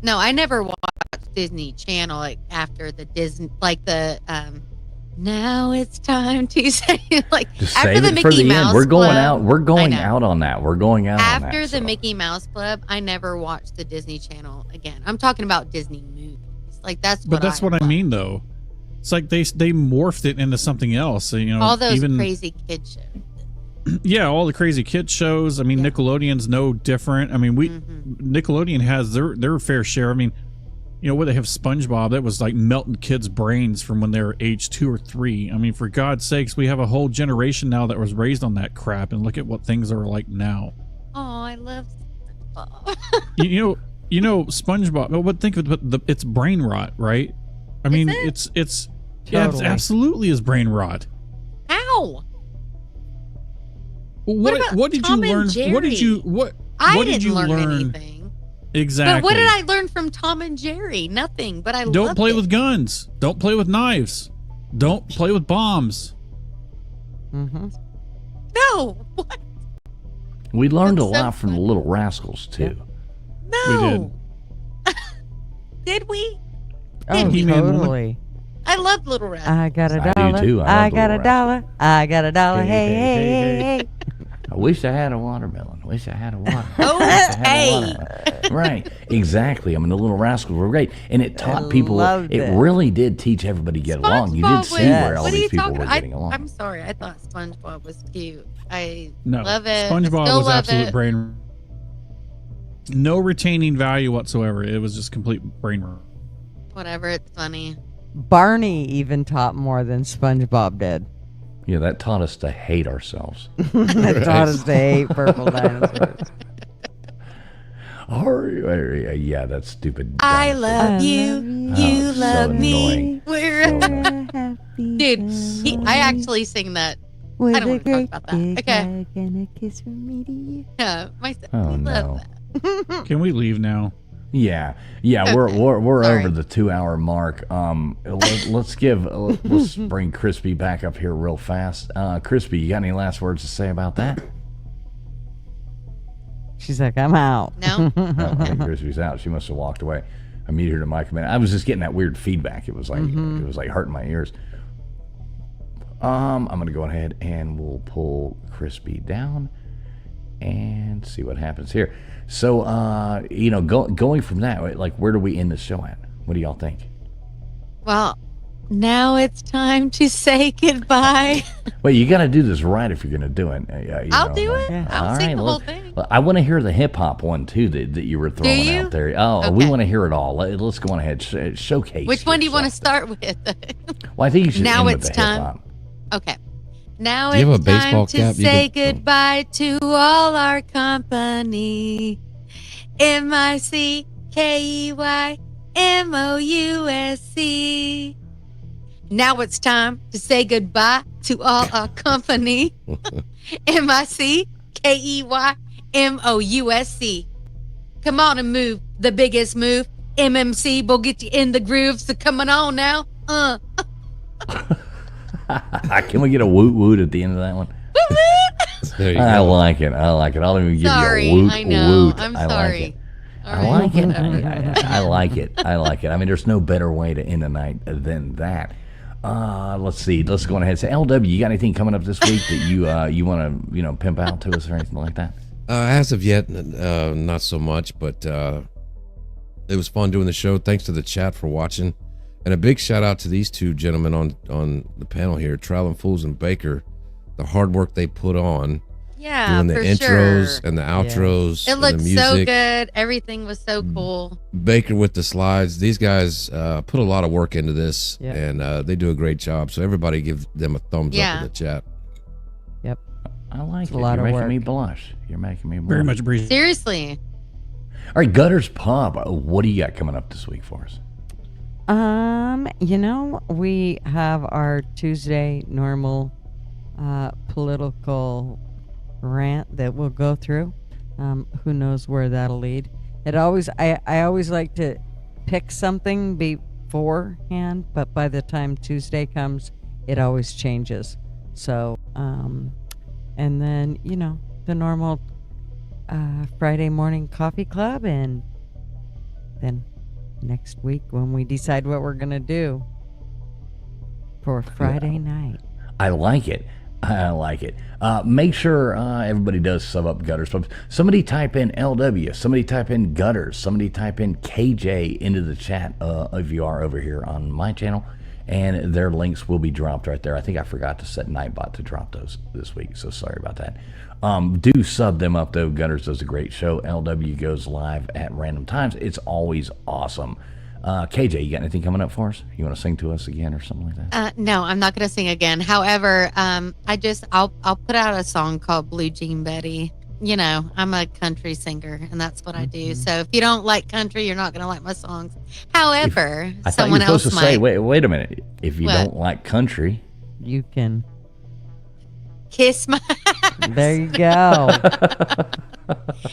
No, I never watched Disney Channel like after the Disney, like the now it's time to say like Just after save the it for Mickey the Mouse end. We're going Club, out. We're going I know. out on that. We're going out on that. After the so. Mickey Mouse Club, I never watched the Disney Channel again. I'm talking about Disney movies. Like that's But that's what I love. mean, though. It's like they morphed it into something else. You know, All those even crazy kid shows. Yeah, all the crazy kid shows. I mean, Nickelodeon's no different. I mean, Nickelodeon has their fair share. I mean, you know, where they have SpongeBob, that was like melting kids' brains from when they were age 2 or 3. I mean, for God's sakes, we have a whole generation now that was raised on that crap, and look at what things are like now. Oh, I love SpongeBob. you know, SpongeBob. But think of it, it's brain rot, right? I mean, it's yeah, it's absolutely is brain rot. How? What did Tom you learn? and Jerry? What did you learn anything. Exactly. But what did I learn from Tom and Jerry? Nothing. But I don't loved play it. with guns. Don't play with knives. Don't play with bombs. Mm-hmm. No. What? We learned That's a so lot from the funny. Little Rascals too. No. Did we? Oh, He-Man woman. totally. I love Little Rascals. I got a I do dollar. too. I I love got a Little dollar. I got a dollar. Hey, hey, hey, hey. I wish I had a watermelon. Wish I had a water. Okay. Right, exactly. I mean, the Little Rascals were great, and it taught people. loved It it. really did teach everybody to get along. You did SpongeBob see was- where all what are these you people talking were about? getting along. I'm sorry. I thought SpongeBob was cute. I No, love it. SpongeBob Still was love absolute it. brain. No retaining value whatsoever. It was just complete brain rot. Whatever. It's funny. Barney even taught more than SpongeBob did. Yeah, that taught us to hate ourselves. That taught us to hate purple dinosaurs. Yeah, that stupid. I dinosaur. love you. You Oh, so love me. annoying. We're So annoying. dude. I actually sing that. With I don't a wanna talk great about that. big Okay. hug and a kiss from me to you. Yeah, my Oh, love no. that. Can we leave now? Yeah, Okay. we're Sorry. over the 2-hour mark. Let's bring Crispy back up here real fast. Crispy, you got any last words to say about that? She's like, I'm out. No. Oh, I think Crispy's out. She must have walked away. I muted her mic a minute. I was just getting that weird feedback. It was like it was like hurting my ears. I'm gonna go ahead and we'll pull Crispy down and see what happens here. So, going from that, like, where do we end the show at? What do y'all think? Well, now it's time to say goodbye. Well, you got to do this right if you're going to do it. I'll do it. Yeah. I'll All sing right, the well, whole thing. well, I want to hear the hip hop one too that you were throwing you? out there. Oh, we Okay. want to hear it all. Let's go on ahead, showcase. Which one do you want to yourself. start with? Well, I think you should Now end it's with the time. hip hop. Okay. Now Do you have it's a baseball time to cap? You say can- goodbye to all our company. MICKEYMOUSC. Now it's time to say goodbye to all our company. MICKEYMOUSC. Come on and move. The biggest move. MMC will get you in the groove. So coming on now. Can we get a woot woot at the end of that one? There you I go. like it. I'll even give Sorry, you a woot I know. woot. I'm I sorry. Like it. All I right, like it. whatever. I like it. I like it. I mean, there's no better way to end a night than that. Let's see. Let's go on ahead and say, LW, you got anything coming up this week that you want to pimp out to us or anything like that? As of yet, not so much, but it was fun doing the show. Thanks to the chat for watching. And a big shout out to these two gentlemen on the panel here, Traveling Fools and Baker. The hard work they put on Yeah, doing the for intros sure. and the outros It and the looked music. so good. Everything was so cool. Baker with the slides. These guys put a lot of work into this, Yeah. and they do a great job. So everybody give them a thumbs Yeah. up in the chat. Yep. I like it. a lot You're of making work. me blush. You're making me blush. Very much appreciated. Seriously. All right, Gutters Pub. What do you got coming up this week for us? We have our Tuesday normal political rant that we'll go through. Who knows where that'll lead? I always like to pick something beforehand, but by the time Tuesday comes, it always changes. So, and then, the normal Friday morning coffee club, and then next week when we decide what we're going to do for Friday night. I like it. I like it. Make sure everybody does sub up Gutters Pub. Somebody type in LW. Somebody type in Gutters. Somebody type in KJ into the chat if you are over here on my channel. and their links will be dropped right there. I think I forgot to set Nightbot to drop those this week, so sorry about that. Do sub them up, though. Gutters does a great show. LW goes live at random times. It's always awesome. KJ, you got anything coming up for us? You want to sing to us again or something like that? No, I'm not going to sing again. However, I'll put out a song called Blue Jean Betty. You know, I'm a country singer, and that's what I do. So if you don't like country, you're not going to like my songs. However, I thought someone you were supposed else to say, might. wait a minute. If you What? don't like country, You can. Kiss my There you go.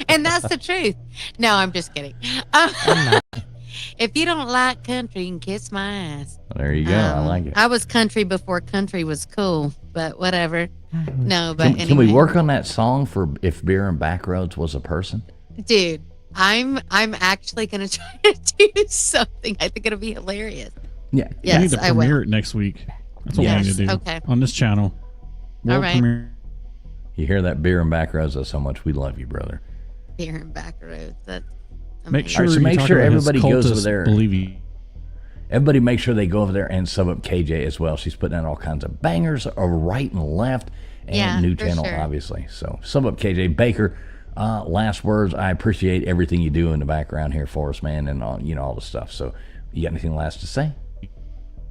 and that's the truth. No, I'm just kidding. If you don't like country, you can kiss my ass. there you go. I like it. I was country before country was cool, but whatever. No, but Can we anyway. work on that song for If Beer and Backroads Was a Person? Dude, I'm actually gonna try to do something. I think it'll be hilarious. Yeah. We Yes, need to I will. premiere it next week. That's what Yes. we need to do. Okay. On this channel. We'll All right. premiere. You hear that, Beer and Backroads? That's how much we love you, brother. Here in back roads. That's Make amazing. sure, All right, so you make talk sure about his everybody goes over cultist there. Believe Everybody make sure they go over there and sub up KJ as well. She's putting out all kinds of bangers, right and left, and Yeah, new for channel, sure. obviously. So sub up KJ. Baker, last words. I appreciate everything you do in the background here for us, man, and all the stuff. So you got anything last to say?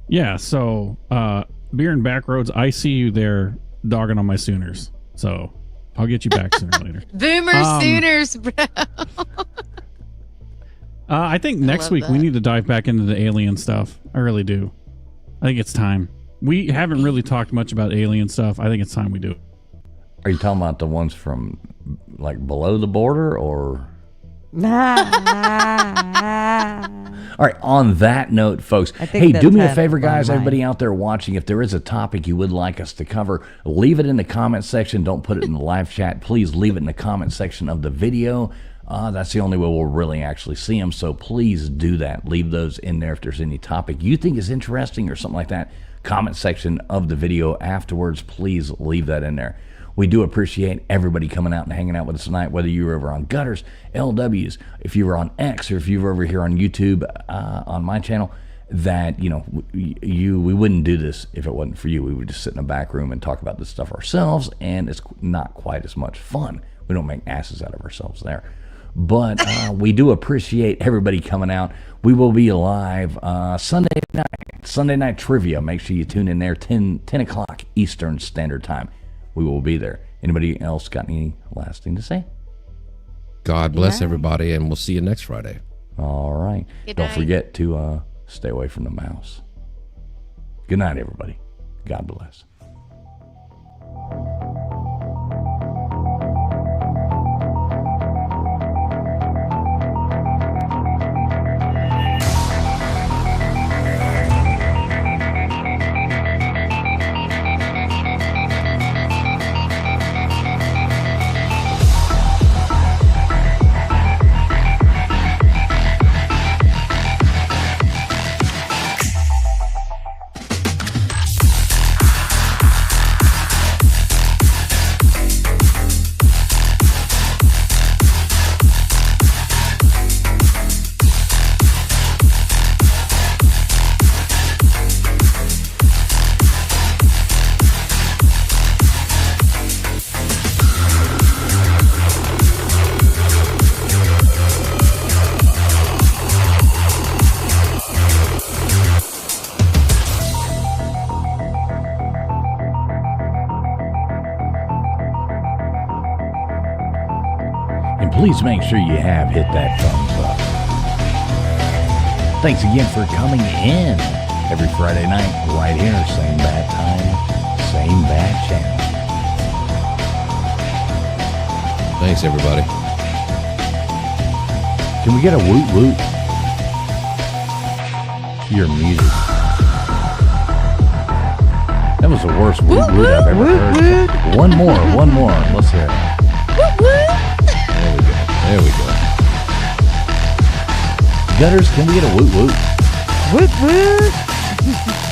Yeah, so Beer and Backroads, I see you there dogging on my Sooners. So I'll get you back sooner or later. Boomer Sooners, bro. I think next love week we that. need to dive back into the alien stuff. I really do. I think it's time. We haven't really talked much about alien stuff. I think it's time we do it. Are you talking about the ones from like below the border, or? All right, on that note, folks, I think hey, that's do me a half favor, of my guys, mind. everybody out there watching, if there is a topic you would like us to cover, leave it in the comment section. Don't put it in the live chat. Please leave it in the comment section of the video. That's the only way we'll really actually see them, so please do that. Leave those in there if there's any topic you think is interesting or something like that. Comment section of the video afterwards, please leave that in there. We do appreciate everybody coming out and hanging out with us tonight, whether you were over on Gutters, LWs, if you were on X, or if you were over here on YouTube, on my channel, that, we wouldn't do this if it wasn't for you. We would just sit in a back room and talk about this stuff ourselves, and it's not quite as much fun. We don't make asses out of ourselves there. But we do appreciate everybody coming out. We will be live Sunday night trivia. Make sure you tune in there, 10 o'clock Eastern Standard Time. We will be there. Anybody else got any last thing to say? God bless everybody, and we'll see you next Friday. All right. Good Don't night. forget to stay away from the mouse. Good night, everybody. God bless. And please make sure you have hit that thumbs up. Thanks again for coming in every Friday night, right here, same bad time, same bad channel. Thanks, everybody. Can we get a woot woot? Your music. That was the worst woot woot I've ever heard. One more. Let's hear it. There we go. Gutters, can we get a woot woot? Woot woot.